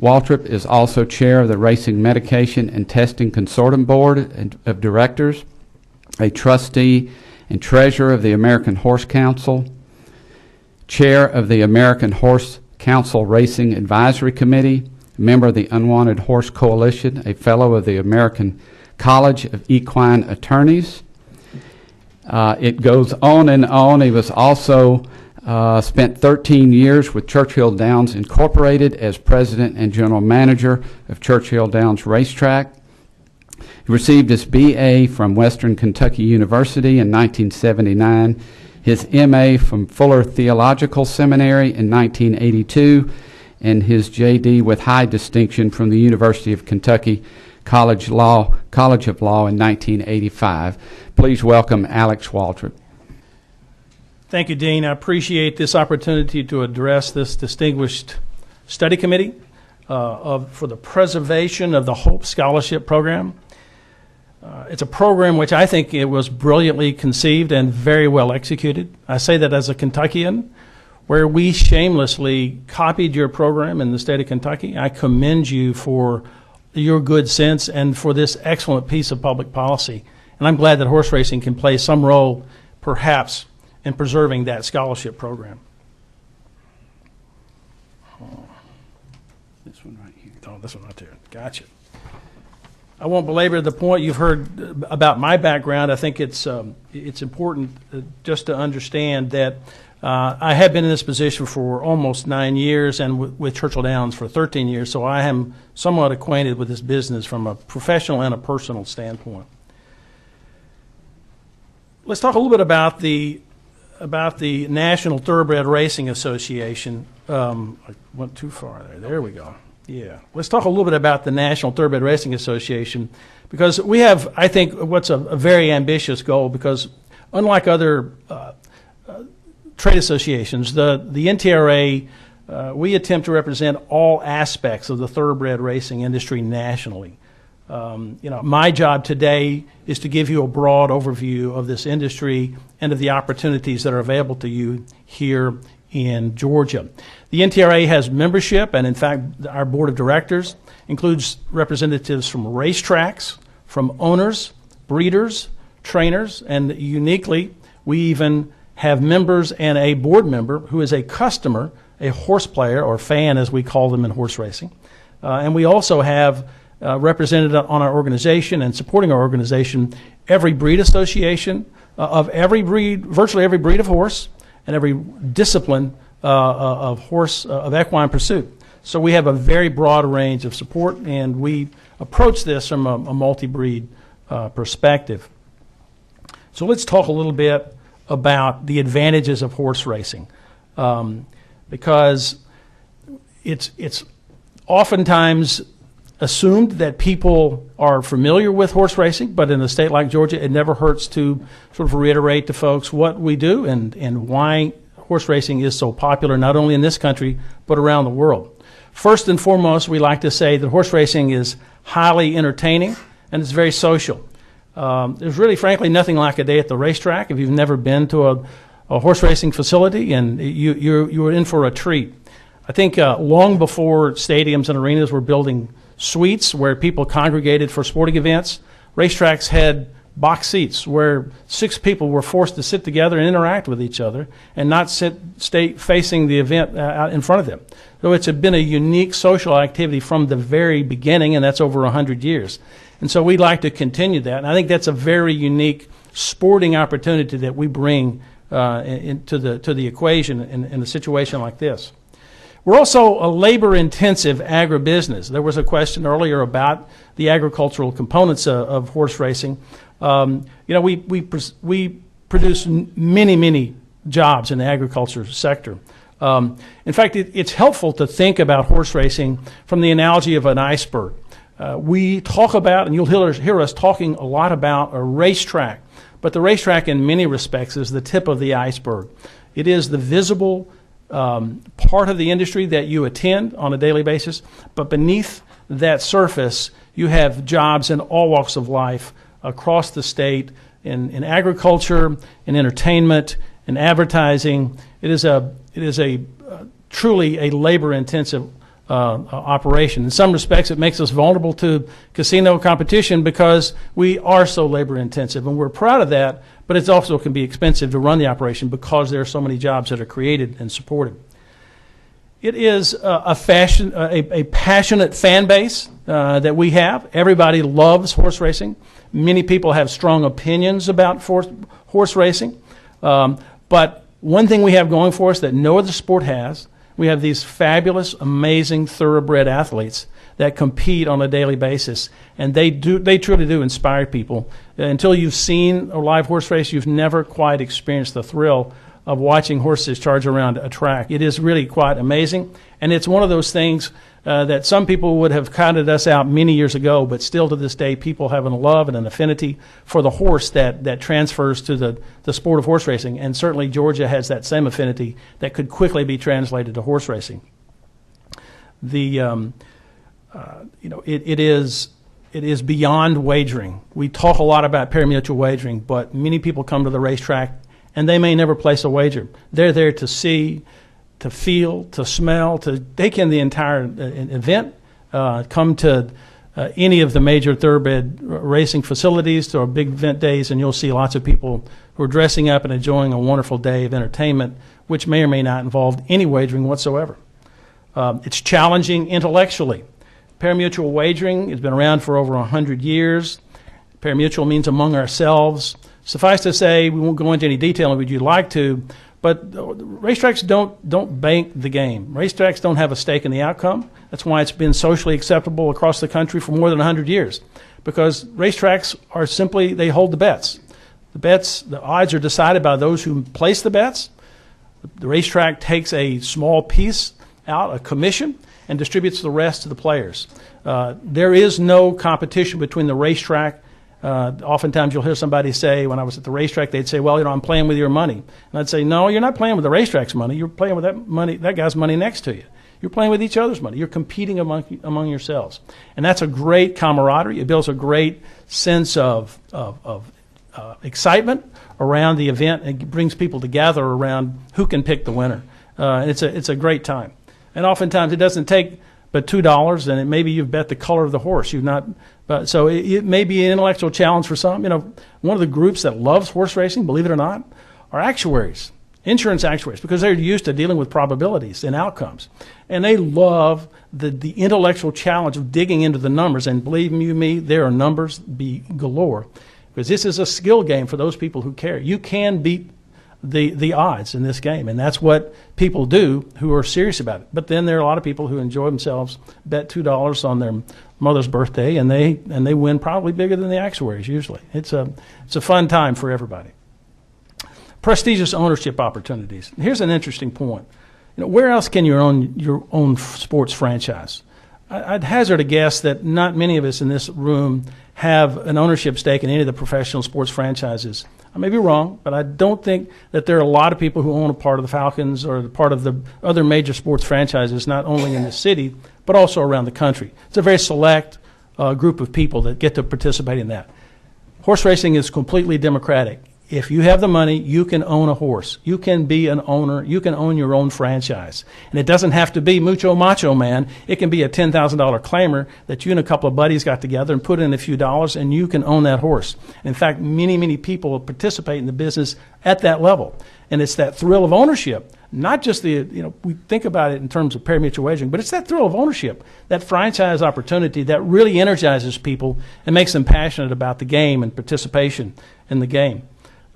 Waltrip is also chair of the Racing Medication and Testing Consortium Board of Directors, a trustee and treasurer of the American Horse Council, chair of the American Horse Council Racing Advisory Committee, a member of the Unwanted Horse Coalition, a fellow of the American College of Equine Attorneys. It goes on and on. He was also spent 13 years with Churchill Downs Incorporated as president and general manager of Churchill Downs Racetrack. He received his BA from Western Kentucky University in 1979, his MA from Fuller Theological Seminary in 1982, and his JD with high distinction from the University of Kentucky College of Law in 1985. Please welcome Alex Waltrip. Thank you, Dean. I appreciate this opportunity to address this distinguished study committee for the preservation of the Hope Scholarship Program. It's a program which I think it was brilliantly conceived and very well executed. I say that as a Kentuckian, where we shamelessly copied your program in the state of Kentucky. I commend you for your good sense and for this excellent piece of public policy. And I'm glad that horse racing can play some role, perhaps, in preserving that scholarship program. This one right here. Oh, this one right there. Gotcha. I won't belabor the point. You've heard about my background. I think it's important just to understand that I have been in this position for almost 9 years and with Churchill Downs for 13 years, so I am somewhat acquainted with this business from a professional and a personal standpoint. Let's talk a little bit about the National Thoroughbred Racing Association. I went too far there. There we go. Yeah. Let's talk a little bit about the National Thoroughbred Racing Association, because we have, I think, what's a very ambitious goal, because unlike other trade associations, the NTRA, we attempt to represent all aspects of the thoroughbred racing industry nationally. My job today is to give you a broad overview of this industry and of the opportunities that are available to you here in Georgia. The NTRA has membership, and in fact, our board of directors includes representatives from racetracks, from owners, breeders, trainers, and uniquely, we even have members and a board member who is a customer, a horse player, or fan as we call them in horse racing. And we also have represented on our organization and supporting our organization every breed association of every breed, virtually every breed of horse, and every discipline of horse, of equine pursuit. So we have a very broad range of support, and we approach this from a multi-breed perspective. So let's talk a little bit about the advantages of horse racing, because it's oftentimes assumed that people are familiar with horse racing, but in a state like Georgia, it never hurts to sort of reiterate to folks what we do and why horse racing is so popular, not only in this country, but around the world. First and foremost, we like to say that horse racing is highly entertaining and it's very social. There's really, frankly, nothing like a day at the racetrack. If you've never been to a horse racing facility, and you're in for a treat. I think long before stadiums and arenas were building suites where people congregated for sporting events, racetracks had box seats where 6 people were forced to sit together and interact with each other and not stay facing the event out in front of them. So it's been a unique social activity from the very beginning, and that's over 100 years. And so we'd like to continue that. And I think that's a very unique sporting opportunity that we bring to the equation in a situation like this. We're also a labor-intensive agribusiness. There was a question earlier about the agricultural components of horse racing. We produce many jobs in the agriculture sector. In fact, it's helpful to think about horse racing from the analogy of an iceberg. We talk about, and you'll hear us talking a lot about a racetrack, but the racetrack in many respects is the tip of the iceberg. It is the visible part of the industry that you attend on a daily basis, but beneath that surface, you have jobs in all walks of life across the state, in agriculture, in entertainment, in advertising. It is a truly a labor-intensive operation. In some respects, it makes us vulnerable to casino competition because we are so labor-intensive, and we're proud of that. But it also can be expensive to run the operation because there are so many jobs that are created and supported. It is a passionate fan base that we have. Everybody loves horse racing. Many people have strong opinions about horse racing. But one thing we have going for us that no other sport has, we have these fabulous, amazing, thoroughbred athletes that compete on a daily basis, and they truly do inspire people. Until you've seen a live horse race, you've never quite experienced the thrill of watching horses charge around a track. It is really quite amazing, and it's one of those things that some people would have counted us out many years ago, but still to this day, people have a love and an affinity for the horse that transfers to the sport of horse racing, and certainly Georgia has that same affinity that could quickly be translated to horse racing. It is beyond wagering. We talk a lot about pari-mutuel wagering, but many people come to the racetrack and they may never place a wager. They're there to see, to feel, to smell, to take in the entire event, come to any of the major thoroughbred racing facilities or big event days, and you'll see lots of people who are dressing up and enjoying a wonderful day of entertainment, which may or may not involve any wagering whatsoever. It's challenging intellectually. Pari-mutuel wagering has been around for over 100 years. Pari-mutuel means among ourselves. Suffice to say, we won't go into any detail if you'd like to, but racetracks don't bank the game. Racetracks don't have a stake in the outcome. That's why it's been socially acceptable across the country for more than 100 years, because racetracks are simply, they hold the bets. The odds are decided by those who place the bets. The racetrack takes a small piece out, a commission, and distributes the rest to the players. There is no competition between the racetrack. Oftentimes you'll hear somebody say, when I was at the racetrack, they'd say, well, I'm playing with your money. And I'd say, no, you're not playing with the racetrack's money. You're playing with that guy's money next to you. You're playing with each other's money. You're competing among yourselves. And that's a great camaraderie. It builds a great sense of excitement around the event. It brings people together around who can pick the winner. It's a great time. And oftentimes it doesn't take but $2, and maybe you've bet the color of the horse. So it may be an intellectual challenge for some. One of the groups that loves horse racing, believe it or not, are actuaries, insurance actuaries, because they're used to dealing with probabilities and outcomes. And they love the intellectual challenge of digging into the numbers. And believe you me, there are numbers galore, because this is a skill game for those people who care. You can beat the odds in this game, and that's what people do who are serious about it. But then there are a lot of people who enjoy themselves, bet $2 on their mother's birthday, and they win probably bigger than the actuaries usually. It's a fun time for everybody. Prestigious ownership opportunities. Here's an interesting point. Where else can you own your own sports franchise? I'd hazard a guess that not many of us in this room have an ownership stake in any of the professional sports franchises. I may be wrong, but I don't think that there are a lot of people who own a part of the Falcons or a part of the other major sports franchises, not only in the city, but also around the country. It's a very select group of people that get to participate in that. Horse racing is completely democratic. If you have the money, you can own a horse. You can be an owner. You can own your own franchise. And it doesn't have to be Mucho Macho Man. It can be a $10,000 claimer that you and a couple of buddies got together and put in a few dollars, and you can own that horse. And in fact, many, many people participate in the business at that level. And it's that thrill of ownership, not just we think about it in terms of pari-mutuel wagering, but it's that thrill of ownership, that franchise opportunity that really energizes people and makes them passionate about the game and participation in the game.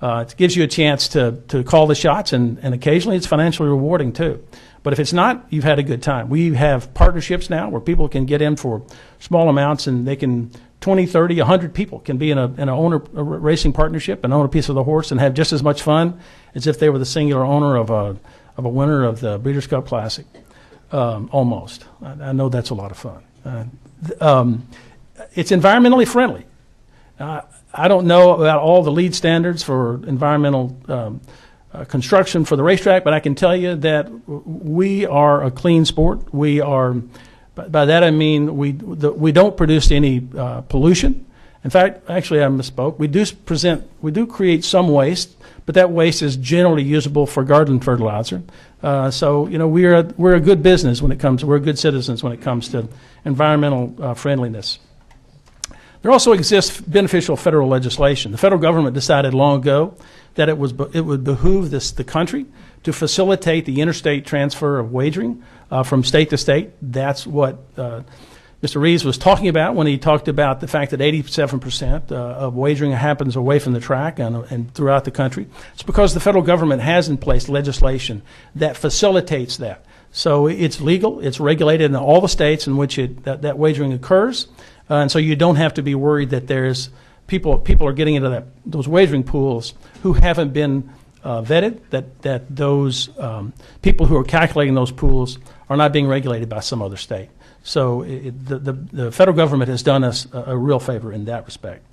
It gives you a chance to call the shots, and occasionally it's financially rewarding too. But if it's not, you've had a good time. We have partnerships now where people can get in for small amounts, and they can 20, 30, 100 people can be in a racing partnership and own a piece of the horse and have just as much fun as if they were the singular owner of a winner of the Breeders' Cup Classic. Almost. I know that's a lot of fun. It's environmentally friendly. I don't know about all the LEED standards for environmental construction for the racetrack, but I can tell you that we are a clean sport. We are, by that I mean we don't produce any pollution. In fact, actually I misspoke. We do create some waste, but that waste is generally usable for garden fertilizer. So we're a good business when it comes. We're good citizens when it comes to environmental friendliness. There also exists beneficial federal legislation. The federal government decided long ago that it would behoove the country to facilitate the interstate transfer of wagering from state to state. That's what Mr. Reeves was talking about when he talked about the fact that 87% of wagering happens away from the track and throughout the country. It's because the federal government has in place legislation that facilitates that. So it's legal, it's regulated in all the states in which that wagering occurs, and so you don't have to be worried that there's people are getting into those wagering pools who haven't been vetted, that those people who are calculating those pools are not being regulated by some other state. So the federal government has done us a real favor in that respect.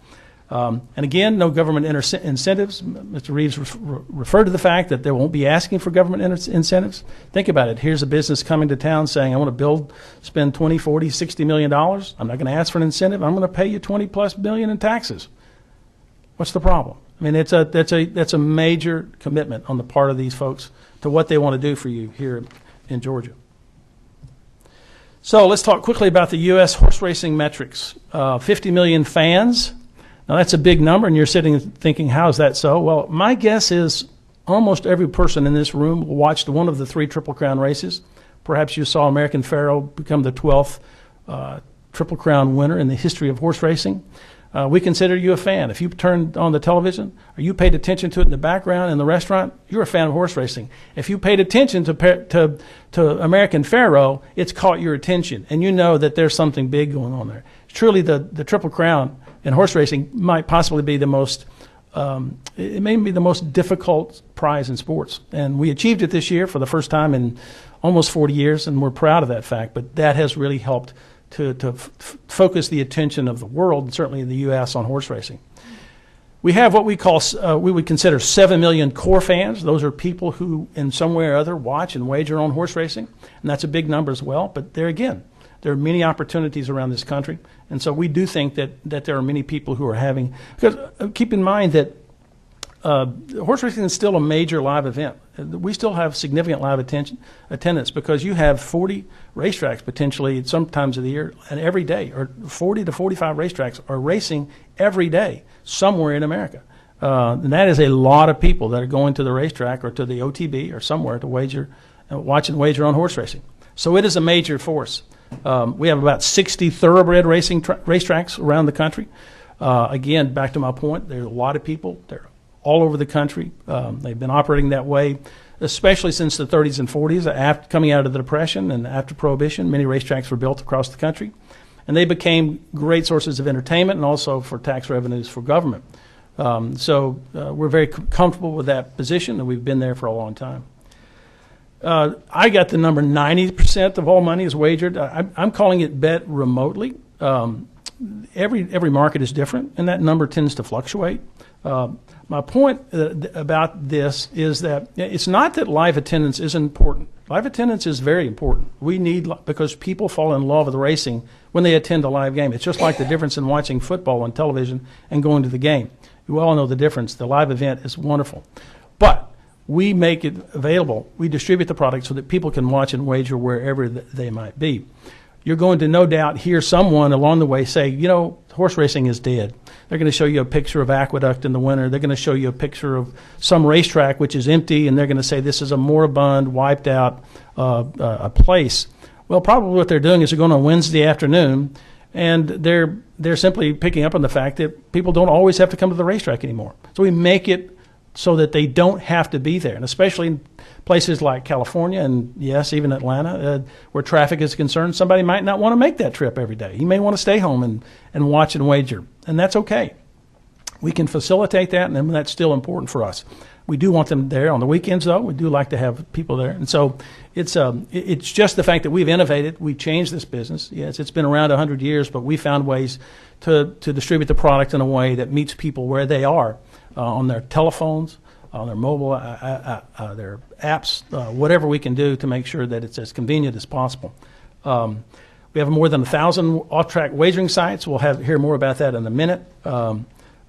And again, no government incentives. Mr. Reeves referred to the fact that they won't be asking for government incentives. Think about it. Here's a business coming to town saying, I want to spend $20, $40, $60 million. I'm not going to ask for an incentive. I'm going to pay you $20+ billion in taxes. What's the problem? I mean, that's a major commitment on the part of these folks to what they want to do for you here in Georgia. So let's talk quickly about the U.S. horse racing metrics. 50 million fans. Now, that's a big number, and you're sitting thinking, how is that so? Well, my guess is almost every person in this room watched one of the 3 Triple Crown races. Perhaps you saw American Pharoah become the 12th Triple Crown winner in the history of horse racing. We consider you a fan. If you turned on the television or you paid attention to it in the background in the restaurant, you're a fan of horse racing. If you paid attention to American Pharoah, it's caught your attention, and you know that there's something big going on there. Truly, the Triple Crown in horse racing might possibly be the most difficult prize in sports. And we achieved it this year for the first time in almost 40 years, and we're proud of that fact. But that has really helped to focus the attention of the world, and certainly in the U.S., on horse racing. We have what we would consider 7 million core fans. Those are people who in some way or other watch and wager on horse racing, and that's a big number as well. But there again, there are many opportunities around this country, and so we do think that there are many people who are having, because keep in mind that horse racing is still a major live event. We still have significant live attendance because you have 40 racetracks potentially at some times of the year and every day, or 40 to 45 racetracks are racing every day somewhere in America. And that is a lot of people that are going to the racetrack or to the OTB or somewhere to watch and wager on horse racing. So it is a major force. We have about 60 thoroughbred racetracks around the country. Again, back to my point, there are a lot of people. They're all over the country. They've been operating that way, especially since the 30s and 40s. Coming out of the Depression and after Prohibition, many racetracks were built across the country. And they became great sources of entertainment and also for tax revenues for government. So we're very comfortable with that position, and we've been there for a long time. I got the number 90% of all money is wagered. I'm calling it bet remotely. Every market is different, and that number tends to fluctuate. My point about this is that it's not that live attendance isn't important. Live attendance is very important. We need, because people fall in love with racing when they attend a live game. It's just like the difference in watching football on television and going to the game. You all know the difference. The live event is wonderful. But we make it available. We distribute the product so that people can watch and wager wherever they might be. You're going to no doubt hear someone along the way say, horse racing is dead. They're going to show you a picture of Aqueduct in the winter. They're going to show you a picture of some racetrack which is empty, and they're going to say this is a moribund, wiped out a place. Well, probably what they're doing is they're going on Wednesday afternoon, and they're simply picking up on the fact that people don't always have to come to the racetrack anymore. So we make it so that they don't have to be there. And especially in places like California and, yes, even Atlanta, where traffic is concerned, somebody might not want to make that trip every day. He may want to stay home and watch and wager, and that's okay. We can facilitate that, and that's still important for us. We do want them there on the weekends, though. We do like to have people there. And so it's just the fact that we've innovated. We've changed this business. Yes, it's been around 100 years, but we found ways to distribute the product in a way that meets people where they are, on their telephones, on their mobile, their apps, whatever we can do to make sure that it's as convenient as possible. We have more than 1,000 off-track wagering sites. We'll hear more about that in a minute.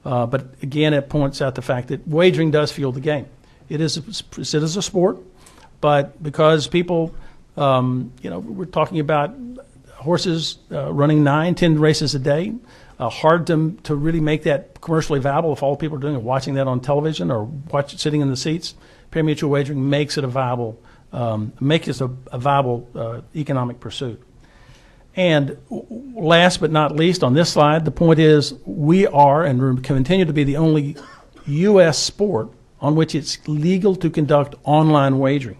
But again, it points out the fact that wagering does fuel the game. It is a sport, but because people, we're talking about horses running 9-10 races a day. Hard to really make that commercially viable if all people are doing is watching that on television or sitting in the seats. Pari-mutuel wagering makes it a viable, economic pursuit. And last but not least, on this slide, the point is we are and continue to be the only U.S. sport on which it's legal to conduct online wagering.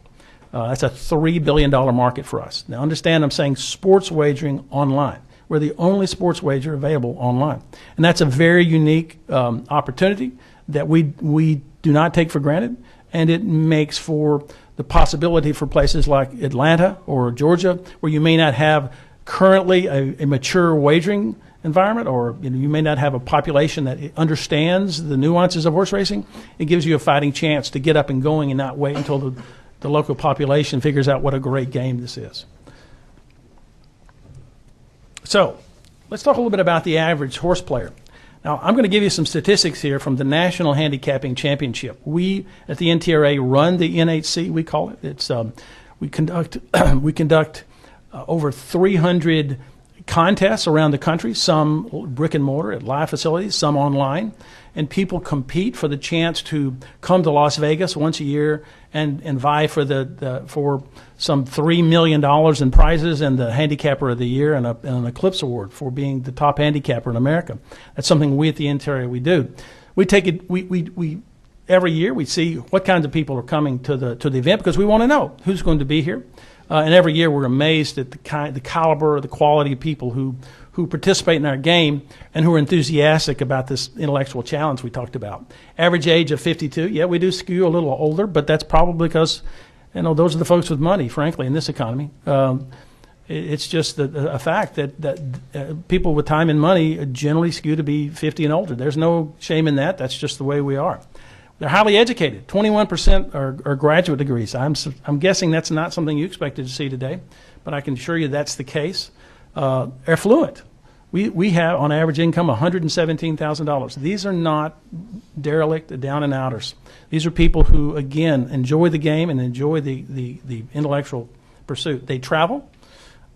That's a $3 billion market for us. Now, understand I'm saying sports wagering online. We're the only sports wager available online. And that's a very unique opportunity that we do not take for granted, and it makes for the possibility for places like Atlanta or Georgia, where you may not have currently a mature wagering environment, or you may not have a population that understands the nuances of horse racing. It gives you a fighting chance to get up and going and not wait until the local population figures out what a great game this is. So let's talk a little bit about the average horse player. Now, I'm going to give you some statistics here from the National Handicapping Championship. We at the NTRA run the NHC, we call it. It's we conduct over 300 contests around the country, some brick and mortar at live facilities, some online, and people compete for the chance to come to Las Vegas once a year and vie for for some $3 million in prizes and the Handicapper of the Year and an Eclipse Award for being the top handicapper in America. That's something we at the NTRA we do. We take it. We every year we see what kinds of people are coming to the event because we want to know who's going to be here. And every year we're amazed at the caliber, the quality of people who participate in our game and who are enthusiastic about this intellectual challenge we talked about. Average age of 52. Yeah, we do skew a little older, but that's probably because, those are the folks with money, frankly, in this economy. It's just a fact that people with time and money generally skew to be 50 and older. There's no shame in that. That's just the way we are. They're highly educated. 21% are graduate degrees. I'm guessing that's not something you expected to see today, but I can assure you that's the case. Affluent. We have, on average income, $117,000. These are not derelict, down and outers. These are people who, again, enjoy the game and enjoy the intellectual pursuit. They travel.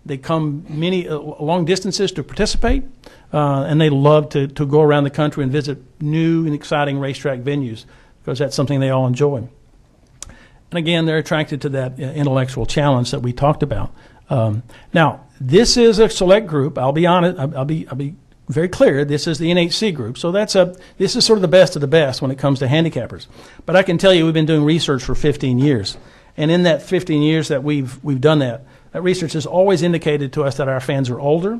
They come many long distances to participate, and they love to go around the country and visit new and exciting racetrack venues, because that's something they all enjoy. And again, they're attracted to that intellectual challenge that we talked about. Now, this is a select group. I'll be honest. I'll be very clear. This is the NHC group. So this is sort of the best of the best when it comes to handicappers. But I can tell you, we've been doing research for 15 years, and in that 15 years that we've done that research has always indicated to us that our fans are older,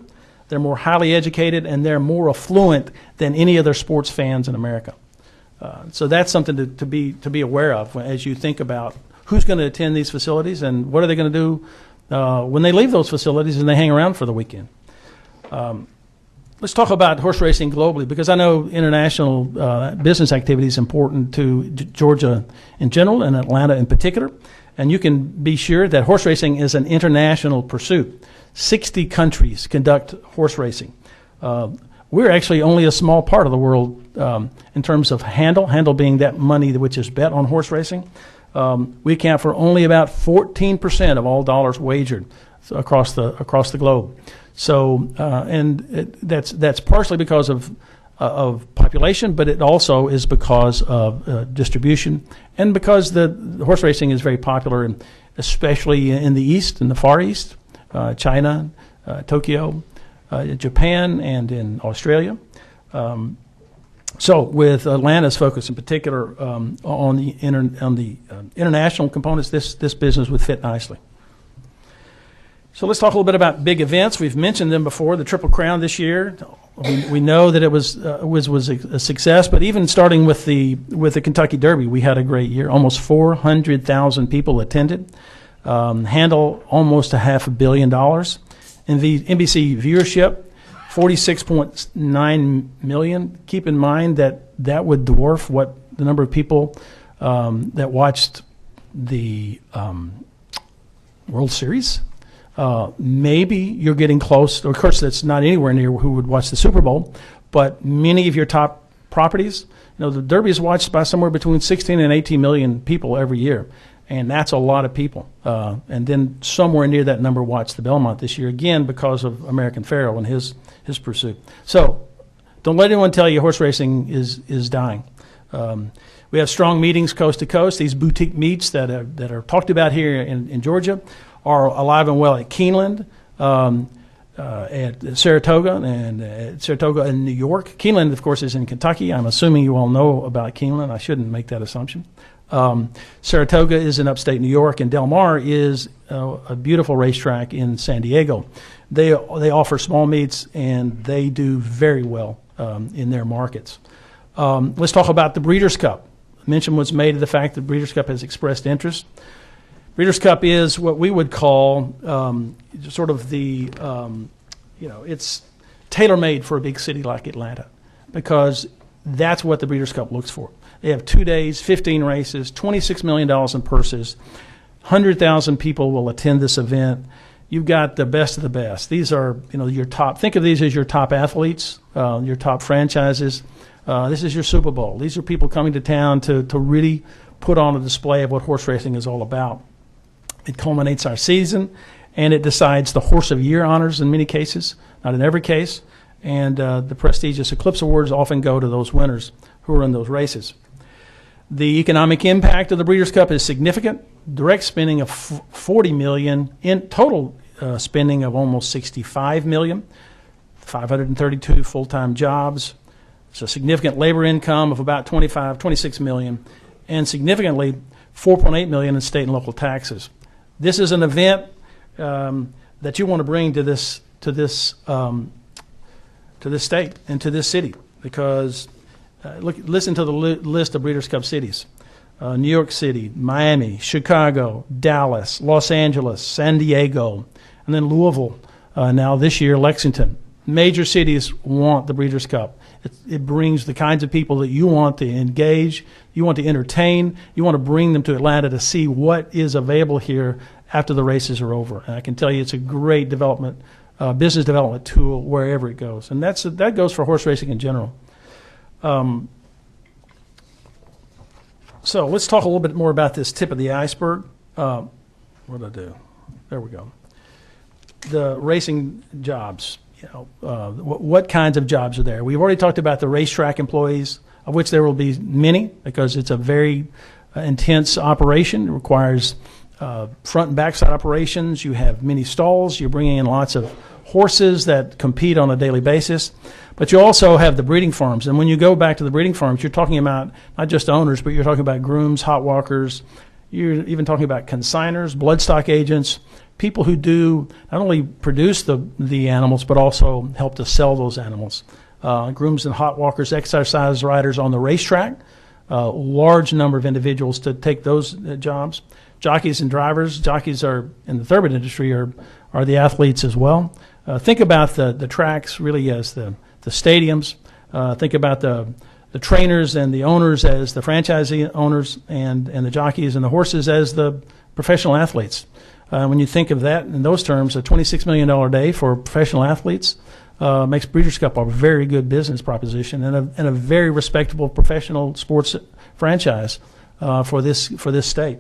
they're more highly educated, and they're more affluent than any other sports fans in America. So that's something to be aware of as you think about who's going to attend these facilities and what are they going to do when they leave those facilities and they hang around for the weekend. Let's talk about horse racing globally, because I know international business activity is important to Georgia in general and Atlanta in particular. And you can be sure that horse racing is an international pursuit. 60 countries conduct horse racing. We're actually only a small part of the world in terms of handle being that money which is bet on horse racing. We account for only about 14% of all dollars wagered across the globe. So, that's partially because of population, but it also is because of distribution, and because the horse racing is very popular, especially in the East, in the Far East, China, Tokyo, Japan, and in Australia. So with Atlanta's focus in particular on the international components, this business would fit nicely. So let's talk a little bit about big events. We've mentioned them before. The Triple Crown this year, we know that it was a success. But even starting with the Kentucky Derby, we had a great year. Almost 400,000 people attended. Handle almost $500 million. In the NBC viewership, 46.9 million. Keep in mind that would dwarf what the number of people that watched the World Series. Maybe you're getting close. Of course, that's not anywhere near who would watch the Super Bowl, but many of your top properties, the Derby is watched by somewhere between 16 and 18 million people every year, and that's a lot of people. And then somewhere near that number watched the Belmont this year, again, because of American Pharoah and his pursuit. So don't let anyone tell you horse racing is dying. We have strong meetings coast to coast. These boutique meets that are talked about here in Georgia are alive and well at Keeneland, at Saratoga, and at Saratoga in New York. Keeneland, of course, is in Kentucky. I'm assuming you all know about Keeneland. I shouldn't make that assumption. Saratoga is in upstate New York, and Del Mar is a beautiful racetrack in San Diego. They offer small meets, and they do very well in their markets. Let's talk about the Breeders' Cup. Mention was made of the fact that Breeders' Cup has expressed interest. Breeders' Cup is what we would call sort of it's tailor-made for a big city like Atlanta, because that's what the Breeders' Cup looks for. They have 2 days, 15 races, $26 million in purses. 100,000 people will attend this event. You've got the best of the best. These are, your top. Think of these as your top athletes, your top franchises. This is your Super Bowl. These are people coming to town to really put on a display of what horse racing is all about. It culminates our season, and it decides the Horse of Year honors in many cases, not in every case. And the prestigious Eclipse Awards often go to those winners who are in those races. The economic impact of the Breeders' Cup is significant. Direct spending of $40 million, in total spending of almost $65 million, 532 full-time jobs. So significant labor income of about $26 million, and significantly $4.8 million in state and local taxes. This is an event that you want to bring to this state and to this city, because listen to the list of Breeders' Cup cities: New York City, Miami, Chicago, Dallas, Los Angeles, San Diego, and then Louisville. Now this year, Lexington. Major cities want the Breeders' Cup. It brings the kinds of people that you want to engage, you want to entertain, you want to bring them to Atlanta to see what is available here after the races are over. And I can tell you it's a great business development tool wherever it goes. And that goes for horse racing in general. So let's talk a little bit more about this tip of the iceberg. What did I do? There we go. The racing jobs. What kinds of jobs are there? We've already talked about the racetrack employees, of which there will be many, because it's a very intense operation. It requires front and backside operations. You have many stalls. You're bringing in lots of horses that compete on a daily basis. But you also have the breeding farms. And when you go back to the breeding farms, you're talking about not just owners, but you're talking about grooms, hot walkers. You're even talking about consigners, bloodstock agents, people who do not only produce the animals, but also help to sell those animals. Grooms and hot walkers, exercise riders on the racetrack, large number of individuals to take those jobs. Jockeys and drivers. Jockeys are in the thoroughbred industry are the athletes as well. Think about the tracks really as the stadiums. Think about the trainers and the owners as the franchisee owners, and the jockeys and the horses as the professional athletes. When you think of that in those terms, a $26 million day for professional athletes makes Breeders' Cup a very good business proposition and a very respectable professional sports franchise for this state.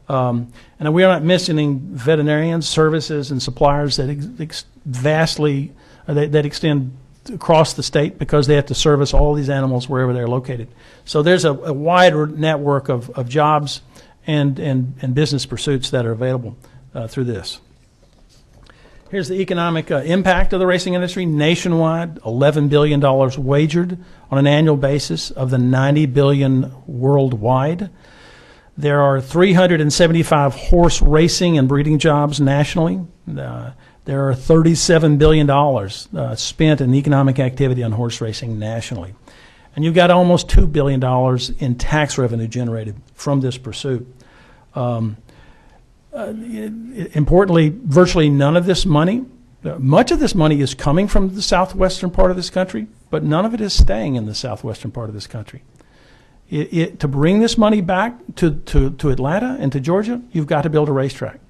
And we are not mentioning veterinarians, services, and suppliers that that extend across the state, because they have to service all these animals wherever they're located. So there's a wider network of jobs and business pursuits that are available through this. Here's the economic impact of the racing industry nationwide: $11 billion wagered on an annual basis of the $90 billion worldwide. There are 375 horse racing and breeding jobs nationally. There are $37 billion spent in economic activity on horse racing nationally. And you've got almost $2 billion in tax revenue generated from this pursuit. Importantly, virtually none of this money, much of this money is coming from the southwestern part of this country, but none of it is staying in the southwestern part of this country. To bring this money back to Atlanta and to Georgia, you've got to build a racetrack.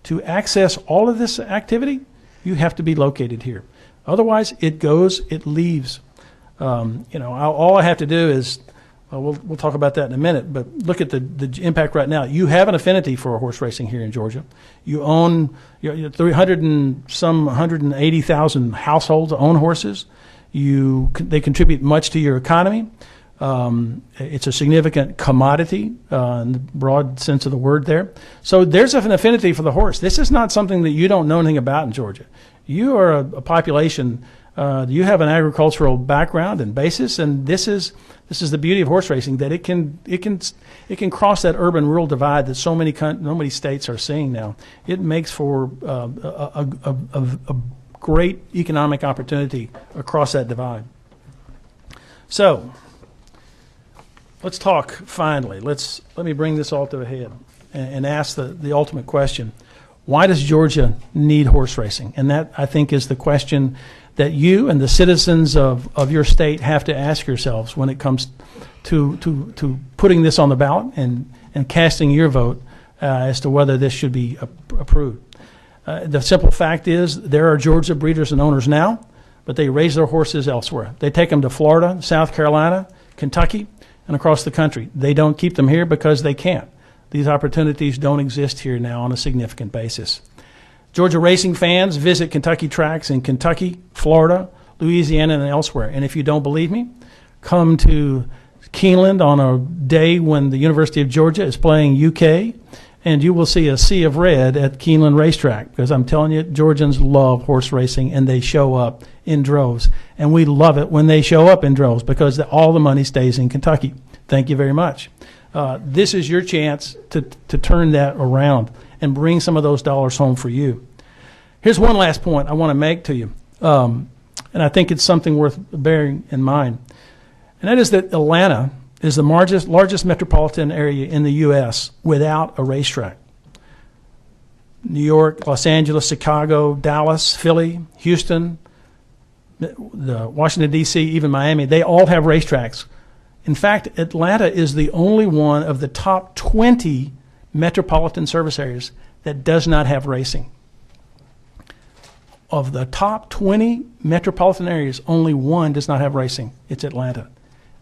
To access all of this activity, you have to be located here. Otherwise, it leaves. All I have to do is, we'll talk about that in a minute, but look at the impact right now. You have an affinity for horse racing here in Georgia. You own 180,000 households own horses. They contribute much to your economy. It's a significant commodity in the broad sense of the word there. So there's an affinity for the horse. This is not something that you don't know anything about in Georgia. You are a population. You have an agricultural background and basis, and this is the beauty of horse racing, that it can cross that urban-rural divide that so many states are seeing now. It makes for a great economic opportunity across that divide. So let's talk finally. Let me bring this all to a head and ask the ultimate question. Why does Georgia need horse racing? And that, I think, is the question that you and the citizens of your state have to ask yourselves when it comes to putting this on the ballot and casting your vote as to whether this should be approved. The simple fact is there are Georgia breeders and owners now, but they raise their horses elsewhere. They take them to Florida, South Carolina, Kentucky, and across the country. They don't keep them here because they can't. These opportunities don't exist here now on a significant basis. Georgia racing fans visit Kentucky tracks in Kentucky, Florida, Louisiana, and elsewhere. And if you don't believe me, come to Keeneland on a day when the University of Georgia is playing UK, and you will see a sea of red at Keeneland Racetrack, because I'm telling you, Georgians love horse racing, and they show up in droves. And we love it when they show up in droves, because all the money stays in Kentucky. Thank you very much. This is your chance to turn that around and bring some of those dollars home for you. Here's one last point I want to make to you, and I think it's something worth bearing in mind, and that is that Atlanta is the largest metropolitan area in the U.S. without a racetrack. New York, Los Angeles, Chicago, Dallas, Philly, Houston, Washington, D.C., even Miami, they all have racetracks. In fact, Atlanta is the only one of the top 20 metropolitan service areas that does not have racing. Of the top 20 metropolitan areas, only one does not have racing. It's Atlanta.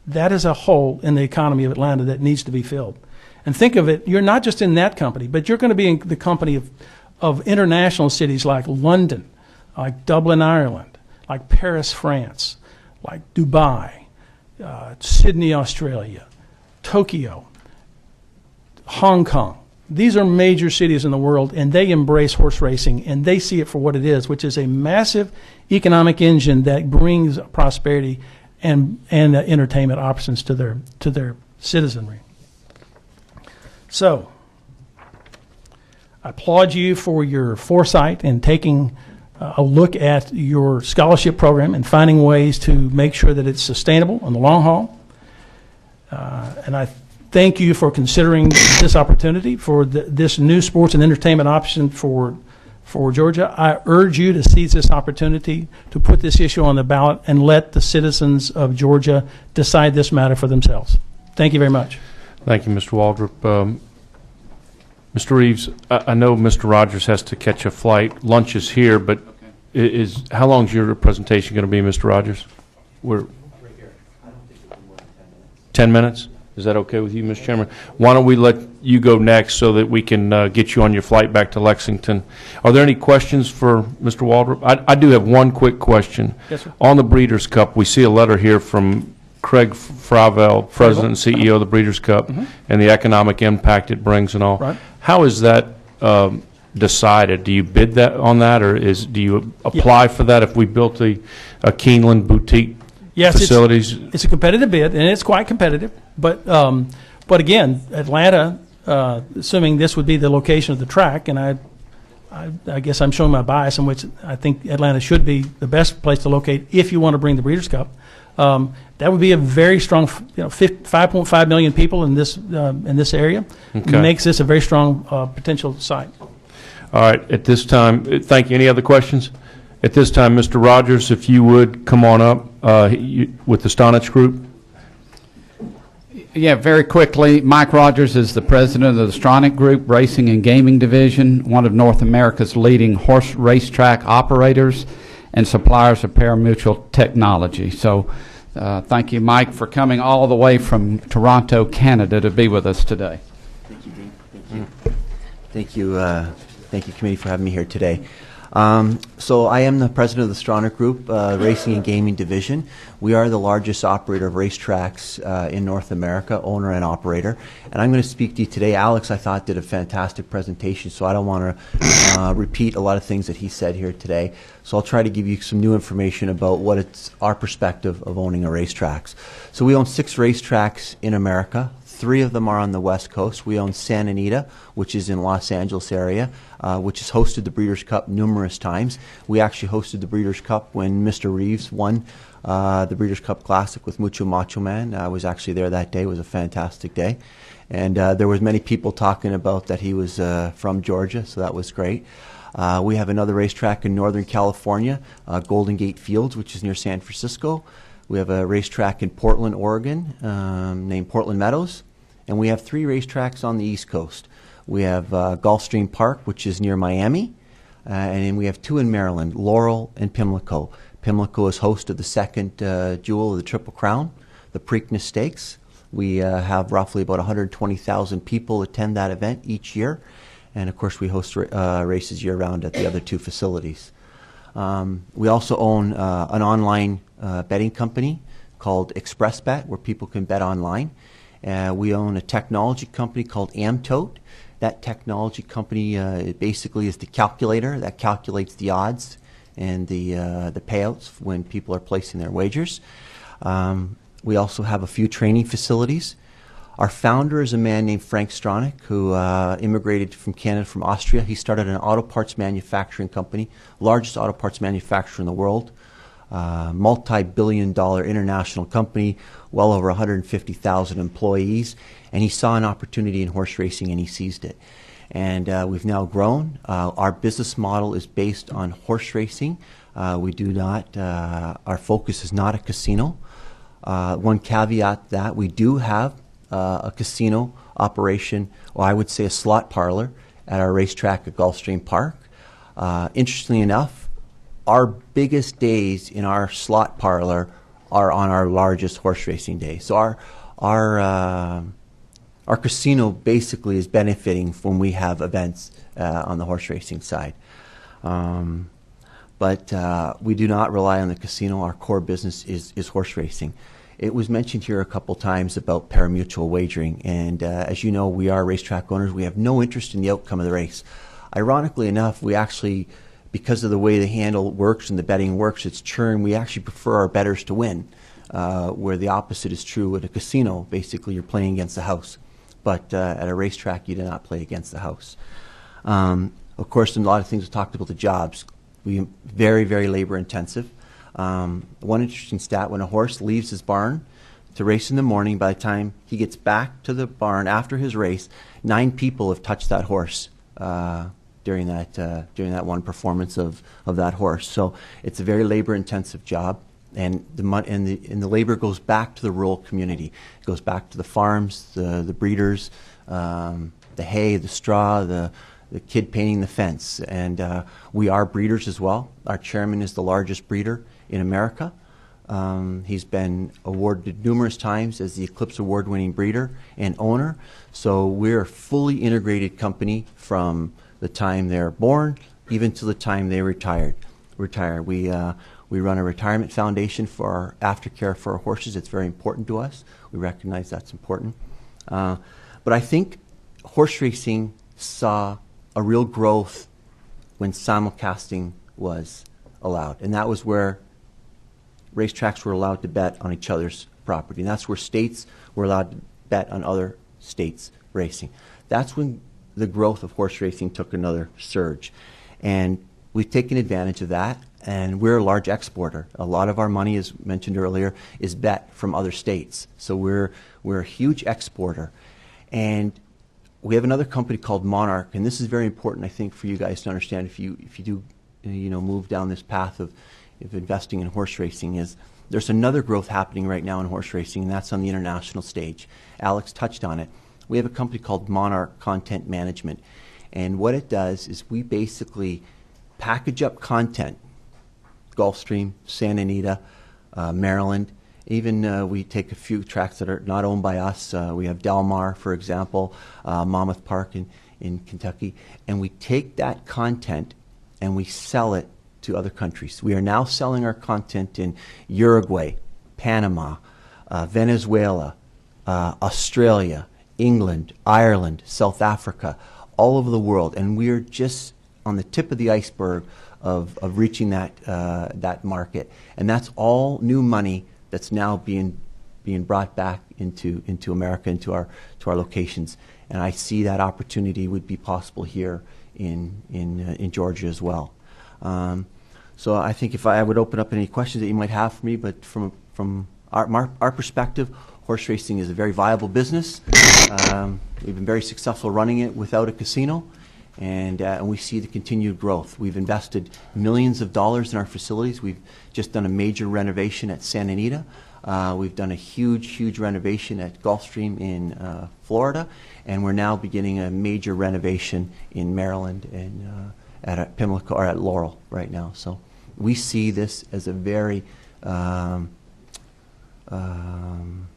That is a hole in the economy of Atlanta that needs to be filled. And think of it, you're not just in that company, but you're going to be in the company of international cities like London, like Dublin, Ireland, like Paris, France, like Dubai, Sydney, Australia, Tokyo, Hong Kong. These are major cities in the world, and they embrace horse racing, and they see it for what it is, which is a massive economic engine that brings prosperity and entertainment options to their citizenry. So, I applaud you for your foresight in taking a look at your scholarship program and finding ways to make sure that it's sustainable in the long haul. And I thank you for considering this opportunity for this new sports and entertainment option for Georgia. I urge you to seize this opportunity to put this issue on the ballot and let the citizens of Georgia decide this matter for themselves. Thank you very much. Thank you, Mr. Waldrop. Mr. Reeves, I know Mr. Rogers has to catch a flight. Lunch is here, but how long is your presentation going to be, Mr. Rogers? We're 10 minutes? Is that okay with you, Mr. Chairman? Why don't we let you go next so that we can get you on your flight back to Lexington. Are there any questions for Mr. Waldrop? I do have one quick question. Yes, sir. On the Breeders' Cup, we see a letter here from Craig Fravel, President and CEO of the Breeders' Cup, and the economic impact it brings and all. Right. How is that decided? Do you bid that on that, or do you apply for that if we built a Keeneland boutique facilities? It's a competitive bid, and it's quite competitive. But again, Atlanta, assuming this would be the location of the track, and I guess I'm showing my bias in which I think Atlanta should be the best place to locate if you want to bring the Breeders' Cup. That would be a very strong, 5.5 million people in this area. Okay. Makes this a very strong potential site. All right. At this time, thank you. Any other questions? At this time, Mr. Rogers, if you would come on up with the Stonich Group. Yeah, very quickly, Mike Rogers is the president of the Stronach Group Racing and Gaming Division, one of North America's leading horse racetrack operators and suppliers of pari-mutuel technology. So thank you, Mike, for coming all the way from Toronto, Canada, to be with us today. Thank you, Dean. Thank you. Thank you, committee, for having me here today. So I am the president of the Stronach Group Racing and Gaming Division. We are the largest operator of racetracks in North America, owner and operator. And I'm going to speak to you today. Alex, I thought, did a fantastic presentation, so I don't want to repeat a lot of things that he said here today. So I'll try to give you some new information about what it's our perspective of owning a racetracks. So we own 6 racetracks in America. 3 of them are on the West Coast. We own Santa Anita, which is in Los Angeles area, which has hosted the Breeders' Cup numerous times. We actually hosted the Breeders' Cup when Mr. Reeves won the Breeders' Cup Classic with Mucho Macho Man. I was actually there that day. It was a fantastic day. And there was many people talking about that he was from Georgia, so that was great. We have another racetrack in Northern California, Golden Gate Fields, which is near San Francisco. We have a racetrack in Portland, Oregon, named Portland Meadows. And we have 3 racetracks on the East Coast. We have Gulfstream Park, which is near Miami, and then we have 2 in Maryland, Laurel and Pimlico. Pimlico is host of the second jewel of the Triple Crown, the Preakness Stakes. We have roughly about 120,000 people attend that event each year. And of course, we host races year-round at the other 2 facilities. We also own an online betting company called ExpressBet, where people can bet online. We own a technology company called Amtote. That technology company basically is the calculator that calculates the odds and the payouts when people are placing their wagers. We also have a few training facilities. Our founder is a man named Frank Stronach, who immigrated from Canada, from Austria. He started an auto parts manufacturing company, largest auto parts manufacturer in the world. Multi-billion-dollar international company, well over 150,000 employees, and he saw an opportunity in horse racing and he seized it. And we've now grown. Our business model is based on horse racing. We do not, our focus is not a casino. One caveat that we do have a casino operation, or I would say a slot parlor, at our racetrack at Gulfstream Park. Interestingly enough, our biggest days in our slot parlor are on our largest horse racing days. So our casino basically is benefiting when we have events on the horse racing side. But we do not rely on the casino. Our core business is horse racing. It was mentioned here a couple times about pari-mutuel wagering, and as you know, we are racetrack owners. We have no interest in the outcome of the race. Ironically enough, we actually, because of the way the handle works and the betting works, it's churn, we actually prefer our bettors to win, where the opposite is true at a casino. Basically, you're playing against the house. But at a racetrack, you do not play against the house. Of course, a lot of things we talked about the jobs. We very, very labor intensive. One interesting stat, when a horse leaves his barn to race in the morning, by the time he gets back to the barn after his race, 9 people have touched that horse during that one performance of that horse. So it's a very labor-intensive job, and the labor goes back to the rural community. It goes back to the farms, the breeders, the hay, the straw, the kid painting the fence. And we are breeders as well. Our chairman is the largest breeder in America. He's been awarded numerous times as the Eclipse Award-winning breeder and owner. So we're a fully integrated company from the time they're born even to the time they retire. We run a retirement foundation for our aftercare for our horses. It's very important to us. We recognize that's important. But I think horse racing saw a real growth when simulcasting was allowed. And that was where racetracks were allowed to bet on each other's property. And that's where states were allowed to bet on other states' racing. That's when the growth of horse racing took another surge. And we've taken advantage of that, and we're a large exporter. A lot of our money, as mentioned earlier, is bet from other states. So we're a huge exporter. And we have another company called Monarch, and this is very important, I think, for you guys to understand if you do move down this path of investing in horse racing. Is there's another growth happening right now in horse racing, and that's on the international stage. Alex touched on it. We have a company called Monarch Content Management, and what it does is we basically package up content, Gulfstream, Santa Anita, Maryland. Even we take a few tracks that are not owned by us. We have Del Mar, for example, Monmouth Park in Kentucky, and we take that content and we sell it to other countries. We are now selling our content in Uruguay, Panama, Venezuela, Australia, England, Ireland, South Africa, all over the world, and we are just on the tip of the iceberg of reaching that market, and that's all new money that's now being brought back into America, into our locations, and I see that opportunity would be possible here in Georgia as well. So I think if I would open up any questions that you might have for me, but from our perspective, horse racing is a very viable business. We've been very successful running it without a casino, and we see the continued growth. We've invested millions of dollars in our facilities. We've just done a major renovation at Santa Anita. We've done a huge renovation at Gulfstream in Florida, and we're now beginning a major renovation in Maryland and at Pimlico or at Laurel right now. So we see this as a very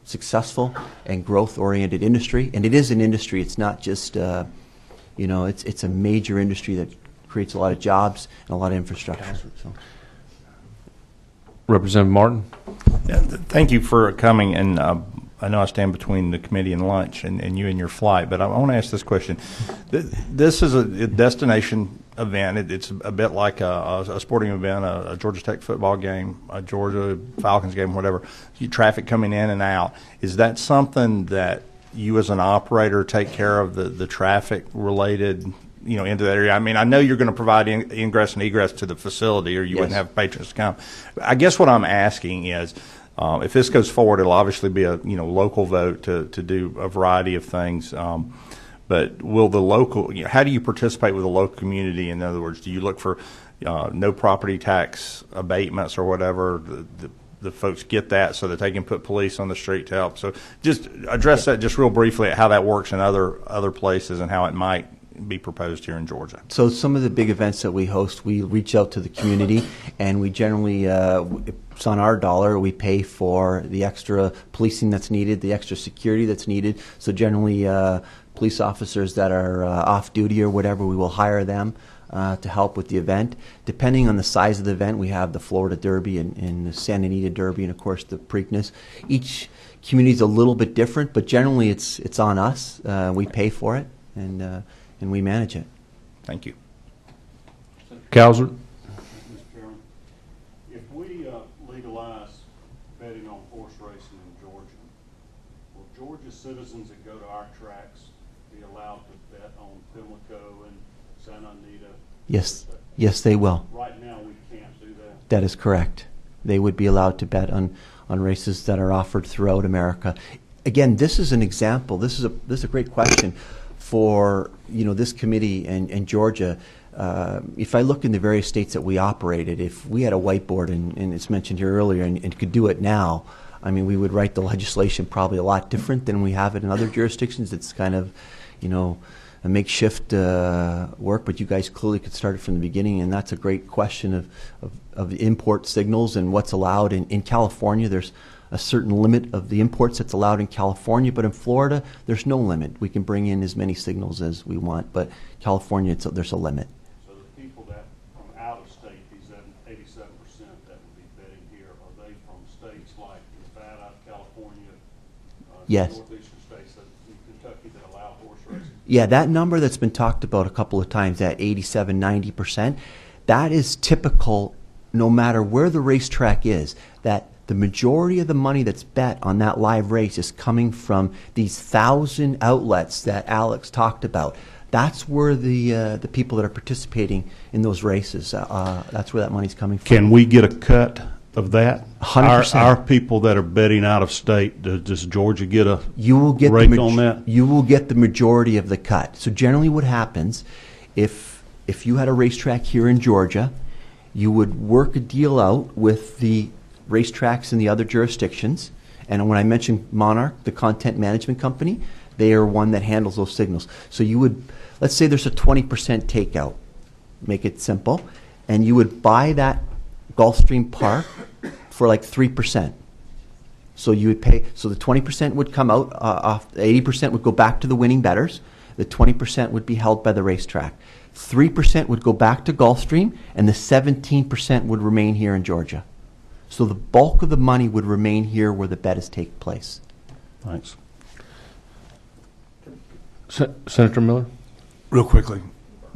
successful and growth-oriented industry, and it is an industry. It's not just it's a major industry that creates a lot of jobs and a lot of infrastructure. So. Representative Martin. Yeah, thank you for coming, and I know I stand between the committee and lunch and you and your flight, but I want to ask this question. This is a destination event. It's a bit like a sporting event, a Georgia Tech football game, a Georgia Falcons game, whatever. Traffic coming in and out. Is that something that you as an operator take care of, the traffic related into that area? I mean, I know you're going to provide ingress and egress to the facility, or you wouldn't have patrons come. I guess what I'm asking is, if this goes forward, it'll obviously be a local vote to do a variety of things. But will the local? How do you participate with the local community? In other words, do you look for no property tax abatements or whatever? The folks get that so that they can put police on the street to help. So just address that just real briefly, how that works in other places and how it might be proposed here in Georgia. So some of the big events that we host, we reach out to the community, and we generally, it's on our dollar, we pay for the extra policing that's needed, the extra security that's needed. So generally, police officers that are off duty or whatever, we will hire them to help with the event. Depending on the size of the event, we have the Florida Derby and the Santa Anita Derby, and of course the Preakness. Each community is a little bit different, but generally it's on us. We pay for it, and we manage it. Thank you. Cowser. Mr. Chairman, if we legalize betting on horse racing in Georgia, will Georgia citizens that go to our tracks be allowed to bet on Pimlico and Santa Anita? Yes, they will. Right now, we can't do that. That is correct. They would be allowed to bet on races that are offered throughout America. Again, this is an example. This is a great question for this committee and Georgia. If I look in the various states that we operated, if we had a whiteboard, and it's mentioned here earlier, and could do it now, I mean, we would write the legislation probably a lot different than we have it in other jurisdictions. It's kind of, a makeshift work, but you guys clearly could start it from the beginning, and that's a great question of import signals and what's allowed. In California, there's a certain limit of the imports that's allowed in California, but in Florida, there's no limit. We can bring in as many signals as we want, but California, there's a limit. So the people that from out of state, these 87% that would be betting here, are they from states like Nevada, California, Yes. northeastern states in Kentucky that allow horse racing? Yeah, that number that's been talked about a couple of times, that 87, 90%, that is typical no matter where the racetrack is, that the majority of the money that's bet on that live race is coming from these 1,000 outlets that Alex talked about. That's where the people that are participating in those races, that's where that money's coming from. Can we get a cut of that? 100%. Our people that are betting out of state, does Georgia get a You will get rake on that? You will get the majority of the cut. So generally what happens, if you had a racetrack here in Georgia, you would work a deal out with the racetracks in the other jurisdictions. And when I mentioned Monarch, the content management company, they are one that handles those signals. So you would, let's say there's a 20% takeout, make it simple, and you would buy that Gulfstream Park for like 3%. So you would pay, so the 20% would come out, off, 80% would go back to the winning bettors, the 20% would be held by the racetrack. 3% would go back to Gulfstream, and the 17% would remain here in Georgia. So the bulk of the money would remain here where the bet is taking place. Thanks. Senator Miller? Real quickly,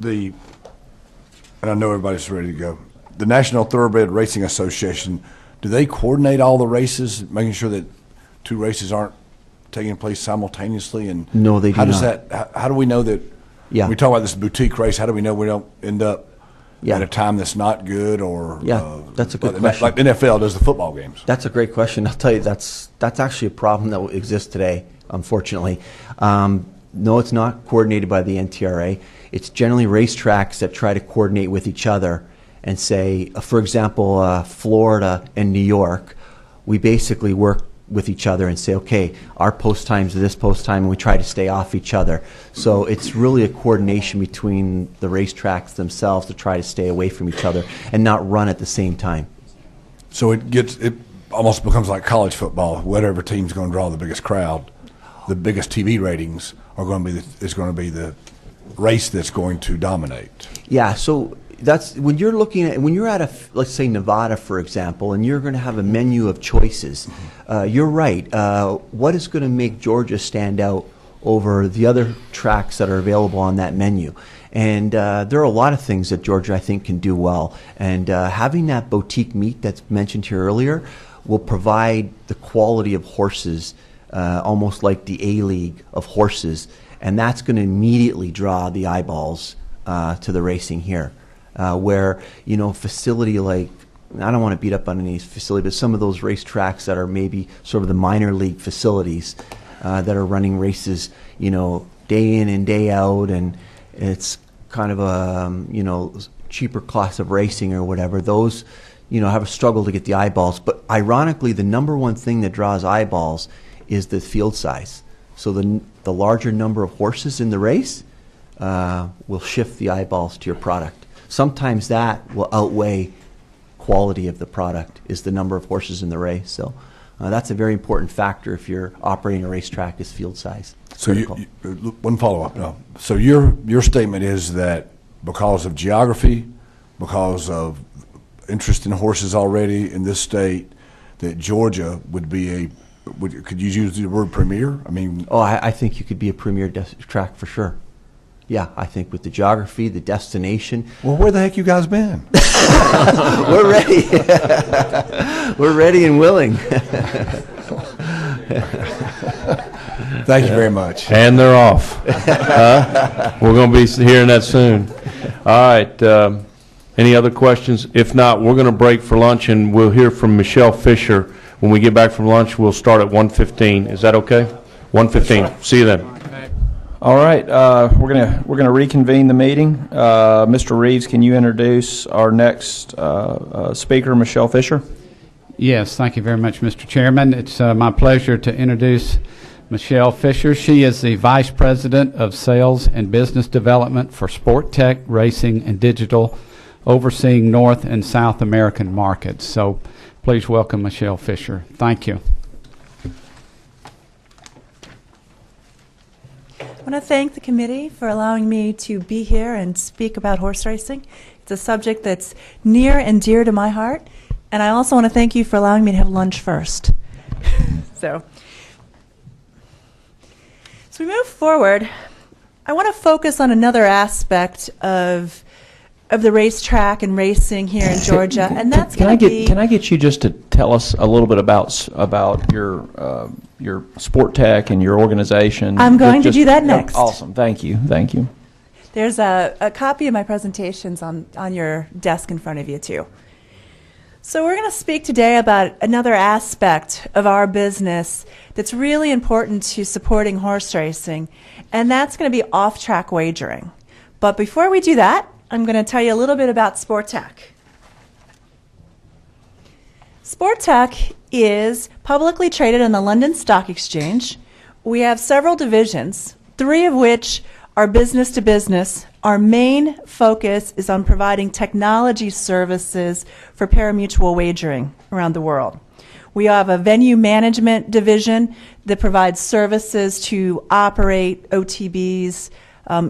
and I know everybody's ready to go. The National Thoroughbred Racing Association, do they coordinate all the races, making sure that two races aren't taking place simultaneously? And no, they do how does not. that? How do we know that? Yeah. We talk about this boutique race. How do we know we don't end up at a time that's not good? Or that's a good question. Like NFL does the football games. That's a great question. I'll tell you, that's actually a problem that exists today, unfortunately. No, it's not coordinated by the NTRA. It's generally racetracks that try to coordinate with each other and say, for example, Florida and New York, we basically work with each other and say, okay, our post times are this post time, and we try to stay off each other. So it's really a coordination between the racetracks themselves to try to stay away from each other and not run at the same time. So it almost becomes like college football. Whatever team's going to draw the biggest crowd, the biggest TV ratings are going to be is going to be the race that's going to dominate. Yeah. So that's when you're at let's say Nevada, for example, and you're going to have a menu of choices. You're right. What is going to make Georgia stand out over the other tracks that are available on that menu? And there are a lot of things that Georgia, I think, can do well. And having that boutique meet that's mentioned here earlier will provide the quality of horses, almost like the A-League of horses. And that's going to immediately draw the eyeballs to the racing here. Where, facility like, I don't want to beat up on any facility, but some of those racetracks that are maybe sort of the minor league facilities that are running races, day in and day out, and it's kind of a, cheaper class of racing or whatever, those, have a struggle to get the eyeballs. But ironically, the number one thing that draws eyeballs is the field size. So the larger number of horses in the race will shift the eyeballs to your product. Sometimes that will outweigh quality of the product, is the number of horses in the race. So that's a very important factor if you're operating a racetrack, is field size. So one follow-up. No. So your statement is that because of geography, because of interest in horses already in this state, that Georgia would be could you use the word premier? I mean, I think you could be a premier track for sure. Yeah, I think with the geography, the destination. Well, where the heck you guys been? We're ready. We're ready and willing. Thank you very much. And they're off. We're going to be hearing that soon. All right. Any other questions? If not, we're going to break for lunch, and we'll hear from Michelle Fisher. When we get back from lunch, we'll start at 1:15. Is that okay? 1:15. See you then. All right, we're gonna reconvene the meeting. Mr. Reeves, can you introduce our next speaker, Michelle Fisher? Yes, thank you very much, Mr. Chairman. It's my pleasure to introduce Michelle Fisher. She is the Vice President of Sales and Business Development for Sport Tech, Racing, and Digital, overseeing North and South American markets. So please welcome Michelle Fisher. Thank you. I want to thank the committee for allowing me to be here and speak about horse racing. It's a subject that's near and dear to my heart, and I also want to thank you for allowing me to have lunch first. So we move forward. I want to focus on another aspect of the racetrack and racing here in Georgia, and that's going to be. Can I get you just to tell us a little bit about your sport tech and your organization? I'm going to do that next. Awesome, thank you. There's a copy of my presentations on your desk in front of you too. So we're going to speak today about another aspect of our business that's really important to supporting horse racing, and that's going to be off-track wagering. But before we do that, I'm going to tell you a little bit about Sport Tech. Sport Tech is publicly traded on the London Stock Exchange. We have several divisions, 3 of which are business to business. Our main focus is on providing technology services for parimutuel wagering around the world. We have a venue management division that provides services to operate OTBs,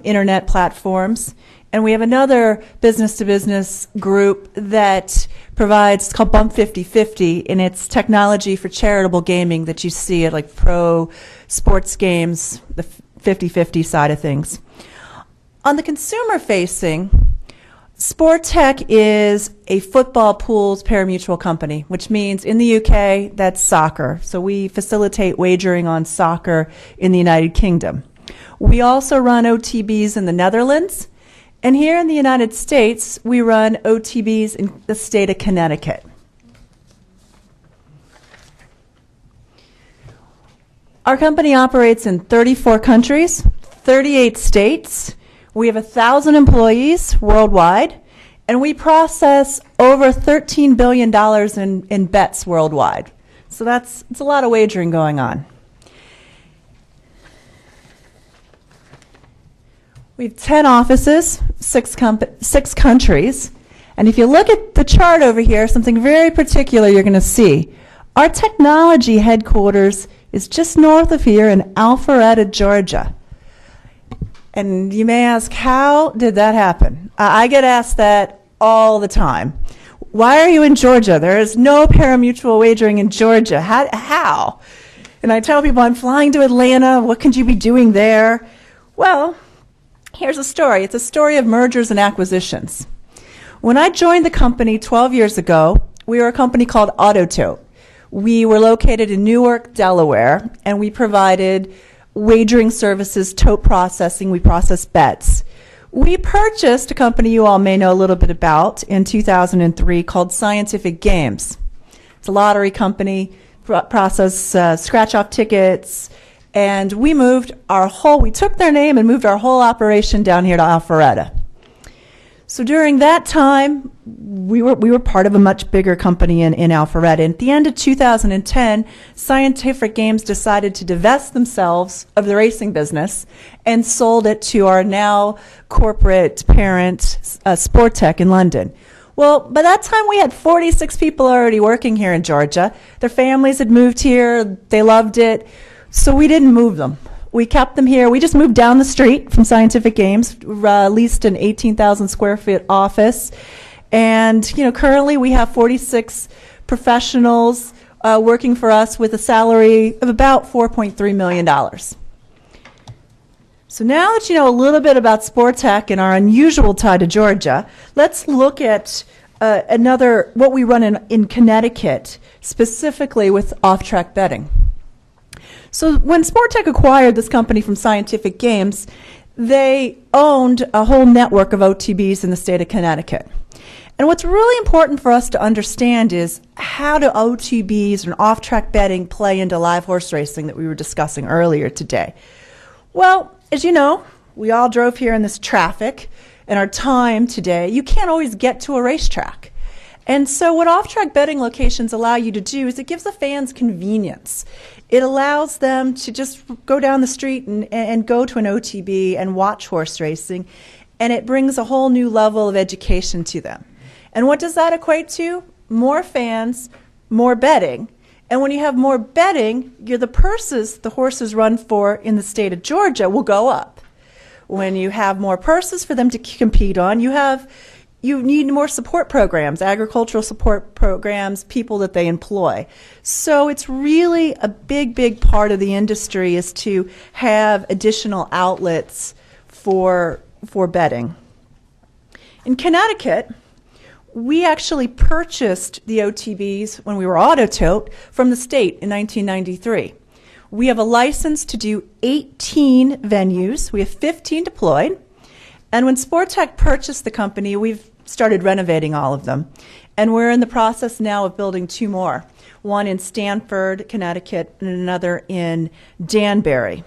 internet platforms. And we have another business-to-business group that provides, it's called Bump 50/50, and it's technology for charitable gaming that you see at like pro sports games, the 50/50 side of things. On the consumer-facing, Sport Tech is a football pools parimutuel company, which means in the UK, that's soccer. So we facilitate wagering on soccer in the United Kingdom. We also run OTBs in the Netherlands. And here in the United States, we run OTBs in the state of Connecticut. Our company operates in 34 countries, 38 states. We have 1,000 employees worldwide, and we process over $13 billion in bets worldwide. So it's a lot of wagering going on. We have 10 offices, 6 countries, and if you look at the chart over here, something very particular you're going to see. Our technology headquarters is just north of here in Alpharetta, Georgia. And you may ask, how did that happen? I get asked that all the time. Why are you in Georgia? There is no parimutuel wagering in Georgia. How? And I tell people, I'm flying to Atlanta. What could you be doing there? Well, here's a story. It's a story of mergers and acquisitions. When I joined the company 12 years ago, we were a company called Autotote. We were located in Newark, Delaware, and we provided wagering services, tote processing. We processed bets. We purchased a company you all may know a little bit about in 2003 called Scientific Games. It's a lottery company, process scratch-off tickets, and we took their name and moved our whole operation down here to Alpharetta. So during that time, we were part of a much bigger company in Alpharetta. And at the end of 2010, Scientific Games decided to divest themselves of the racing business and sold it to our now corporate parent, Sport Tech in London. Well, by that time, we had 46 people already working here in Georgia. Their families had moved here. They loved it. So we didn't move them. We kept them here. We just moved down the street from Scientific Games, leased an 18,000 square foot office. And, currently we have 46 professionals working for us with a salary of about $4.3 million. So now that you know a little bit about Sport Tech and our unusual tie to Georgia, let's look at what we run in Connecticut, specifically with off-track betting. So when Sport Tech acquired this company from Scientific Games, they owned a whole network of OTBs in the state of Connecticut. And what's really important for us to understand is how do OTBs and off-track betting play into live horse racing that we were discussing earlier today? Well, as you know, we all drove here in this traffic, and our time today, you can't always get to a racetrack. And so what off-track betting locations allow you to do is it gives the fans convenience. It allows them to just go down the street and go to an OTB and watch horse racing, and it brings a whole new level of education to them. And what does that equate to? More fans, more betting. And when you have more betting, the purses the horses run for in the state of Georgia will go up. When you have more purses for them to compete on, you need more support programs, agricultural support programs, people that they employ. So it's really a big, big part of the industry is to have additional outlets for betting. In Connecticut, we actually purchased the OTBs when we were Autotote from the state in 1993. We have a license to do 18 venues. We have 15 deployed. And when Sportech purchased the company, we've started renovating all of them. And we're in the process now of building 2 more, one in Stamford, Connecticut, and another in Danbury.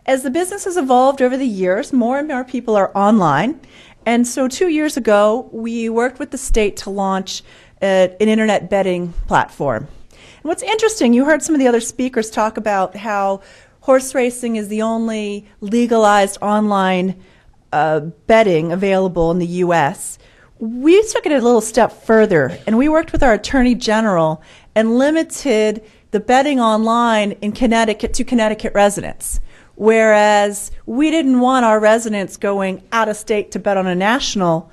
As the business has evolved over the years, more and more people are online. And so 2 years ago, we worked with the state to launch an internet betting platform. And what's interesting, you heard some of the other speakers talk about how horse racing is the only legalized online betting available in the U.S. We took it a little step further, and we worked with our Attorney General and limited the betting online in Connecticut to Connecticut residents. Whereas we didn't want our residents going out of state to bet on a national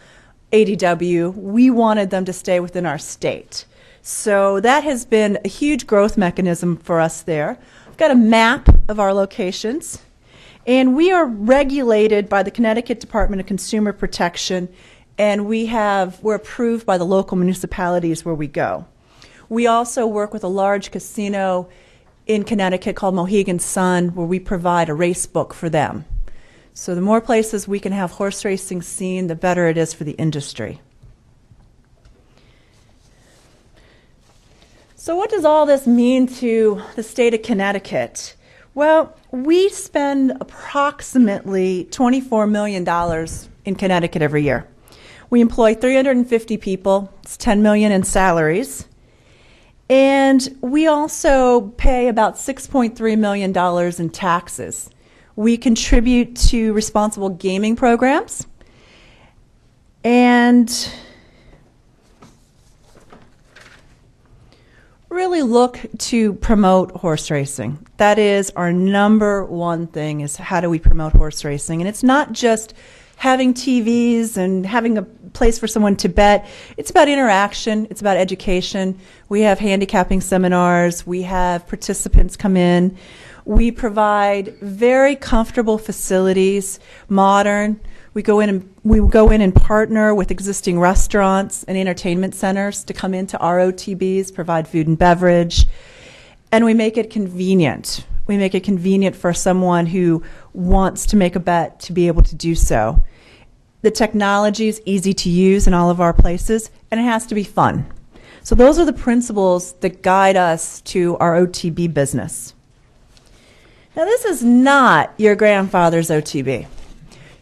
ADW, we wanted them to stay within our state. So that has been a huge growth mechanism for us there. I've got a map of our locations, and we are regulated by the Connecticut Department of Consumer Protection, and we're approved by the local municipalities where we go. We also work with a large casino in Connecticut called Mohegan Sun, where we provide a race book for them. So the more places we can have horse racing seen, the better it is for the industry. So what does all this mean to the state of Connecticut? Well, we spend approximately $24 million in Connecticut every year. We employ 350 people. It's $10 million in salaries. And we also pay about $6.3 million in taxes. We contribute to responsible gaming programs and really look to promote horse racing. That is our number one thing, is how do we promote horse racing? And it's not just having TVs and having a place for someone to bet. It's about interaction. It's about education. We have handicapping seminars. We have participants come in. We provide very comfortable facilities, modern. We go in and partner with existing restaurants and entertainment centers to come into our OTBs, provide food and beverage, and we make it convenient. We make it convenient for someone who wants to make a bet to be able to do so. The technology is easy to use in all of our places, and it has to be fun. So those are the principles that guide us to our OTB business. Now, this is not your grandfather's OTB.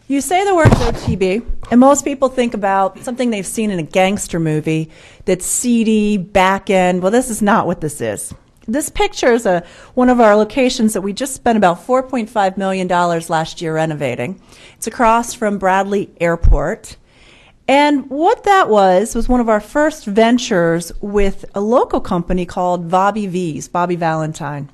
You say the words OTB, and most people think about something they've seen in a gangster movie that's seedy, back end. Well, this is not what this is. This picture is one of our locations that we just spent about $4.5 million last year renovating. It's across from Bradley Airport. And what that was one of our first ventures with a local company called Bobby Valentine.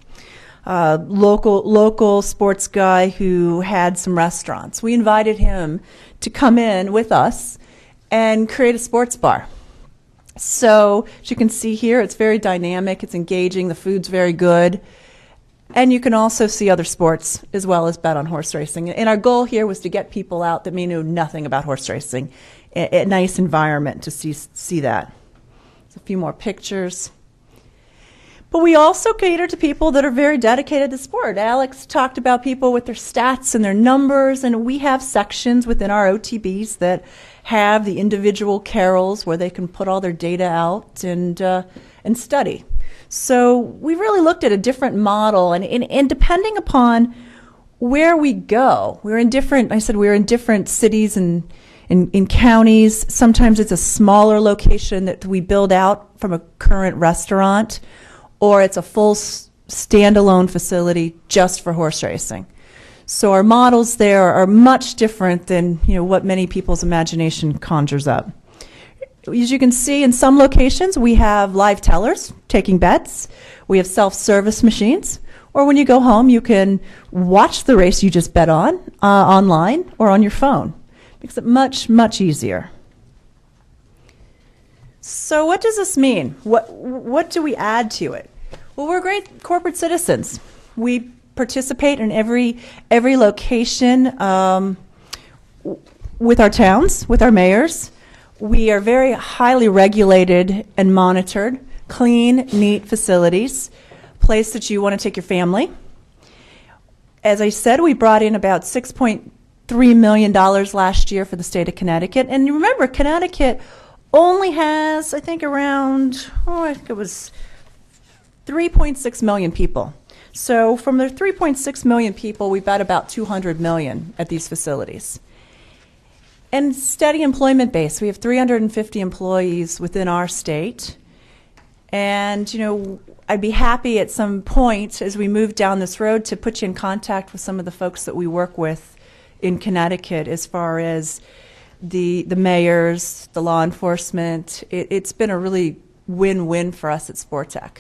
Local sports guy who had some restaurants. We invited him to come in with us and create a sports bar. So as you can see here, it's very dynamic, it's engaging, the food's very good, and you can also see other sports as well as bet on horse racing. And our goal here was to get people out that may know nothing about horse racing, a nice environment to see that. There's a few more pictures. But we also cater to people that are very dedicated to sport. Alex talked about people with their stats and their numbers, and we have sections within our OTBs that have the individual carols where they can put all their data out and study. So we really looked at a different model, and depending upon where we go, we're in different cities and in counties. Sometimes it's a smaller location that we build out from a current restaurant, or it's a full standalone facility just for horse racing. So our models there are much different than what many people's imagination conjures up. As you can see, in some locations we have live tellers taking bets. We have self-service machines. Or when you go home, you can watch the race you just bet on online or on your phone. Makes it much, much easier. So what does this mean? What do we add to it? Well, we're great corporate citizens. We participate in every location. with our towns, with our mayors. We are very highly regulated and monitored, clean, neat facilities, place that you want to take your family. As I said, we brought in about $6.3 million last year for the state of Connecticut. And remember, Connecticut only has, I think, around, I think it was 3.6 million people. So from the 3.6 million people, we've got about 200 million at these facilities. And steady employment base. We have 350 employees within our state. And, you know, I'd be happy at some point as we move down this road to put you in contact with some of the folks that we work with in Connecticut as far as the mayors, the law enforcement. It's been a really win-win for us at Sportech.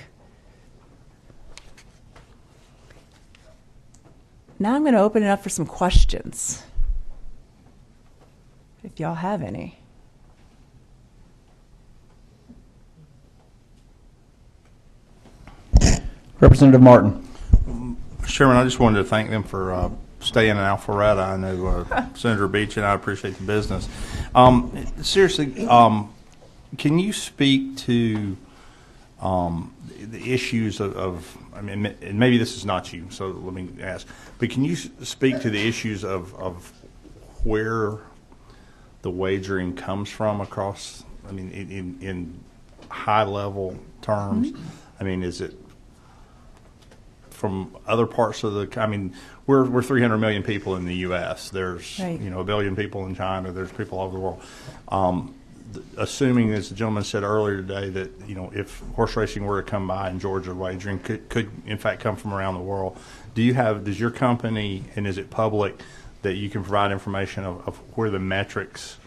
Now I'm going to open it up for some questions, if y'all have any. Representative Martin. Mr. Chairman, I just wanted to thank them for staying in Alpharetta. I know Senator Beach and I appreciate the business. Seriously, can you speak to the issues of I mean, and maybe this is not you, so let me ask, but can you speak to the issues of where the wagering comes from across, I mean, in high-level terms? Mm-hmm. I mean, is it from other parts of the, I mean, we're 300 million people in the U.S. There's, right, you know, 1 billion people in China. There's people all over the world. Assuming, as the gentleman said earlier today, that, you know, if horse racing were to come by in Georgia, wagering could in fact come from around the world. Does your company, and is it public, that you can provide information of where the metrics,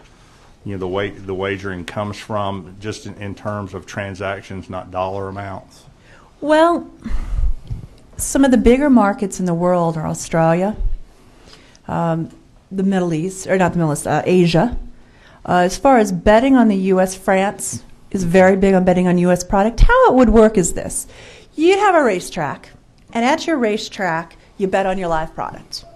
you know, the wagering comes from, just in terms of transactions, not dollar amounts? Well, some of the bigger markets in the world are Australia, the Middle East, or not the Middle East, Asia. As far as betting on the U.S., France is very big on betting on U.S. product. How it would work is this. You'd have a racetrack, and at your racetrack, you bet on your live product.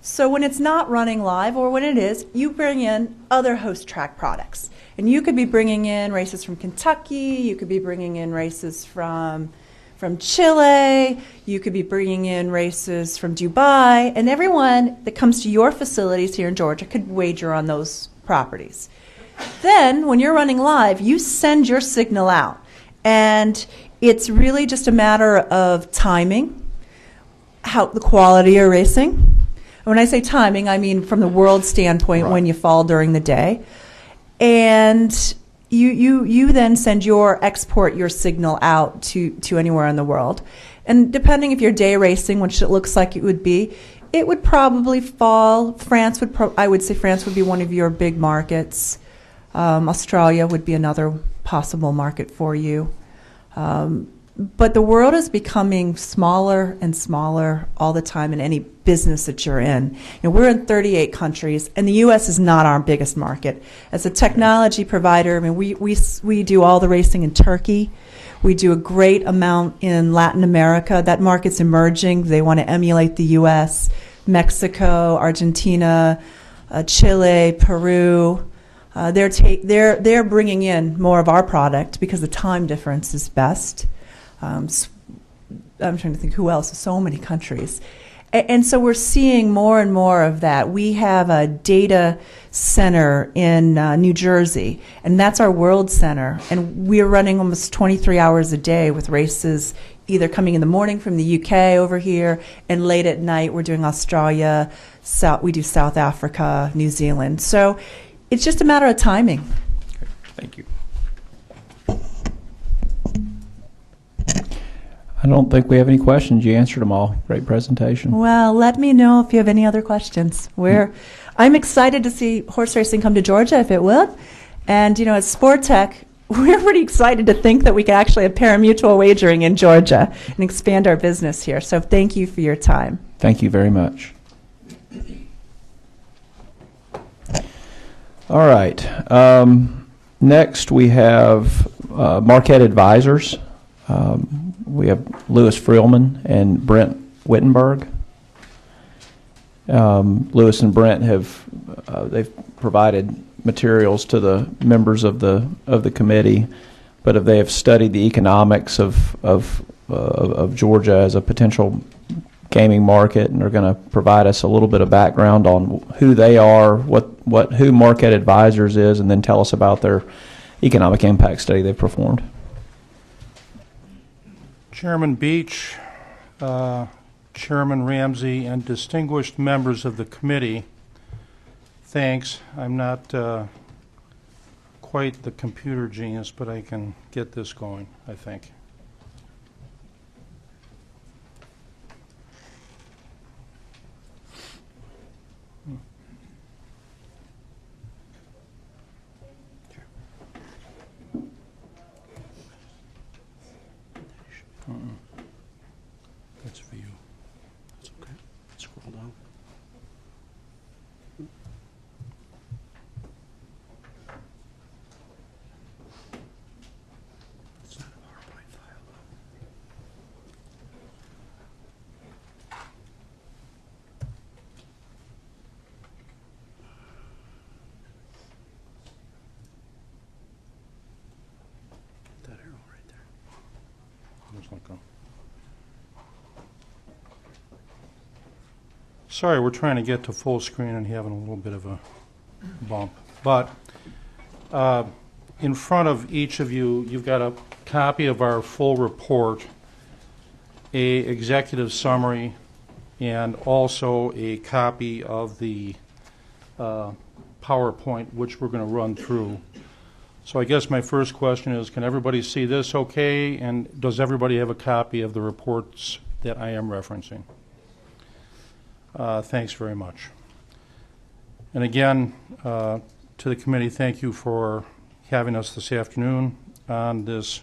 So when it's not running live, or when it is, you bring in other host track products. And you could be bringing in races from Kentucky, you could be bringing in races from Chile, you could be bringing in races from Dubai, and everyone that comes to your facilities here in Georgia could wager on those properties. Then, when you're running live, you send your signal out. And it's really just a matter of timing, how the quality of racing. And when I say timing, I mean from the world standpoint, right, when you fall during the day. And you then export your signal out to anywhere in the world. And depending if you're day racing, which it looks like it would be, it would probably fall. I would say France would be one of your big markets. Australia would be another possible market for you. But the world is becoming smaller and smaller all the time in any business that you're in. You know, we're in 38 countries, and the U.S. is not our biggest market. As a technology provider, I mean, we do all the racing in Turkey. We do a great amount in Latin America. That market's emerging. They want to emulate the U.S., Mexico, Argentina, Chile, Peru. They're bringing in more of our product because the time difference is best. I'm trying to think who else. So many countries. And so we're seeing more and more of that. We have a data center in New Jersey, and that's our world center. And we're running almost 23 hours a day with races either coming in the morning from the UK over here, and late at night we're doing Australia, we do South Africa, New Zealand. So it's just a matter of timing. Okay. Thank you. I don't think we have any questions. You answered them all. Great presentation. Well, let me know if you have any other questions. I'm excited to see horse racing come to Georgia, if it would. And, you know, at Sportech, we're pretty excited to think that we can actually have parimutuel wagering in Georgia and expand our business here. So thank you for your time. Thank you very much. All right. Next, we have Marquette Advisors. We have Louis Frillman and Brent Wittenberg. Lewis and Brent have they've provided materials to the members of the committee, but they have studied the economics of Georgia as a potential gaming market, and are going to provide us a little bit of background on who they are, who Market Advisors is, and then tell us about their economic impact study they've performed. Chairman Beach, Chairman Ramsey, and distinguished members of the committee, thanks. I'm not quite the computer genius, but I can get this going, I think. That's view. That's okay. Scroll down. It's not a PowerPoint file, that arrow right there. There's no go. Sorry, we're trying to get to full screen and having a little bit of a bump. But in front of each of you, you've got a copy of our full report, a executive summary, and also a copy of the PowerPoint, which we're going to run through. So I guess my first question is, can everybody see this okay? And does everybody have a copy of the reports that I am referencing? Thanks very much. And again, to the committee, thank you for having us this afternoon on this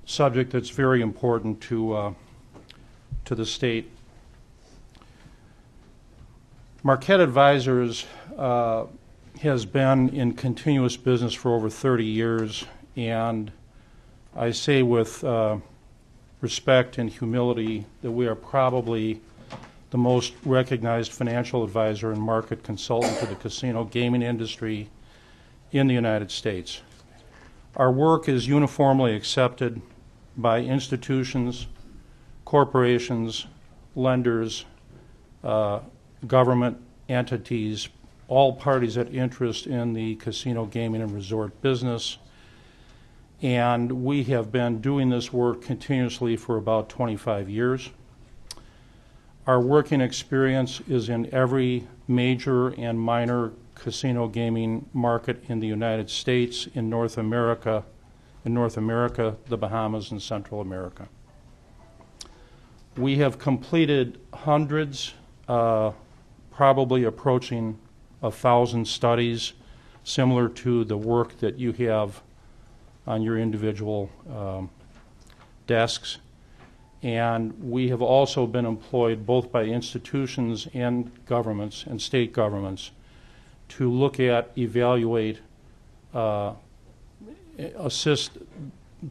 subject that's very important to the state. Marquette Advisors has been in continuous business for over 30 years, and I say with respect and humility that we are probably the most recognized financial advisor and market consultant to the casino gaming industry in the United States. Our work is uniformly accepted by institutions, corporations, lenders, government entities, all parties that interest in the casino gaming and resort business. And we have been doing this work continuously for about 25 years. Our working experience is in every major and minor casino gaming market in the United States, in North America, the Bahamas, and Central America. We have completed hundreds, probably approaching 1,000 studies, similar to the work that you have on your individual desks. And we have also been employed both by institutions and governments and state governments to look at, evaluate, assist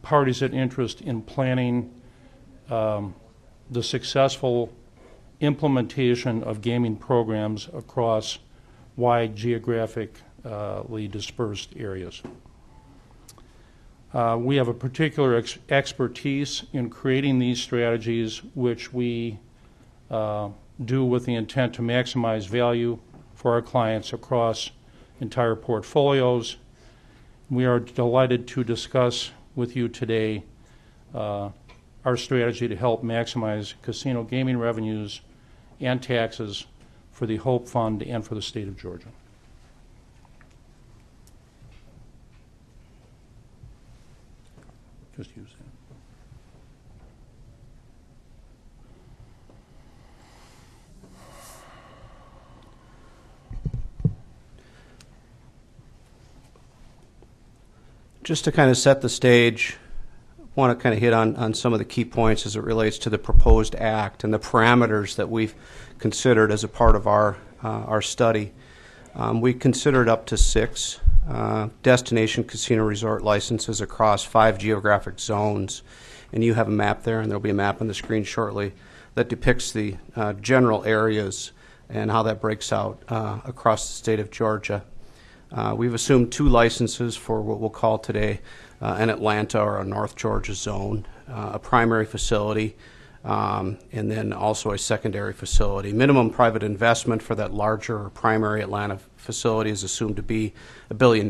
parties of interest in planning the successful implementation of gaming programs across wide geographically dispersed areas. We have a particular expertise in creating these strategies, which we do with the intent to maximize value for our clients across entire portfolios. We are delighted to discuss with you today our strategy to help maximize casino gaming revenues and taxes for the Hope Fund and for the state of Georgia. Just use that. Just to kind of set the stage, I want to kind of hit on some of the key points as it relates to the proposed act and the parameters that we've considered as a part of our study. We considered up to 6 destination casino resort licenses across 5 geographic zones. And you have a map there, and there'll be a map on the screen shortly that depicts the general areas and how that breaks out across the state of Georgia. We've assumed 2 licenses for what we'll call today an Atlanta or a North Georgia zone, a primary facility, and then also a secondary facility. Minimum private investment for that larger primary Atlanta facility is assumed to be $1 billion,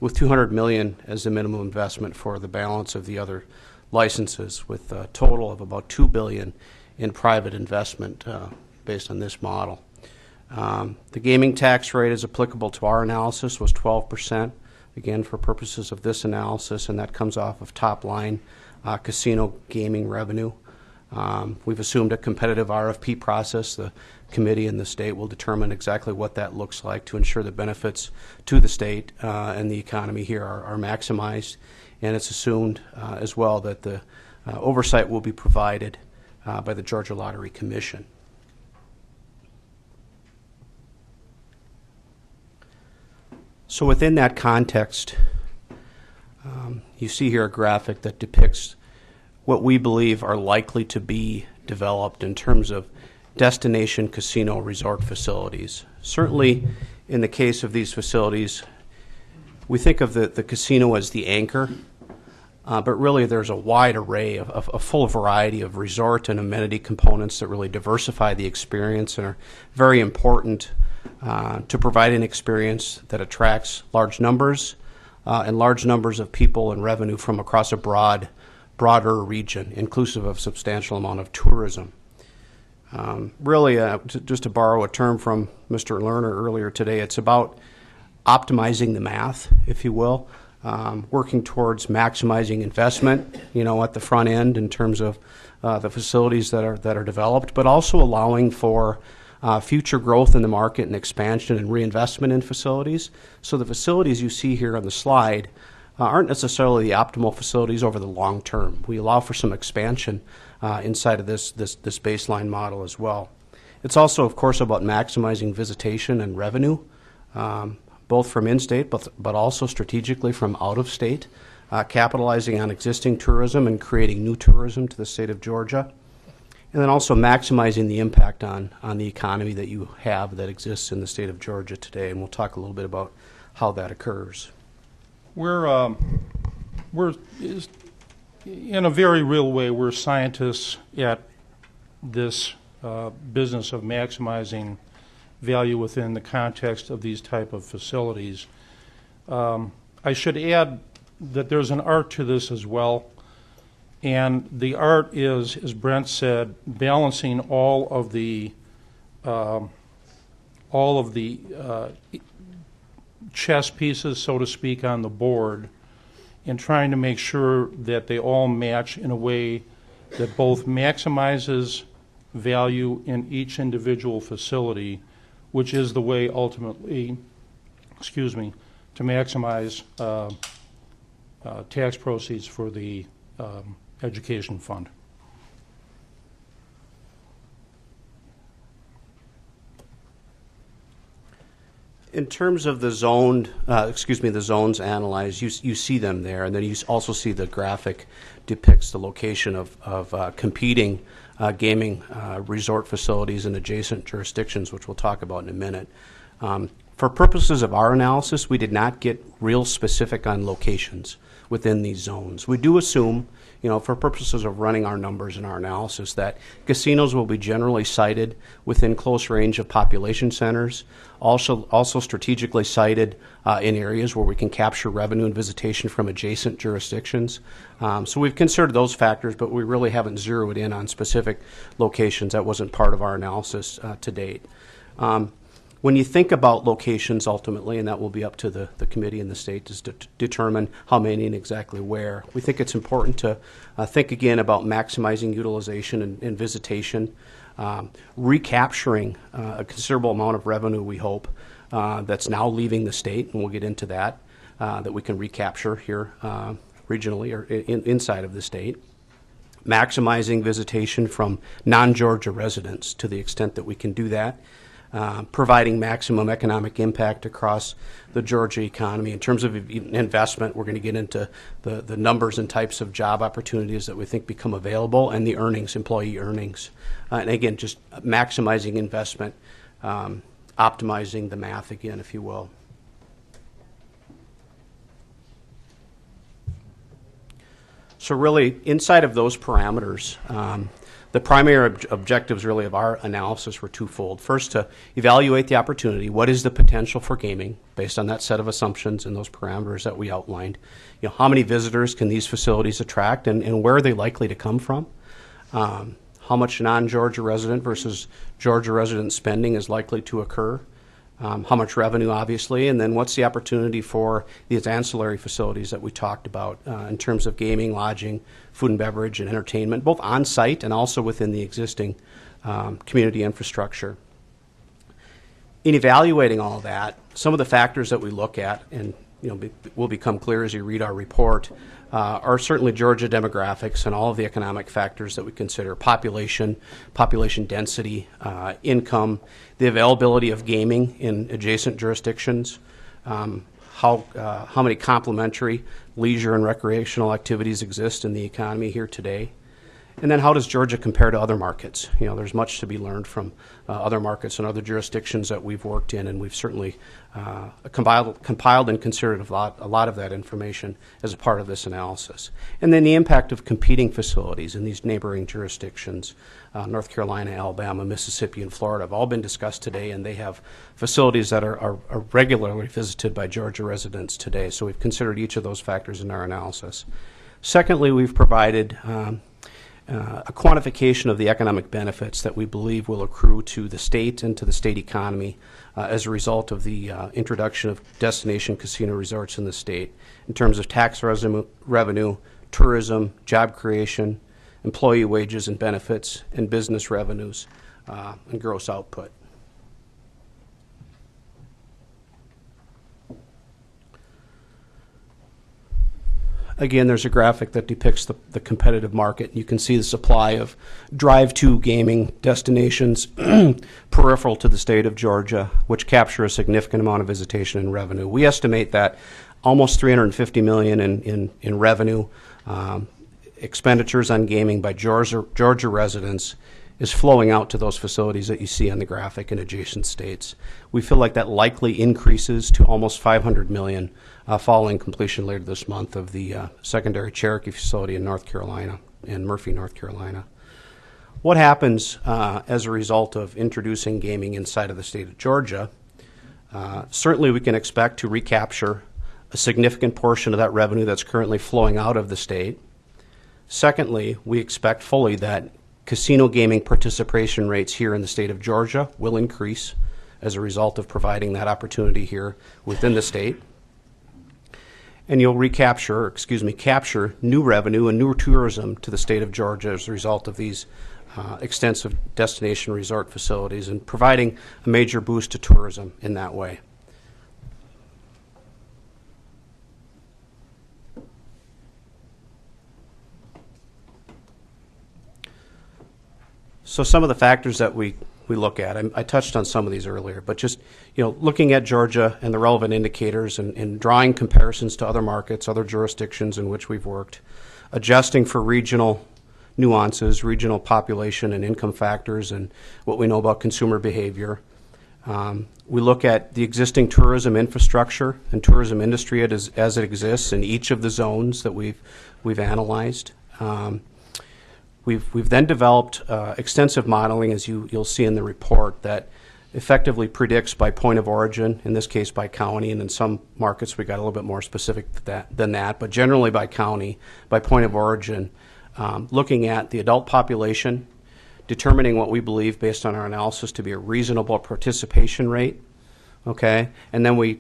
with $200 million as the minimum investment for the balance of the other licenses, with a total of about $2 billion in private investment based on this model. The gaming tax rate as applicable to our analysis was 12%, again for purposes of this analysis, and that comes off of top line casino gaming revenue. We've assumed a competitive RFP process. The committee and the state will determine exactly what that looks like to ensure the benefits to the state and the economy here are maximized. And it's assumed as well that the oversight will be provided by the Georgia Lottery Commission. So within that context, you see here a graphic that depicts what we believe are likely to be developed in terms of destination casino resort facilities. Certainly, in the case of these facilities, we think of the casino as the anchor, but really there's a wide array of a full variety of resort and amenity components that really diversify the experience and are very important to provide an experience that attracts large numbers and large numbers of people and revenue from across a broader region, inclusive of substantial amount of tourism. Really, just to borrow a term from Mr. Lerner earlier today, it's about optimizing the math, if you will, working towards maximizing investment, at the front end in terms of the facilities that are developed, but also allowing for future growth in the market and expansion and reinvestment in facilities. So the facilities you see here on the slide aren't necessarily the optimal facilities over the long term. We allow for some expansion inside of this baseline model as well. It's also, of course, about maximizing visitation and revenue, both from in-state but also strategically from out-of-state, capitalizing on existing tourism and creating new tourism to the state of Georgia. And then also maximizing the impact on the economy that you have that exists in the state of Georgia today. And we'll talk a little bit about how that occurs. We're in a very real way, we're scientists at this business of maximizing value within the context of these type of facilities. I should add that there's an art to this as well. And the art is, as Brent said, balancing all of the chess pieces, so to speak, on the board, and trying to make sure that they all match in a way that both maximizes value in each individual facility, which is the way ultimately, to maximize tax proceeds for the education fund. In terms of the zones analyzed, you see them there, and then you also see the graphic depicts the location of competing gaming resort facilities in adjacent jurisdictions, which we'll talk about in a minute. For purposes of our analysis, we did not get real specific on locations within these zones. We do assume, for purposes of running our numbers and our analysis, that casinos will be generally sited within close range of population centers, also strategically sited in areas where we can capture revenue and visitation from adjacent jurisdictions. So we've considered those factors, but we really haven't zeroed in on specific locations. That wasn't part of our analysis to date. When you think about locations ultimately, and that will be up to the committee and the state to determine how many and exactly where, we think it's important to think again about maximizing utilization and visitation, recapturing a considerable amount of revenue, we hope, that's now leaving the state, and we'll get into that we can recapture here regionally or inside of the state. Maximizing visitation from non-Georgia residents to the extent that we can do that. providing maximum economic impact across the Georgia economy. In terms of investment, we're going to get into the numbers and types of job opportunities that we think become available and the earnings, employee earnings. And again, just maximizing investment, optimizing the math again, if you will. So really, inside of those parameters, the primary objectives really of our analysis were twofold. First, to evaluate the opportunity. What is the potential for gaming based on that set of assumptions and those parameters that we outlined? You know, how many visitors can these facilities attract, and where are they likely to come from? How much non-Georgia resident versus Georgia resident spending is likely to occur? How much revenue, obviously, and then what's the opportunity for these ancillary facilities that we talked about in terms of gaming, lodging, food and beverage, and entertainment, both on-site and also within the existing community infrastructure. In evaluating all of that, some of the factors that we look at, and will become clear as you read our report, are certainly Georgia demographics and all of the economic factors that we consider: population density, income, the availability of gaming in adjacent jurisdictions, how many complementary leisure and recreational activities exist in the economy here today, and then how does Georgia compare to other markets? You know, there's much to be learned from other markets and other jurisdictions that we've worked in, and we've certainly compiled and considered a lot of that information as a part of this analysis. And then the impact of competing facilities in these neighboring jurisdictions, North Carolina, Alabama, Mississippi, and Florida have all been discussed today, and they have facilities that are regularly visited by Georgia residents today. So we've considered each of those factors in our analysis. Secondly, we've provided a quantification of the economic benefits that we believe will accrue to the state and to the state economy as a result of the introduction of destination casino resorts in the state in terms of tax revenue, tourism, job creation, employee wages and benefits, and business revenues and gross output. Again, there's a graphic that depicts the competitive market. You can see the supply of drive-to gaming destinations peripheral to the state of Georgia, which capture a significant amount of visitation and revenue. We estimate that almost $350 million in revenue expenditures on gaming by Georgia residents is flowing out to those facilities that you see on the graphic in adjacent states. We feel like that likely increases to almost $500 million following completion later this month of the secondary Cherokee facility in North Carolina, in Murphy, North Carolina. What happens as a result of introducing gaming inside of the state of Georgia? Certainly we can expect to recapture a significant portion of that revenue that's currently flowing out of the state. Secondly, we expect fully that casino gaming participation rates here in the state of Georgia will increase as a result of providing that opportunity here within the state. And you'll capture new revenue and new tourism to the state of Georgia as a result of these extensive destination resort facilities and providing a major boost to tourism in that way. So some of the factors that we look at, I touched on some of these earlier, but just looking at Georgia and the relevant indicators and drawing comparisons to other markets, other jurisdictions in which we've worked, adjusting for regional nuances, regional population and income factors, and what we know about consumer behavior. We look at the existing tourism infrastructure and tourism industry as it exists in each of the zones that we've analyzed. We've then developed extensive modeling, as you'll see in the report, that effectively predicts by point of origin, in this case by county, and in some markets we got a little bit more specific than that, but generally by county, by point of origin, looking at the adult population, determining what we believe based on our analysis to be a reasonable participation rate, okay, and then we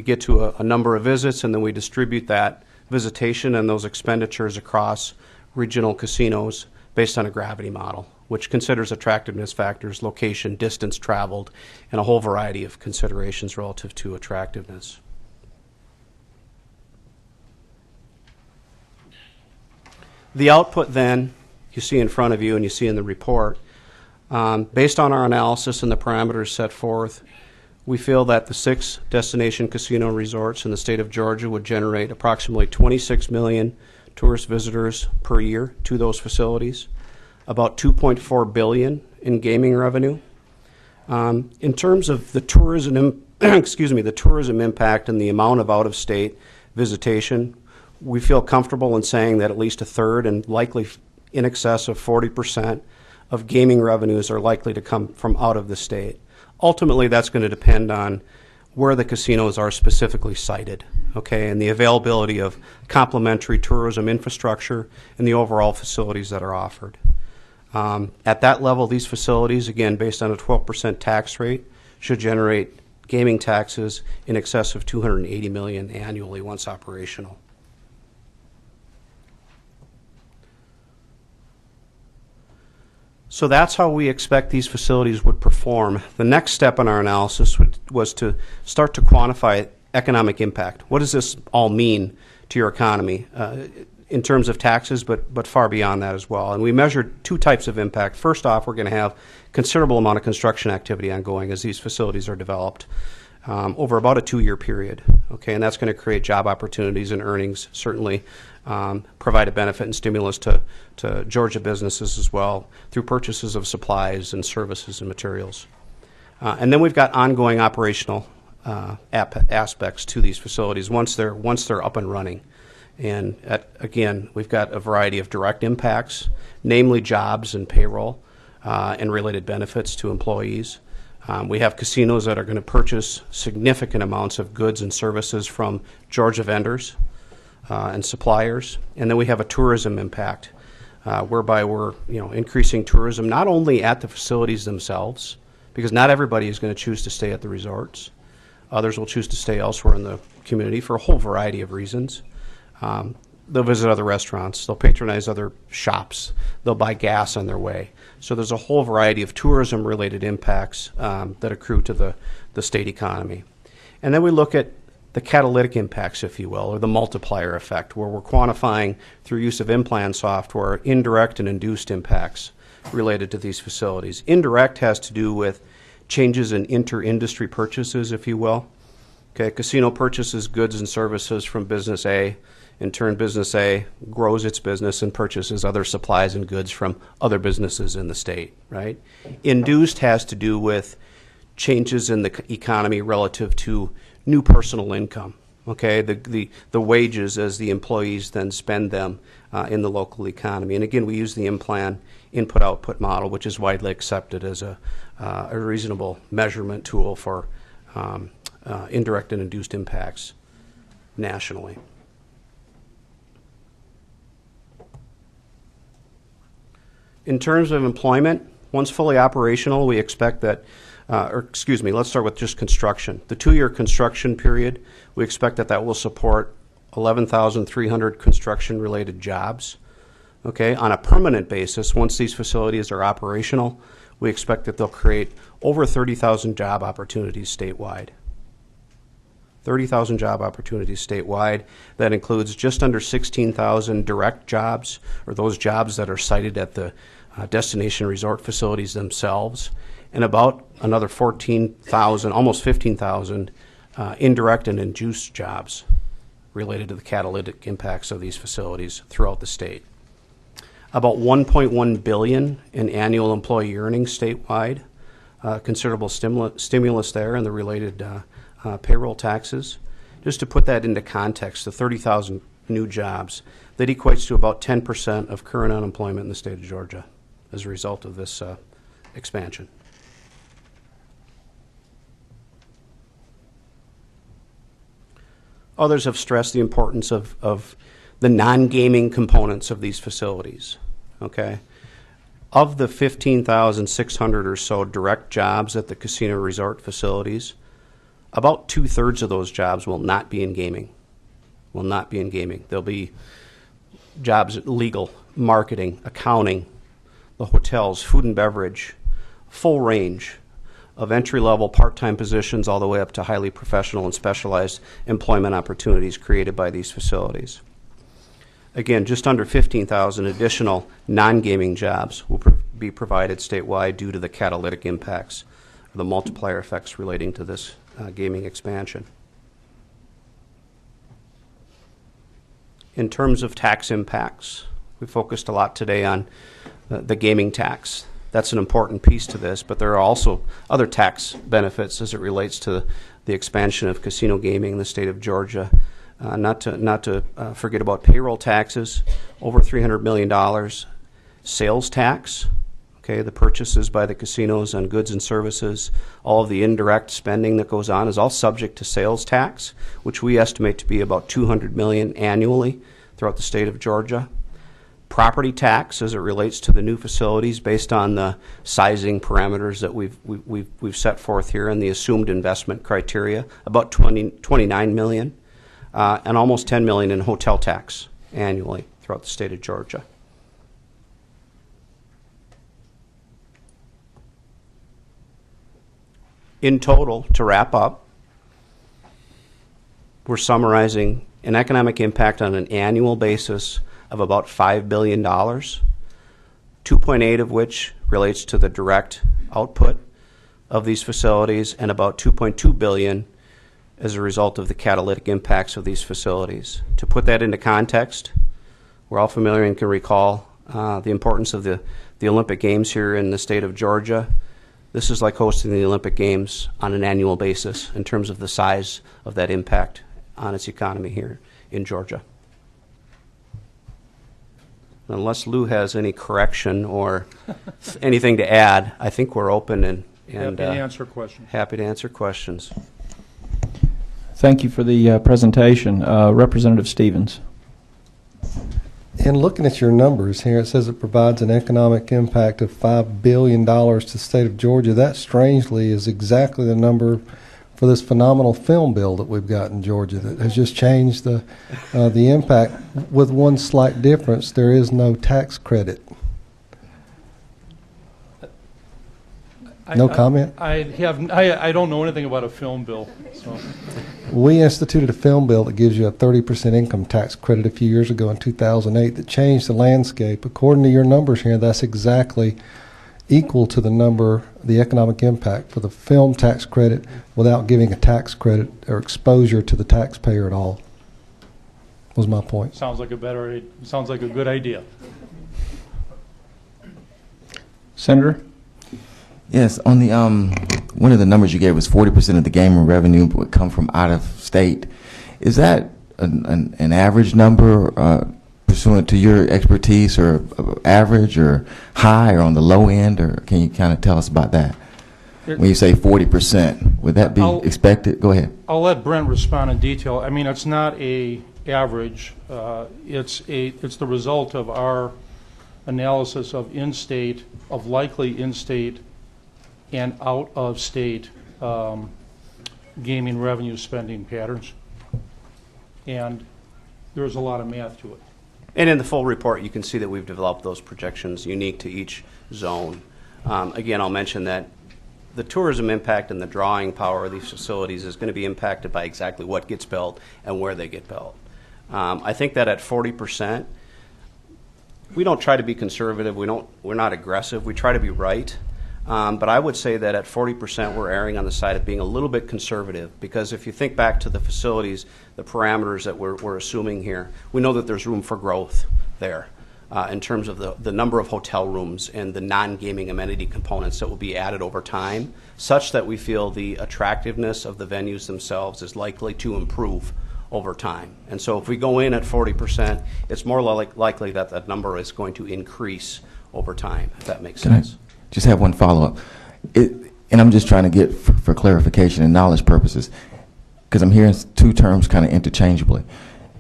get to a number of visits, and then we distribute that visitation and those expenditures across regional casinos based on a gravity model, which considers attractiveness factors, location, distance traveled, and a whole variety of considerations relative to attractiveness. The output then, you see in front of you and you see in the report, Based on our analysis and the parameters set forth, we feel that the 6 destination casino resorts in the state of Georgia would generate approximately 26 million tourist visitors per year to those facilities, about 2.4 billion in gaming revenue. In terms of the tourism, the tourism impact and the amount of out-of-state visitation, we feel comfortable in saying that at least a third and likely in excess of 40% of gaming revenues are likely to come from out of the state. Ultimately, that's going to depend on where the casinos are specifically sited, okay, and the availability of complementary tourism infrastructure and the overall facilities that are offered. At that level, these facilities, again, based on a 12% tax rate, should generate gaming taxes in excess of $280 million annually once operational. So that's how we expect these facilities would perform. The next step in our analysis was to start to quantify economic impact. What does this all mean to your economy in terms of taxes, but far beyond that as well? And we measured 2 types of impact. First off, we're going to have considerable amount of construction activity ongoing as these facilities are developed over about a 2-year period. Okay, and that's going to create job opportunities and earnings, certainly provide a benefit and stimulus to Georgia businesses as well through purchases of supplies and services and materials. And then we've got ongoing operational aspects to these facilities once they're up and running. And again, we've got a variety of direct impacts, namely jobs and payroll and related benefits to employees. We have casinos that are going to purchase significant amounts of goods and services from Georgia vendors and suppliers. And then we have a tourism impact whereby we're increasing tourism not only at the facilities themselves, because not everybody is going to choose to stay at the resorts. Others will choose to stay elsewhere in the community for a whole variety of reasons. They'll visit other restaurants. They'll patronize other shops. They'll buy gas on their way. So there's a whole variety of tourism-related impacts that accrue to the state economy. And then we look at the catalytic impacts, if you will, or the multiplier effect, where we're quantifying through use of in-plan software indirect and induced impacts related to these facilities. Indirect has to do with changes in inter-industry purchases, if you will. Okay, casino purchases goods and services from business A. In turn, business A grows its business and purchases other supplies and goods from other businesses in the state, right? Induced has to do with changes in the economy relative to new personal income, okay? The wages as the employees then spend them in the local economy. And again, we use the in-plan input-output model, which is widely accepted as a reasonable measurement tool for indirect and induced impacts nationally. In terms of employment, once fully operational, we expect that, let's start with just construction. The 2-year construction period, we expect that will support 11,300 construction-related jobs. Okay, on a permanent basis, once these facilities are operational, we expect that they'll create over 30,000 job opportunities statewide. 30,000 job opportunities statewide. That includes just under 16,000 direct jobs, or those jobs that are sited at the destination resort facilities themselves, and about another 14,000, almost 15,000 indirect and induced jobs related to the catalytic impacts of these facilities throughout the state. About $1.1 billion in annual employee earnings statewide, considerable stimulus there and the related payroll taxes. Just to put that into context, the 30,000 new jobs, that equates to about 10% of current unemployment in the state of Georgia as a result of this expansion. Others have stressed the importance of the non-gaming components of these facilities, okay? Of the 15,600 or so direct jobs at the casino resort facilities, about 2/3 of those jobs will not be in gaming. There'll be jobs at legal, marketing, accounting, the hotels, food and beverage, full range of entry-level part-time positions all the way up to highly professional and specialized employment opportunities created by these facilities. Again, just under 15,000 additional non-gaming jobs will be provided statewide due to the catalytic impacts, or the multiplier effects relating to this gaming expansion. In terms of tax impacts, we focused a lot today on the gaming tax. That's an important piece to this, but there are also other tax benefits as it relates to the expansion of casino gaming in the state of Georgia. Not to forget about payroll taxes, over $300 million. Sales tax, okay, the purchases by the casinos on goods and services, all of the indirect spending that goes on is all subject to sales tax, which we estimate to be about $200 million annually throughout the state of Georgia. Property tax as it relates to the new facilities based on the sizing parameters that we've set forth here and the assumed investment criteria, about $29 million, and almost $10 million in hotel tax annually throughout the state of Georgia. In total, to wrap up, we're summarizing an economic impact on an annual basis of about $5 billion, 2.8 of which relates to the direct output of these facilities, and about $2.2 billion as a result of the catalytic impacts of these facilities. To put that into context, we're all familiar and can recall the importance of the Olympic Games here in the state of Georgia. This is like hosting the Olympic Games on an annual basis in terms of the size of that impact on its economy here in Georgia. Unless Lou has any correction or anything to add, I think we're open and happy to answer questions. Happy to answer questions. Thank you for the presentation. Representative Stevens. In looking at your numbers here, it says it provides an economic impact of $5 billion to the state of Georgia. That, strangely, is exactly the number for this phenomenal film bill that we've got in Georgia that has just changed the impact, with one slight difference. There is no tax credit. No comment? I don't know anything about a film bill. So. We instituted a film bill that gives you a 30% income tax credit a few years ago in 2008 that changed the landscape. According to your numbers here, that's exactly equal to the number, the economic impact for the film tax credit without giving a tax credit or exposure to the taxpayer at all, was my point. Sounds like a good idea. Senator? Yes, on the one of the numbers you gave was 40% of the gaming revenue would come from out of state. Is that an average number pursuant to your expertise, or average, or high, or on the low end, or can you kind of tell us about that? When you say 40%, would that be expected? Go ahead. I'll let Brent respond in detail. I mean, it's not a average. It's the result of our analysis of in-state, of likely in-state and out-of-state gaming revenue spending patterns. And there's a lot of math to it. And in the full report, you can see that we've developed those projections unique to each zone. Again, I'll mention that the tourism impact and the drawing power of these facilities is going to be impacted by exactly what gets built and where they get built. I think that at 40%, we don't try to be conservative. We're not aggressive. We try to be right. But I would say that at 40%, we're erring on the side of being a little bit conservative, because if you think back to the facilities, the parameters that we're assuming here, we know that there's room for growth there in terms of the number of hotel rooms and the non-gaming amenity components that will be added over time, such that we feel the attractiveness of the venues themselves is likely to improve over time. And so if we go in at 40%, it's more likely that that number is going to increase over time, if that makes sense. Just have one follow-up, and I'm just trying to get for clarification and knowledge purposes, because I'm hearing two terms kind of interchangeably.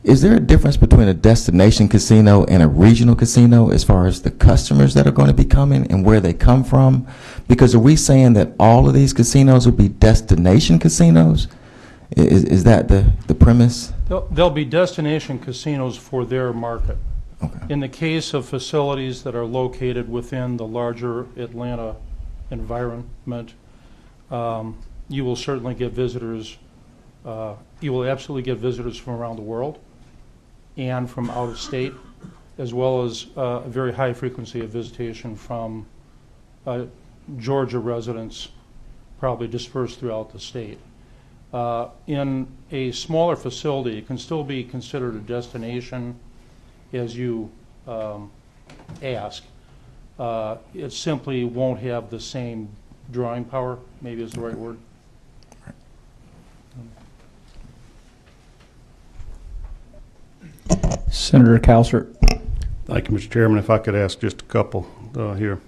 Is there a difference between a destination casino and a regional casino as far as the customers that are going to be coming and where they come from? Because are we saying that all of these casinos will be destination casinos? Is that the premise? There'll be destination casinos for their market. Okay. In the case of facilities that are located within the larger Atlanta environment, you will certainly get visitors. You will absolutely get visitors from around the world and from out of state, as well as a very high frequency of visitation from Georgia residents probably dispersed throughout the state. In a smaller facility, it can still be considered a destination, as you ask. It simply won't have the same drawing power, maybe is the right word. Senator Calsert. Thank you, Mr. Chairman. If I could ask just a couple here.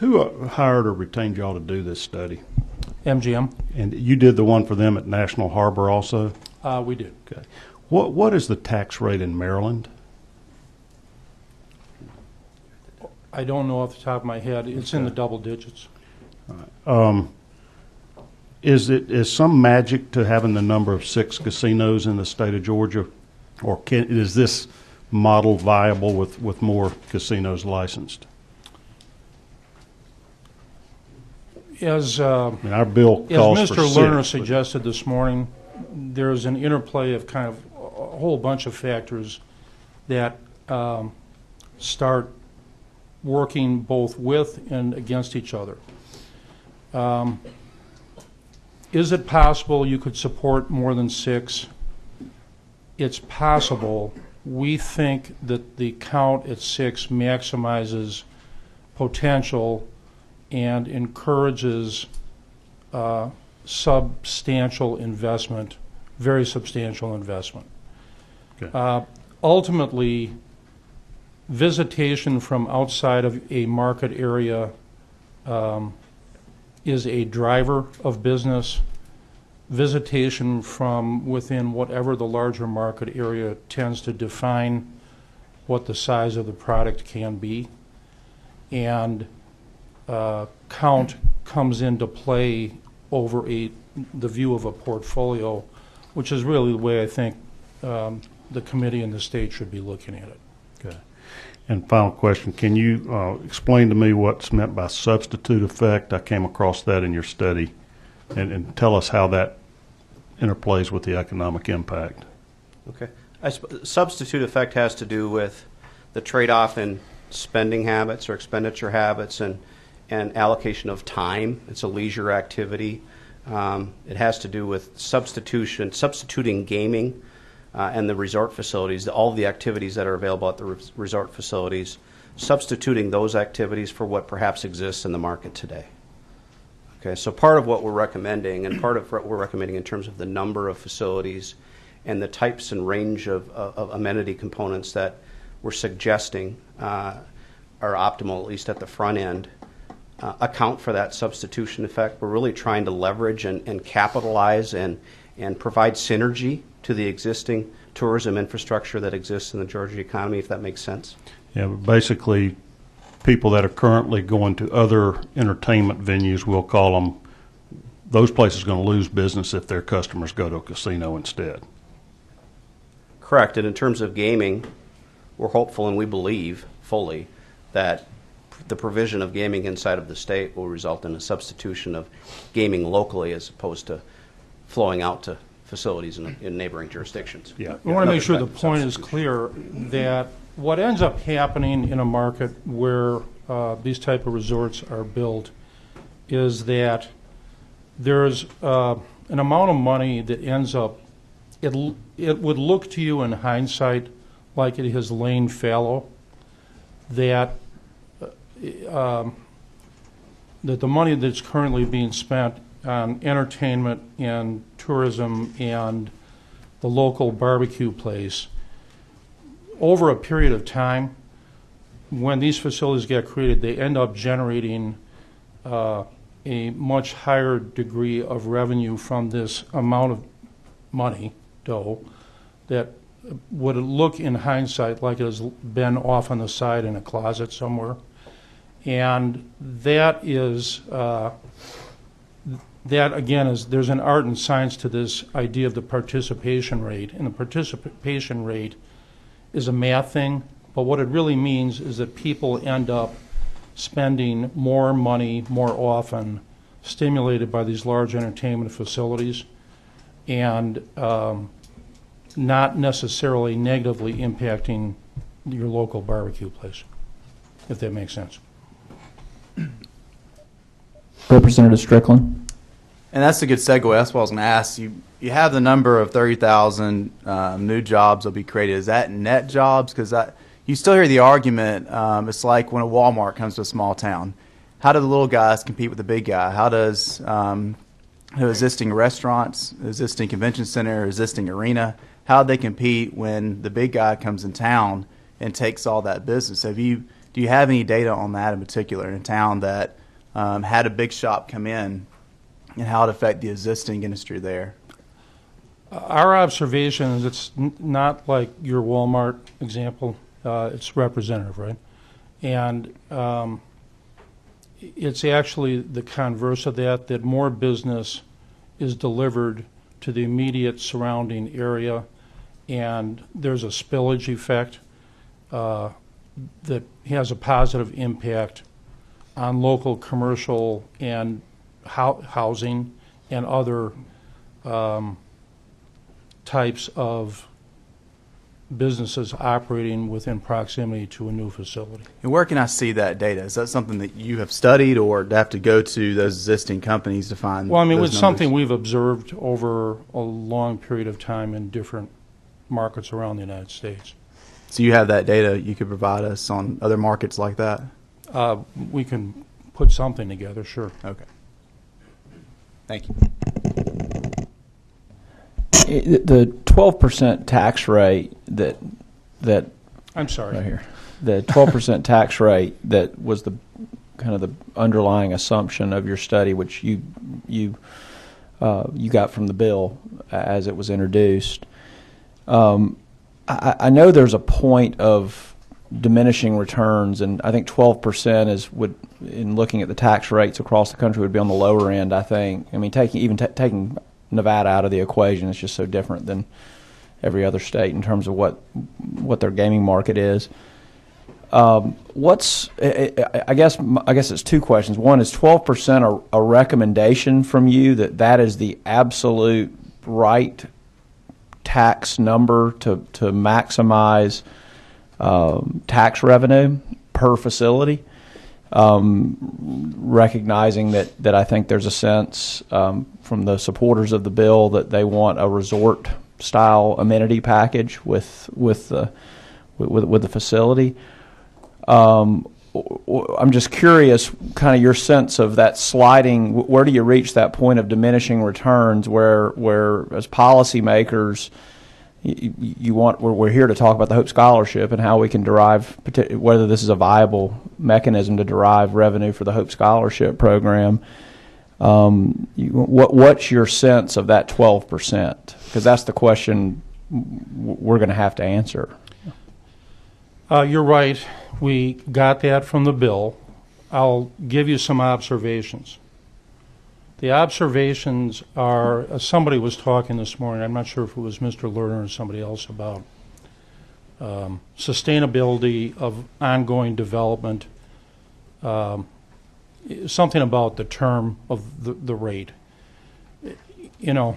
Who hired or retained y'all to do this study? MGM. And you did the one for them at National Harbor also? We did. Okay. What is the tax rate in Maryland? I don't know off the top of my head. It's in the double digits. Is some magic to having the number of 6 casinos in the state of Georgia, or is this model viable with more casinos licensed? As our bill calls as for Mr. 6, Lerner suggested this morning, there's an interplay of kind of a whole bunch of factors that start working both with and against each other. Is it possible you could support more than 6? It's possible. We think that the count at 6 maximizes potential and encourages substantial investment, very substantial investment. Okay. Ultimately, visitation from outside of a market area is a driver of business. Visitation from within whatever the larger market area tends to define what the size of the product can be. And count comes into play over the view of a portfolio, which is really the way I think the committee and the state should be looking at it. Okay. And final question, can you explain to me what's meant by substitute effect? I came across that in your study. And tell us how that interplays with the economic impact. Okay. Substitute effect has to do with the trade-off in spending habits or expenditure habits and allocation of time. It's a leisure activity. It has to do with substituting gaming and the resort facilities, all of the activities that are available at the resort facilities, substituting those activities for what perhaps exists in the market today. Okay, so part of what we're recommending, and part of what we're recommending in terms of the number of facilities and the types and range of amenity components that we're suggesting are optimal, at least at the front end, account for that substitution effect. We're really trying to leverage and capitalize and provide synergy to the existing tourism infrastructure that exists in the Georgia economy, if that makes sense. Yeah, but basically, people that are currently going to other entertainment venues, we'll call them, those places are going to lose business if their customers go to a casino instead. Correct. And in terms of gaming, we're hopeful and we believe fully that the provision of gaming inside of the state will result in a substitution of gaming locally as opposed to flowing out to facilities in neighboring jurisdictions. Yeah. We want to make sure the point is clear that what ends up happening in a market where these type of resorts are built is that there's an amount of money that ends up, it would look to you in hindsight like it has lain fallow, that the money that's currently being spent on entertainment and tourism and the local barbecue place, over a period of time, when these facilities get created, they end up generating a much higher degree of revenue from this amount of money, dough, that would look in hindsight like it has been off on the side in a closet somewhere. And that is, that again is, there's an art and science to this idea of the participation rate. And the participation rate is a math thing, but what it really means is that people end up spending more money more often, stimulated by these large entertainment facilities, and not necessarily negatively impacting your local barbecue place, if that makes sense. Representative Strickland. And that's a good segue. That's what I was going to ask you. You have the number of 30,000 new jobs will be created. Is that net jobs? Because you still hear the argument. It's like when a Walmart comes to a small town. How do the little guys compete with the big guy? How does existing restaurants, existing convention center, existing arena, how do they compete when the big guy comes in town and takes all that business? Do you have any data on that in particular in a town that had a big shop come in, and how it affect the existing industry there? Our observation is it's not like your Walmart example. It's representative, right? And it's actually the converse of that more business is delivered to the immediate surrounding area, and there's a spillage effect that has a positive impact on local commercial and housing and other types of businesses operating within proximity to a new facility. And where can I see that data? Is that something that you have studied, or do I have to go to those existing companies to find? Well, I mean, those it's numbers? something we've observed over a long period of time in different markets around the United States. So you have that data you could provide us on other markets like that? We can put something together, sure. Okay. Thank you. The 12% tax rate that I'm sorry. right here, the 12% tax rate that was the kind of the underlying assumption of your study, which you got from the bill as it was introduced. I know there's a point of diminishing returns, and I think 12% in looking at the tax rates across the country, would be on the lower end. I think. I mean, taking Nevada out of the equation, it's just so different than every other state in terms of what their gaming market is. I guess it's two questions. One, is 12% a recommendation from you that is the absolute right tax number to maximize tax revenue per facility? Recognizing that I think there's a sense from the supporters of the bill that they want a resort style amenity package with the facility. I'm just curious, kind of your sense of that sliding. Where do you reach that point of diminishing returns, where as policymakers, we're here to talk about the Hope Scholarship and how we can derive, whether this is a viable mechanism to derive revenue for the Hope Scholarship program. What's your sense of that 12%? Because that's the question we're going to have to answer. You're right. We got that from the bill. I'll give you some observations. The observations are, somebody was talking this morning, I'm not sure if it was Mr. Lerner or somebody else, about sustainability of ongoing development, something about the term of the rate. You know,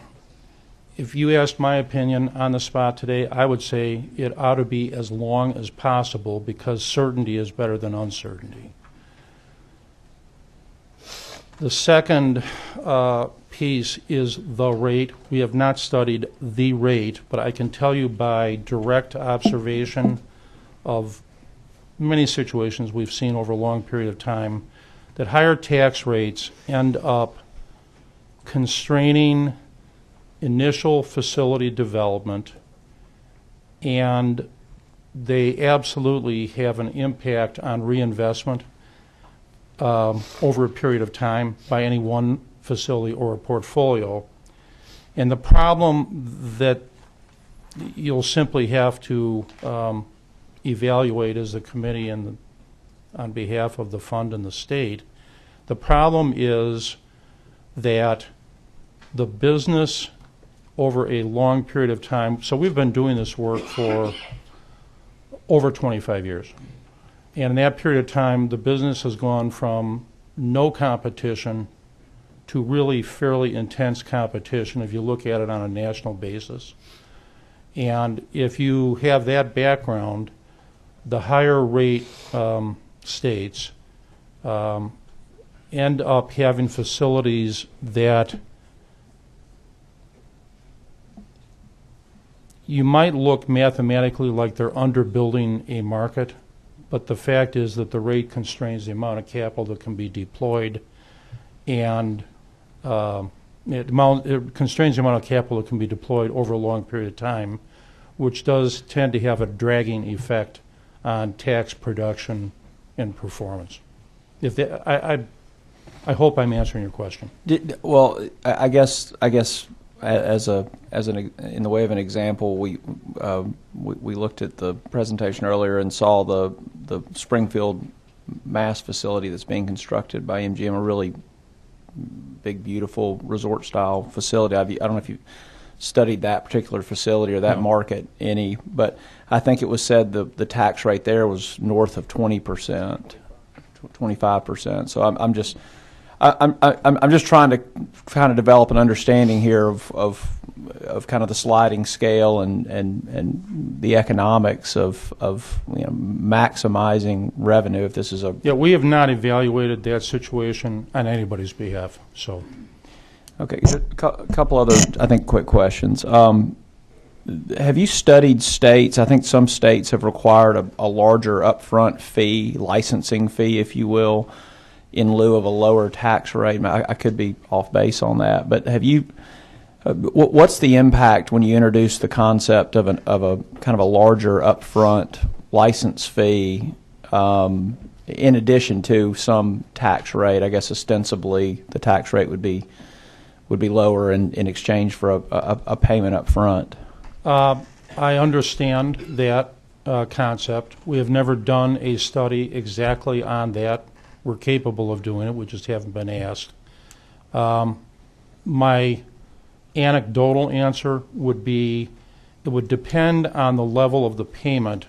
if you asked my opinion on the spot today, I would say it ought to be as long as possible, because certainty is better than uncertainty. The second piece is the rate. We have not studied the rate, but I can tell you by direct observation of many situations we've seen over a long period of time that higher tax rates end up constraining initial facility development, and they absolutely have an impact on reinvestment over a period of time by any one facility or a portfolio. And the problem that you'll simply have to evaluate as the committee and on behalf of the fund and the state, the problem is that the business over a long period of time, so we've been doing this work for over 25 years. And in that period of time, the business has gone from no competition to really fairly intense competition if you look at it on a national basis. And if you have that background, the higher rate states end up having facilities that you might look mathematically like they're underbuilding a market, but the fact is that the rate constrains the amount of capital that can be deployed, and it constrains the amount of capital that can be deployed over a long period of time, which does tend to have a dragging effect on tax production and performance. If I hope I'm answering your question. Well, I guess as in the way of an example, we looked at the presentation earlier and saw the Springfield, Mass facility that's being constructed by MGM, a really big, beautiful resort style facility. I don't know if you studied that particular facility or that market any, but I think it was said the tax rate there was north of 20%, 25%. So I'm just trying to kind of develop an understanding here of kind of the sliding scale and the economics of maximizing revenue if this is a... Yeah, we have not evaluated that situation on anybody's behalf, so... Okay, a couple other, I think, quick questions. Have you studied states? I think some states have required a larger upfront fee, licensing fee, if you will, in lieu of a lower tax rate. I could be off base on that, but have you? What's the impact when you introduce the concept of a kind of a larger upfront license fee, in addition to some tax rate? I guess ostensibly the tax rate would be lower in exchange for a payment up front. I understand that concept. We have never done a study exactly on that. We're capable of doing it. We just haven't been asked. My anecdotal answer would be it would depend on the level of the payment,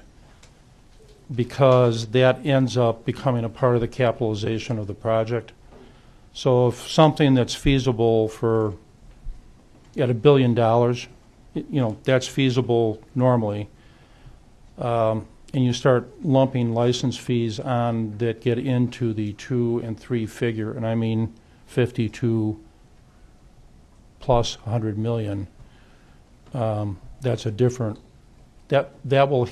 because that ends up becoming a part of the capitalization of the project. So if something that's feasible for at $1 billion, that's feasible normally, and you start lumping license fees on that get into the 2 and 3 figure, and I mean 52 plus 100 million, that's a different, that will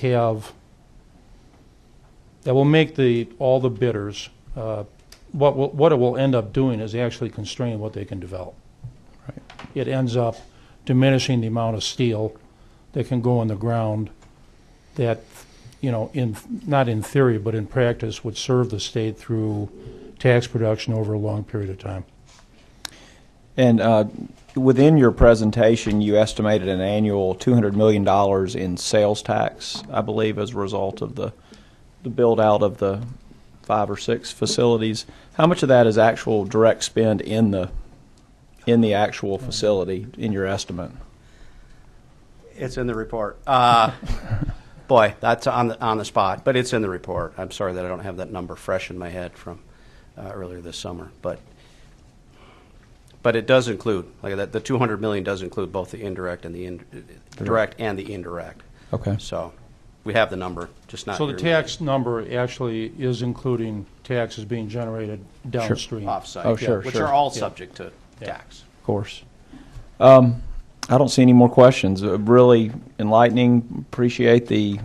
make all the bidders, what it will end up doing is actually constraining what they can develop. Right. It ends up diminishing the amount of steel that can go in the ground that, not in theory, but in practice, would serve the state through tax production over a long period of time. And within your presentation, you estimated an annual $200 million in sales tax, I believe, as a result of the build out of the 5 or 6 facilities. How much of that is actual direct spend in the actual facility in your estimate? It's in the report. Boy, that's on the spot, but it's in the report. I'm sorry that I don't have that number fresh in my head from earlier this summer, but it does include, like that, the $200 million does include both the indirect and the direct and the indirect. Okay. So we have the number, just not. So the tax number actually is including taxes being generated downstream. Sure. Offsite, oh, sure, which sure. are all subject to tax. Of course. I don't see any more questions. Really enlightening. Appreciate the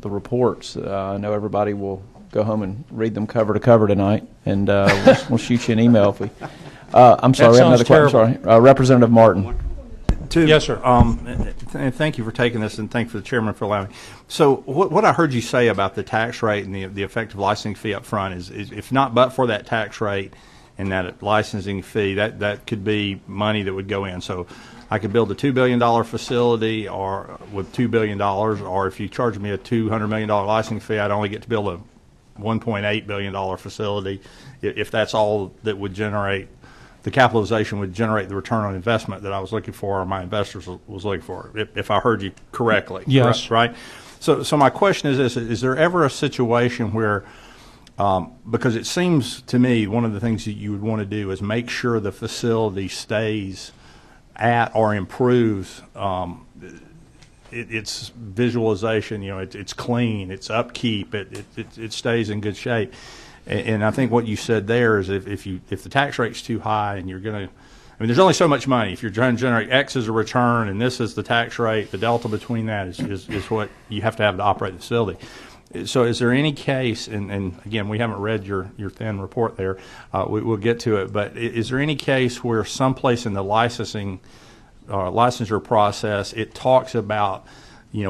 reports. I know everybody will go home and read them cover to cover tonight, and we'll shoot you an email if we. I'm sorry, we have another question. Sorry, Representative Martin. Yes, sir. And thank you for taking this, and thank you for the chairman for allowing me. So what I heard you say about the tax rate and the effective licensing fee up front is if not but for that tax rate and that licensing fee, that could be money that would go in. So I could build a $2 billion facility or with $2 billion, or if you charge me a $200 million licensing fee, I'd only get to build a $1.8 billion facility if that's all that would generate. The capitalization would generate the return on investment that I was looking for, or my investors was looking for, if I heard you correctly. Yes. Right? So my question is this: is there ever a situation where, because it seems to me one of the things that you would want to do is make sure the facility stays at or improves its visualization, it's clean, it's upkeep, it stays in good shape. And I think what you said there is if the tax rate's too high and you're going to, I mean, there's only so much money. If you're trying to generate X as a return and this is the tax rate, the delta between that is what you have to operate the facility. So is there any case, and again, we haven't read your thin report there, we'll get to it, but is there any case where someplace in the licensure process it talks about,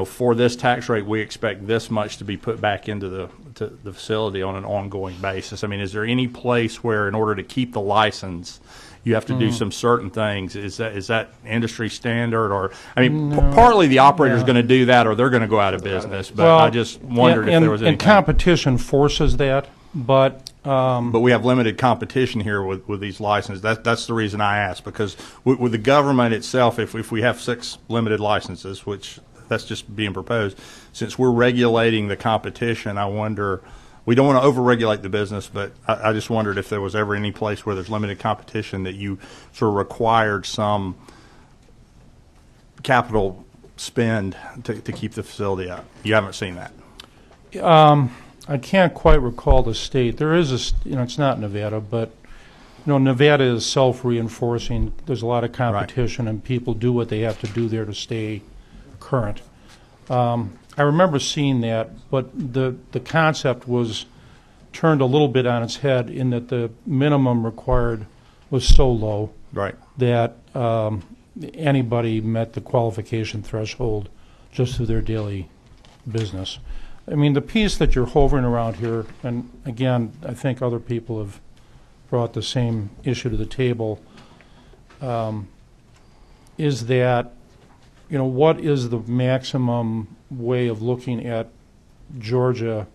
for this tax rate we expect this much to be put back into the facility on an ongoing basis? I mean, is there any place where in order to keep the license you have to do some certain things? Is that industry standard, or I mean, partly the operator's going to do that, or they're going to go out of business. But I just wondered if there was anything. And competition forces that, but we have limited competition here with these licenses. That's the reason I asked, because with the government itself, if we have 6 limited licenses, which that's just being proposed, since we're regulating the competition, I wonder. We don't want to over-regulate the business, but I just wondered if there was ever any place where there's limited competition that you sort of required some capital spend to keep the facility up. You haven't seen that? I can't quite recall the state. There is it's not Nevada, but Nevada is self-reinforcing. There's a lot of competition, and people do what they have to do there to stay current. I remember seeing that, but the concept was turned a little bit on its head in that the minimum required was so low that anybody met the qualification threshold just through their daily business. I mean, the piece that you're hovering around here, and again, I think other people have brought the same issue to the table, is that, what is the maximum way of looking at Georgia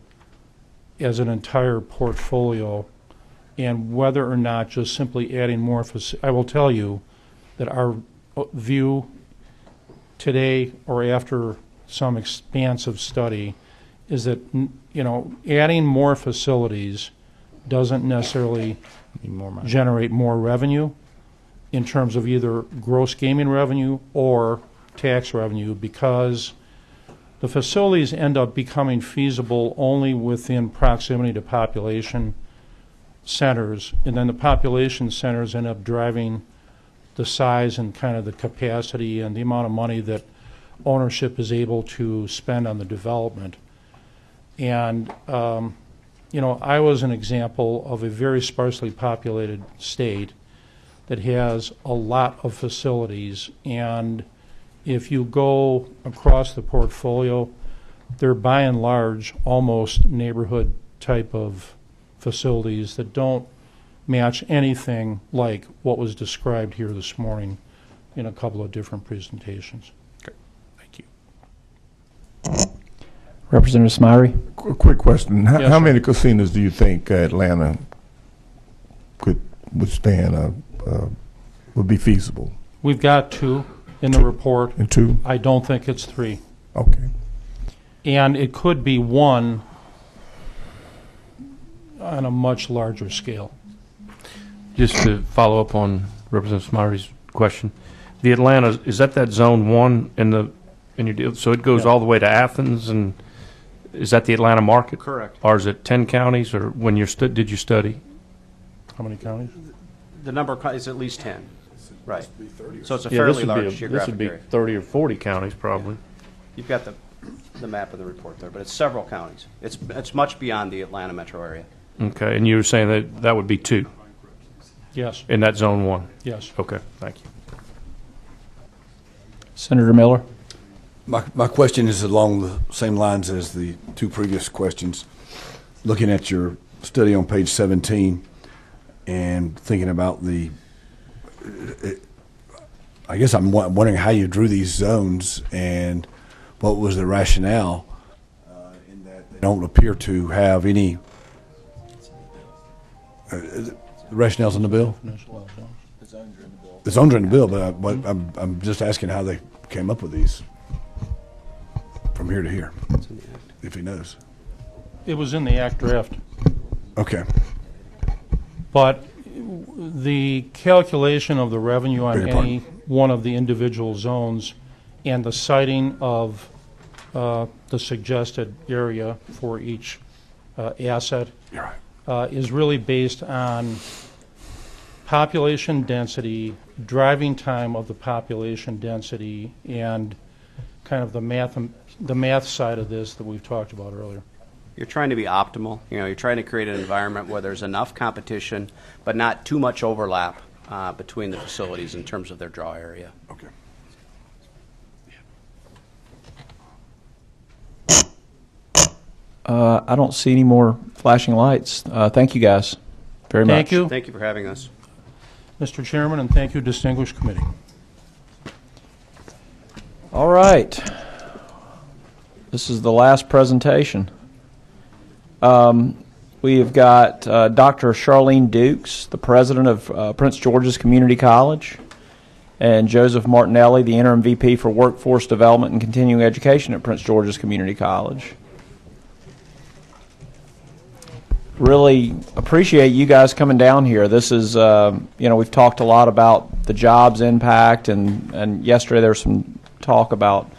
as an entire portfolio, and whether or not just simply adding more. I will tell you that our view today, or after some expansive study, is that adding more facilities doesn't necessarily generate more revenue in terms of either gross gaming revenue or tax revenue, because the facilities end up becoming feasible only within proximity to population centers, and then the population centers end up driving the size and kind of the capacity and the amount of money that ownership is able to spend on the development. And I was an example of a very sparsely populated state that has a lot of facilities, and if you go across the portfolio, they're by and large almost neighborhood type of facilities that don't match anything like what was described here this morning in a couple of different presentations. Okay. Thank you. Representative Smyrie. Quick question. Yes, How many casinos do you think Atlanta could withstand, would be feasible? We've got 2 in the report. And 2? I don't think it's 3. Okay. And it could be 1 on a much larger scale. Just to follow up on Representative Smyrie's question, the Atlanta, is that zone 1 in your deal? So it goes all the way to Athens, and is that the Atlanta market? Correct. Or is it 10 counties, or when did you study? How many counties? The number is at least 10. Right. So it's a fairly large geographic area. This would be 30 or 40 counties probably. You've got the map of the report there, but it's several counties. It's much beyond the Atlanta metro area. Okay, and you were saying that would be 2? Yes. In that zone 1? Yes. Okay, thank you. Senator Miller. My question is along the same lines as the 2 previous questions. Looking at your study on page 17 and thinking about I guess I'm wondering how you drew these zones and what was the rationale in that they don't appear to have any the rationale's in the bill? The zones are in the bill, but I'm just asking how they came up with these from here to here, if he knows. It was in the Act draft. Okay. But the calculation of the revenue on any one of the individual zones and the siting of the suggested area for each asset is really based on population density, driving time of the population density, and kind of the math side of this that we've talked about earlier. You're trying to be optimal. You're trying to create an environment where there's enough competition, but not too much overlap between the facilities in terms of their draw area. Okay. I don't see any more flashing lights. Thank you guys very much. Thank you. Thank you for having us. Mr. Chairman, and thank you, distinguished committee. All right. This is the last presentation. We have got Dr. Charlene Dukes, the president of Prince George's Community College, and Joseph Martinelli, the interim VP for Workforce Development and Continuing Education at Prince George's Community College. Really appreciate you guys coming down here. This is, we've talked a lot about the jobs impact, and yesterday there was some talk about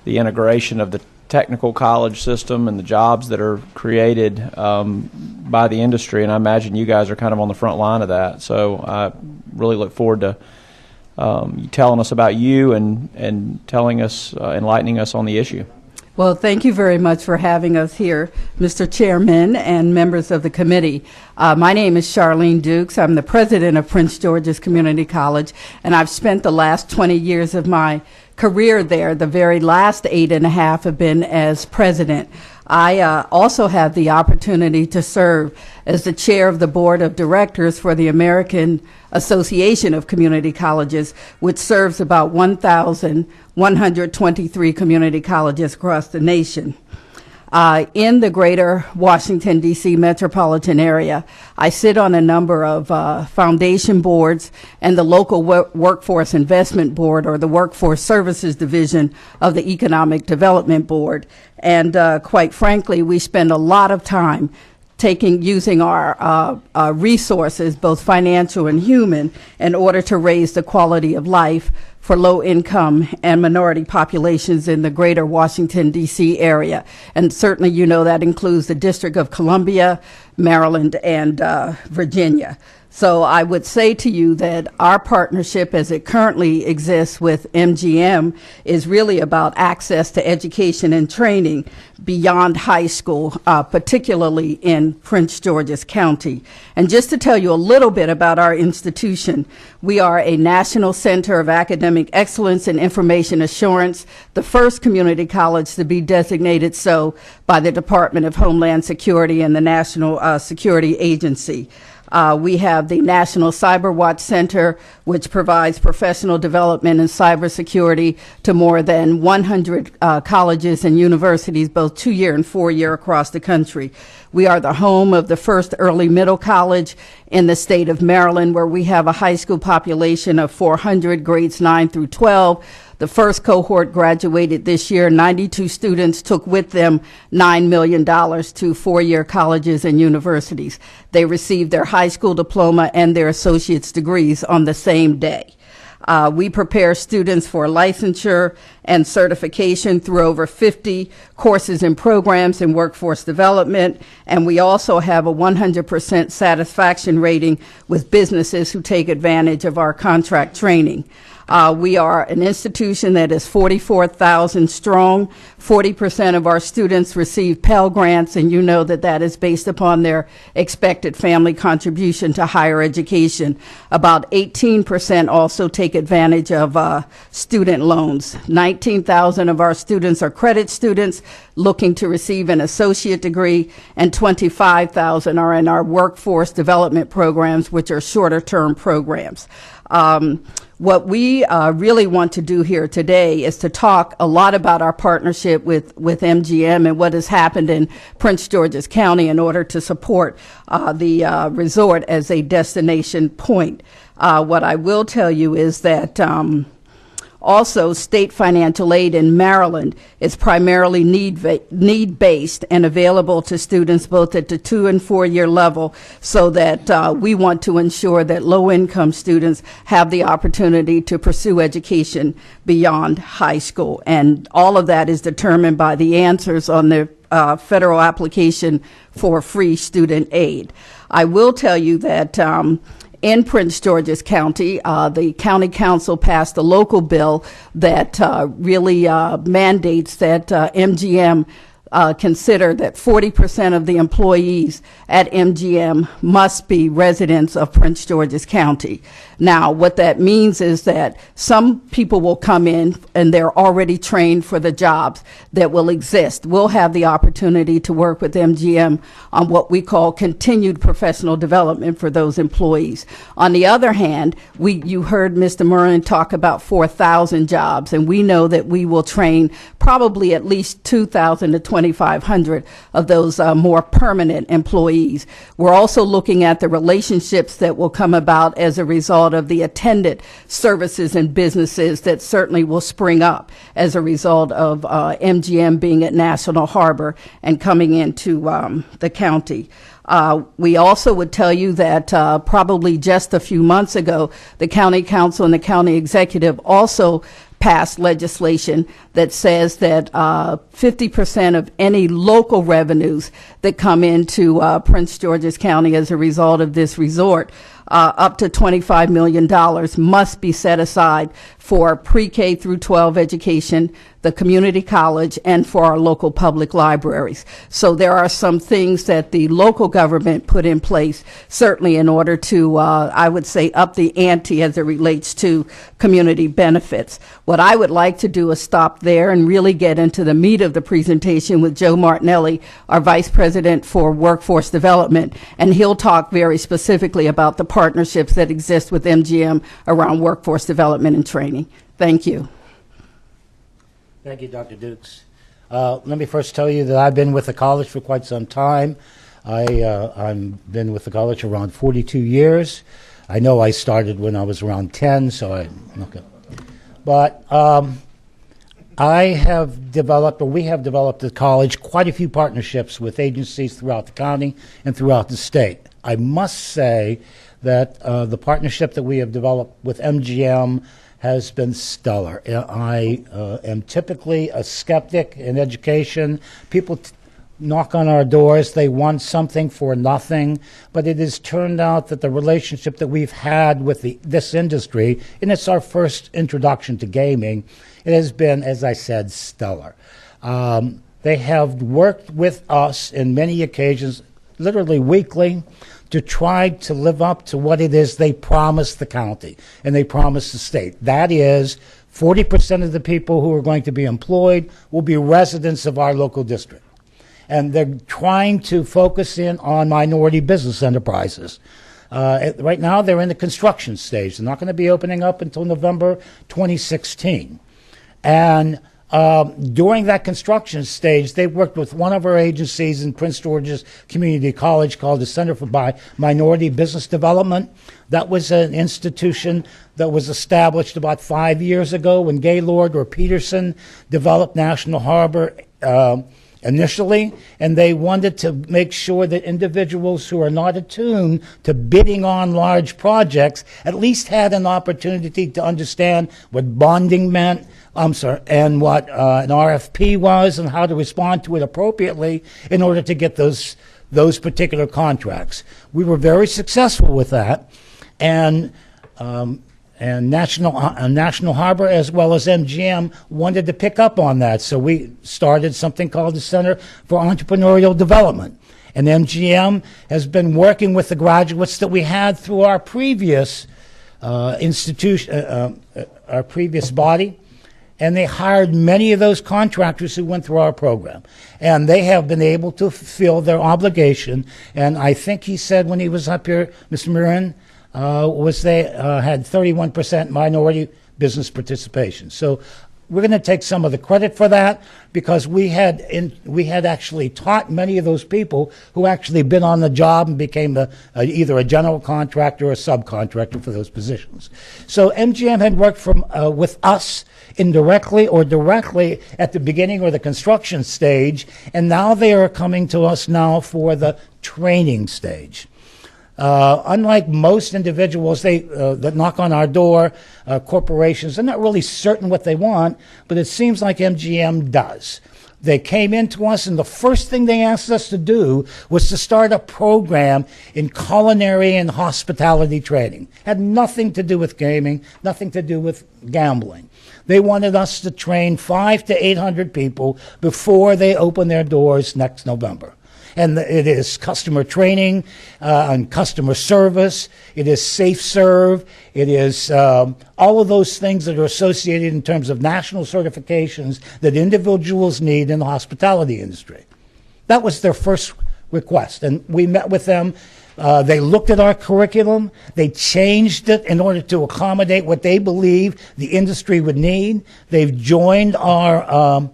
the integration of the technical college system and the jobs that are created by the industry, and I imagine you guys are kind of on the front line of that. So I really look forward to you telling us about you and telling us, enlightening us on the issue. Well, thank you very much for having us here, Mr. Chairman and members of the committee. My name is Charlene Dukes. I'm the president of Prince George's Community College, and I've spent the last 20 years of my career there. The very last 8.5 have been as president. I also have the opportunity to serve as the chair of the board of directors for the American Association of Community Colleges, which serves about 1,123 community colleges across the nation. In the greater Washington, D.C. metropolitan area, I sit on a number of foundation boards and the local workforce investment board, or the workforce services division of the economic development board. And quite frankly, we spend a lot of time using our resources, both financial and human, in order to raise the quality of life for low-income and minority populations in the greater Washington, D.C. area. And certainly, that includes the District of Columbia, Maryland, and Virginia. So I would say to you that our partnership as it currently exists with MGM is really about access to education and training beyond high school, particularly in Prince George's County. And just to tell you a little bit about our institution, we are a National Center of Academic Excellence and Information Assurance, the first community college to be designated so by the Department of Homeland Security and the National Security Agency. We have the National Cyber Watch Center, which provides professional development in cybersecurity to more than 100 colleges and universities, both 2-year and 4-year across the country. We are the home of the first early middle college in the state of Maryland, where we have a high school population of 400, grades 9 through 12. The first cohort graduated this year. 92 students took with them $9 million to 4-year colleges and universities. They received their high school diploma and their associate's degrees on the same day. We prepare students for licensure and certification through over 50 courses and programs in workforce development, and we also have a 100% satisfaction rating with businesses who take advantage of our contract training. We are an institution that is 44,000 strong. 40% of our students receive Pell Grants, and you know that that is based upon their expected family contribution to higher education. About 18% also take advantage of student loans. 19,000 of our students are credit students looking to receive an associate degree, and 25,000 are in our workforce development programs, which are shorter-term programs. What we really want to do here today is to talk a lot about our partnership with MGM and what has happened in Prince George's County in order to support the resort as a destination point. What I will tell you is that Also, state financial aid in Maryland is primarily need-based and available to students both at the 2- and 4-year level, so that we want to ensure that low-income students have the opportunity to pursue education beyond high school. And all of that is determined by the answers on the federal application for free student aid. I will tell you that in Prince George's County, the county council passed a local bill that really mandates that MGM consider that 40% of the employees at MGM must be residents of Prince George's County. Now, what that means is that some people will come in and they're already trained for the jobs that will exist. We'll have the opportunity to work with MGM on what we call continued professional development for those employees. On the other hand, you heard Mr. Murrin talk about 4,000 jobs, and we know that we will train probably at least 2,000 to 2,500 of those more permanent employees. We're also looking at the relationships that will come about as a result of the attendant services and businesses that certainly will spring up as a result of MGM being at National Harbor and coming into the county. We also would tell you that probably just a few months ago, the county council and the county executive also passed legislation that says that 50% of any local revenues that come into Prince George's County as a result of this resort, up to $25 million must be set aside for pre-K through 12 education, the community college, and for our local public libraries. So there are some things that the local government put in place, certainly in order to, I would say, up the ante as it relates to community benefits. What I would like to do is stop there and really get into the meat of the presentation with Joe Martinelli, our Vice President for Workforce Development, and he'll talk very specifically about the partnerships that exist with MGM around workforce development and training. Thank you. Thank you, Dr. Dukes. Let me first tell you that I've been with the college for quite some time. I've been with the college around 42 years. I know I started when I was around 10, so okay. But I have developed, or we have developed at the college, quite a few partnerships with agencies throughout the county and throughout the state. I must say that the partnership that we have developed with MGM has been stellar. I am typically a skeptic in education. People knock on our doors, they want something for nothing, but it has turned out that the relationship that we've had with this industry, and it's our first introduction to gaming, it has been, as I said, stellar. They have worked with us in many occasions, literally weekly, to try to live up to what it is they promised the county and they promised the state. That is, 40% of the people who are going to be employed will be residents of our local district. And they're trying to focus in on minority business enterprises. Right now, they're in the construction stage. They're not going to be opening up until November 2016. And during that construction stage, they worked with one of our agencies in Prince George's Community College called the Center for Minority Business Development. That was an institution that was established about 5 years ago when Gaylord or Peterson developed National Harbor initially, and they wanted to make sure that individuals who are not attuned to bidding on large projects at least had an opportunity to understand what bonding meant, and what an RFP was and how to respond to it appropriately in order to get those particular contracts. We were very successful with that, and National Harbor as well as MGM wanted to pick up on that, so we started something called the Center for Entrepreneurial Development. And MGM has been working with the graduates that we had through our previous institution, our previous body, and they hired many of those contractors who went through our program. And they have been able to fulfill their obligation, and I think he said when he was up here, Mr. Murin, they had 31% minority business participation. So we're going to take some of the credit for that because we had actually taught many of those people who actually been on the job and became either a general contractor or a subcontractor for those positions. So MGM had worked with us indirectly or directly at the beginning or the construction stage, and now they are coming to us now for the training stage. Unlike most individuals that knock on our door, corporations, they're not really certain what they want, but it seems like MGM does. They came into us, and the first thing they asked us to do was to start a program in culinary and hospitality training. Had nothing to do with gaming, nothing to do with gambling. They wanted us to train 500 to 800 people before they open their doors next November. And it is customer training and customer service. It is safe serve. It is all of those things that are associated in terms of national certifications that individuals need in the hospitality industry. That was their first request. And we met with them. They looked at our curriculum. They changed it in order to accommodate what they believe the industry would need. They've joined our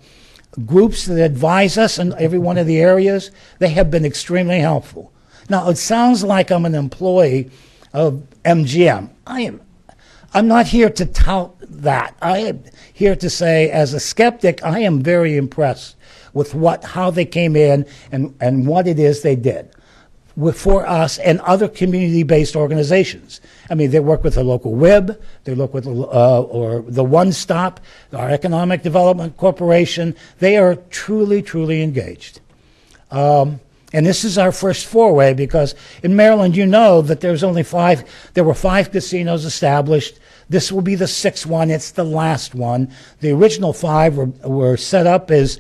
groups that advise us in every one of the areas. They have been extremely helpful. Now, it sounds like I'm an employee of MGM. I'm not here to tout that. I am here to say, as a skeptic, I am very impressed with how they came in and what it is they did for us and other community-based organizations. I mean, they work with the local WIB, they work with or the One Stop, our Economic Development Corporation. They are truly, truly engaged. And this is our first foray because in Maryland, you know that there were 5 casinos established. This will be the 6th one. It's the last one. The original 5 were set up as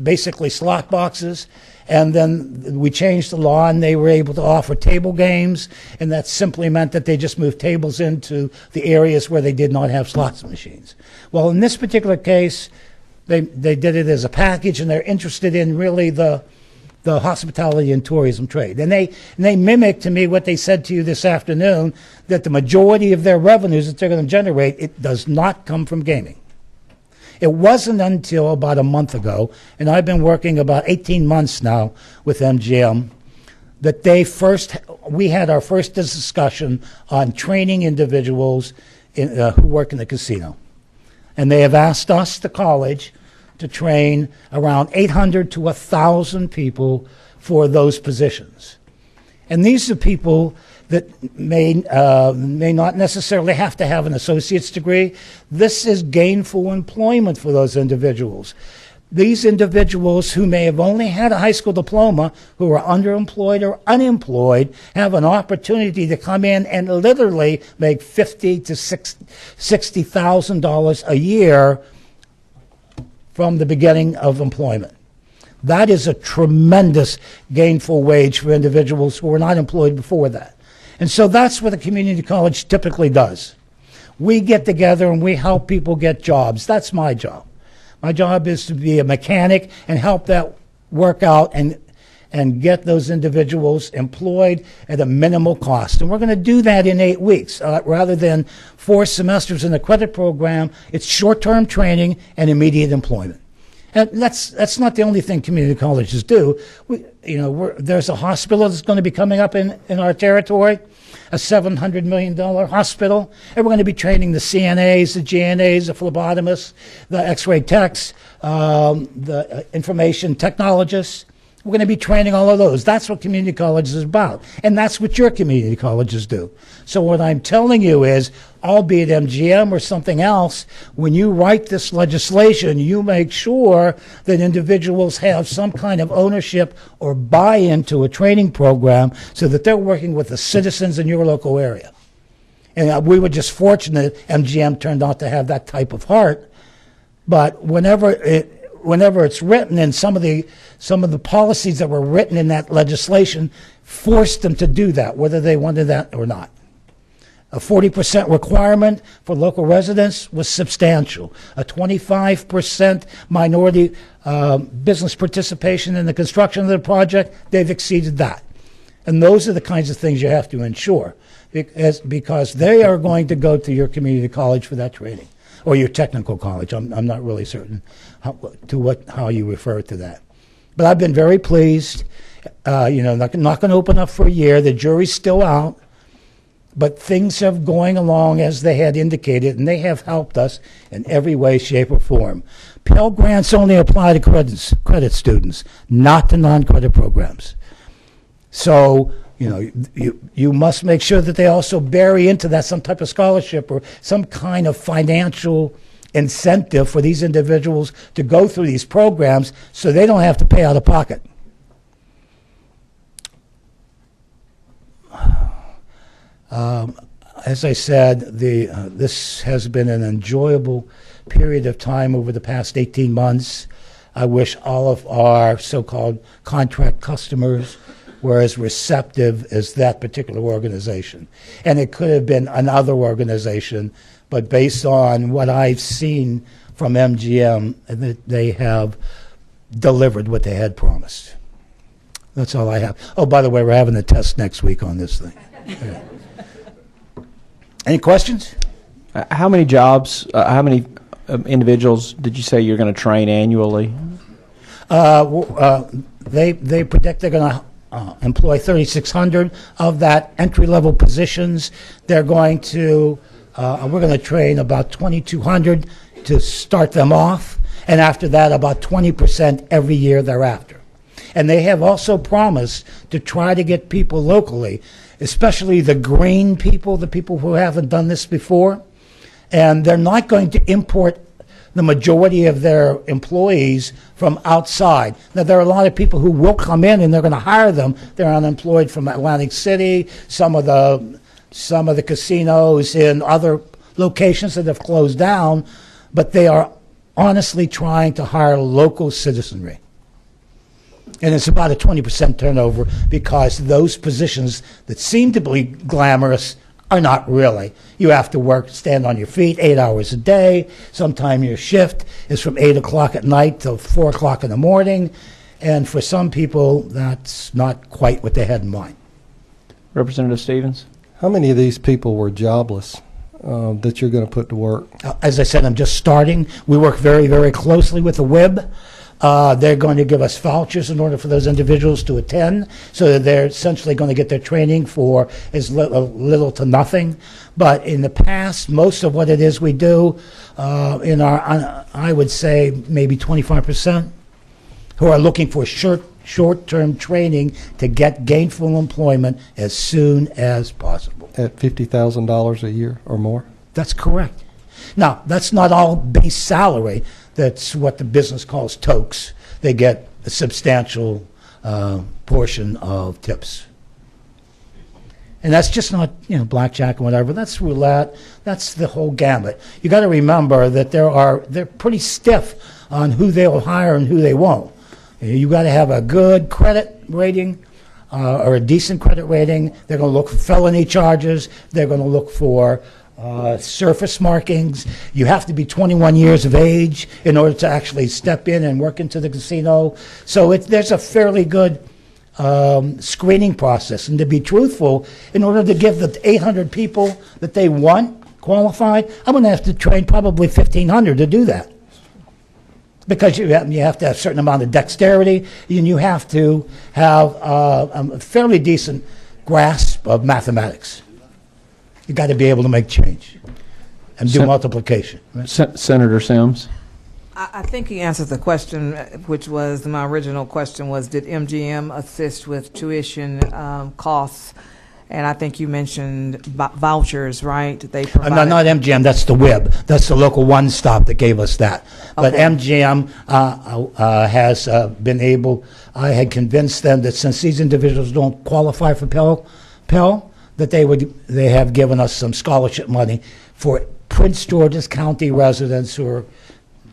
basically slot boxes. And then we changed the law, and they were able to offer table games, and that simply meant that they just moved tables into the areas where they did not have slots machines. Well, in this particular case, they did it as a package, and they're interested in really the hospitality and tourism trade. And they mimicked to me what they said to you this afternoon, that the majority of their revenues that they're going to generate, it does not come from gaming. It wasn't until about a month ago, and I've been working about 18 months now with MGM, that we had our first discussion on training individuals who work in the casino. And they have asked us, the college, to train around 800 to 1,000 people for those positions. And these are people that may not necessarily have to have an associate's degree. This is gainful employment for those individuals. These individuals who may have only had a high school diploma, who are underemployed or unemployed, have an opportunity to come in and literally make $50,000 to $60,000 a year from the beginning of employment. That is a tremendous gainful wage for individuals who were not employed before that. And so that's what a community college typically does. We get together and we help people get jobs. That's my job. My job is to be a mechanic and help that work out and get those individuals employed at a minimal cost. And we're going to do that in 8 weeks. Rather than 4 semesters in the credit program, it's short-term training and immediate employment. And that's not the only thing community colleges do. There's a hospital that's going to be coming up in our territory, a $700 million hospital. And we're going to be training the CNAs, the GNAs, the phlebotomists, the x-ray techs, the information technologists. We're going to be training all of those. That's what community college is about. And that's what your community colleges do. So what I'm telling you is, albeit MGM or something else, when you write this legislation, you make sure that individuals have some kind of ownership or buy-in to a training program so that they're working with the citizens in your local area. And we were just fortunate MGM turned out to have that type of heart. But whenever it's written, and some of the policies that were written in that legislation forced them to do that, whether they wanted that or not. A 40% requirement for local residents was substantial. A 25% minority business participation in the construction of the project, they've exceeded that. And those are the kinds of things you have to ensure because they are going to go to your community college for that training. or your technical college. I'm not really certain how you refer to that. But I've been very pleased. Not going to open up for a year. The jury's still out. But things are going along as they had indicated, and they have helped us in every way, shape, or form. Pell Grants only apply to credit students, not to non-credit programs. So, you must make sure that they also bury into that some type of scholarship or some kind of financial incentive for these individuals to go through these programs so they don't have to pay out of pocket. As I said, this has been an enjoyable period of time over the past 18 months. I wish all of our so-called contract customers were as receptive as that particular organization. And it could have been another organization, but based on what I've seen from MGM, they have delivered what they had promised. That's all I have. Oh, by the way, we're having a test next week on this thing. Yeah. Any questions? How many jobs, how many individuals did you say you're going to train annually? They predict they're going to employ 3,600 of that entry-level positions. They're going to, we're going to train about 2,200 to start them off, and after that, about 20% every year thereafter. And they have also promised to try to get people locally, especially the green people, the people who haven't done this before. And they're not going to import the majority of their employees from outside. Now, there are a lot of people who will come in and they're going to hire them. They're unemployed from Atlantic City, some of the casinos in other locations that have closed down, but they are honestly trying to hire local citizenry. And it's about a 20% turnover because those positions that seem to be glamorous are not really. You have to stand on your feet 8 hours a day. Sometimes your shift is from 8 o'clock at night till 4 o'clock in the morning. And for some people, that's not quite what they had in mind. Representative Stevens? How many of these people were jobless that you're going to put to work? As I said, I'm just starting. We work very, very closely with the WIB. They're going to give us vouchers in order for those individuals to attend, so that they're essentially going to get their training for as little to nothing. But in the past, most of what it is we do in our, I would say maybe 25%, who are looking for short-term training to get gainful employment as soon as possible. At $50,000 a year or more? That's correct. Now, that's not all base salary. That's what the business calls tokes. They get a substantial portion of tips. And that's just not, blackjack and whatever. That's roulette. That's the whole gamut. You got to remember that they're pretty stiff on who they'll hire and who they won't. You got to have a good credit rating or a decent credit rating. They're going to look for felony charges. They're going to look for surface markings. You have to be 21 years of age in order to actually step in and work into the casino. So there's a fairly good screening process. And to be truthful, in order to give the 800 people that they want qualified, I'm going to have to train probably 1,500 to do that. Because you have to have a certain amount of dexterity, and you have to have a fairly decent grasp of mathematics. You got to be able to make change and do multiplication. Right? Senator Sims? I think he answered the question, which was my original question was, did MGM assist with tuition costs? And I think you mentioned vouchers, right? They provided. Not MGM. That's the WIB. That's the local one-stop that gave us that. But Okay. MGM has been able. I had convinced them that since these individuals don't qualify for Pell, that they have given us some scholarship money for Prince George's County residents who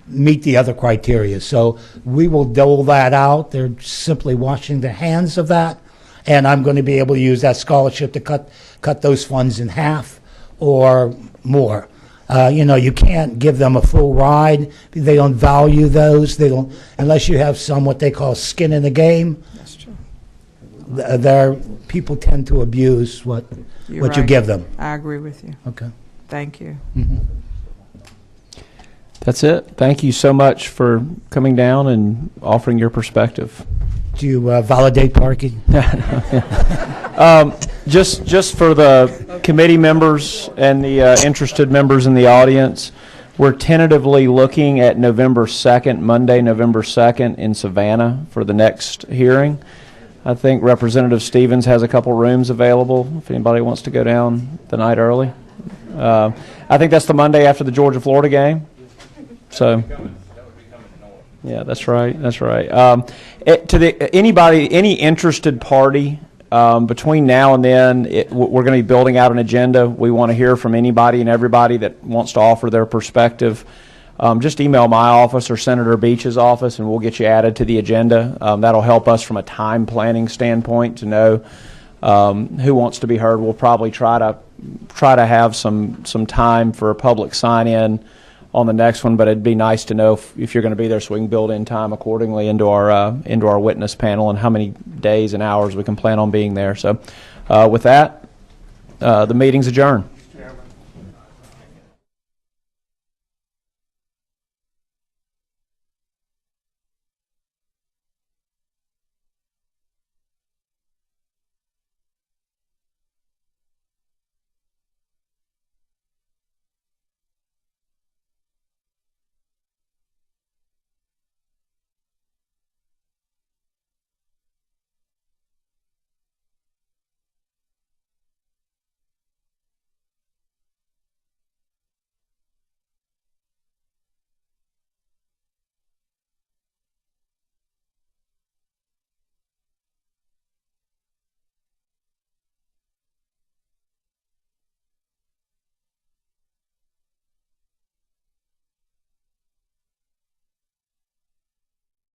meet the other criteria. So we will dole that out. They're simply washing their hands of that. And I'm going to be able to use that scholarship to cut those funds in half or more. You can't give them a full ride. They don't value those. They don't, unless you have some what they call skin in the game. That's true. People tend to abuse what You're you right. give them. I agree with you. Okay. Thank you. Mm-hmm. That's it. Thank you so much for coming down and offering your perspective. Do you validate parking? Just for the committee members and the interested members in the audience, we're tentatively looking at November 2nd, Monday, November 2nd in Savannah for the next hearing. I think Representative Stevens has a couple rooms available if anybody wants to go down the night early. I think that's the Monday after the Georgia-Florida game. So, yeah, that's right. That's right. Any interested party between now and then, we're going to be building out an agenda. We want to hear from anybody and everybody that wants to offer their perspective. Just email my office or Senator Beach's office, and we'll get you added to the agenda. That'll help us from a time planning standpoint to know who wants to be heard. We'll probably try to have some time for a public sign-in on the next one, but it'd be nice to know if you're going to be there so we can build in time accordingly into our witness panel and how many days and hours we can plan on being there. So with that, the meeting's adjourned.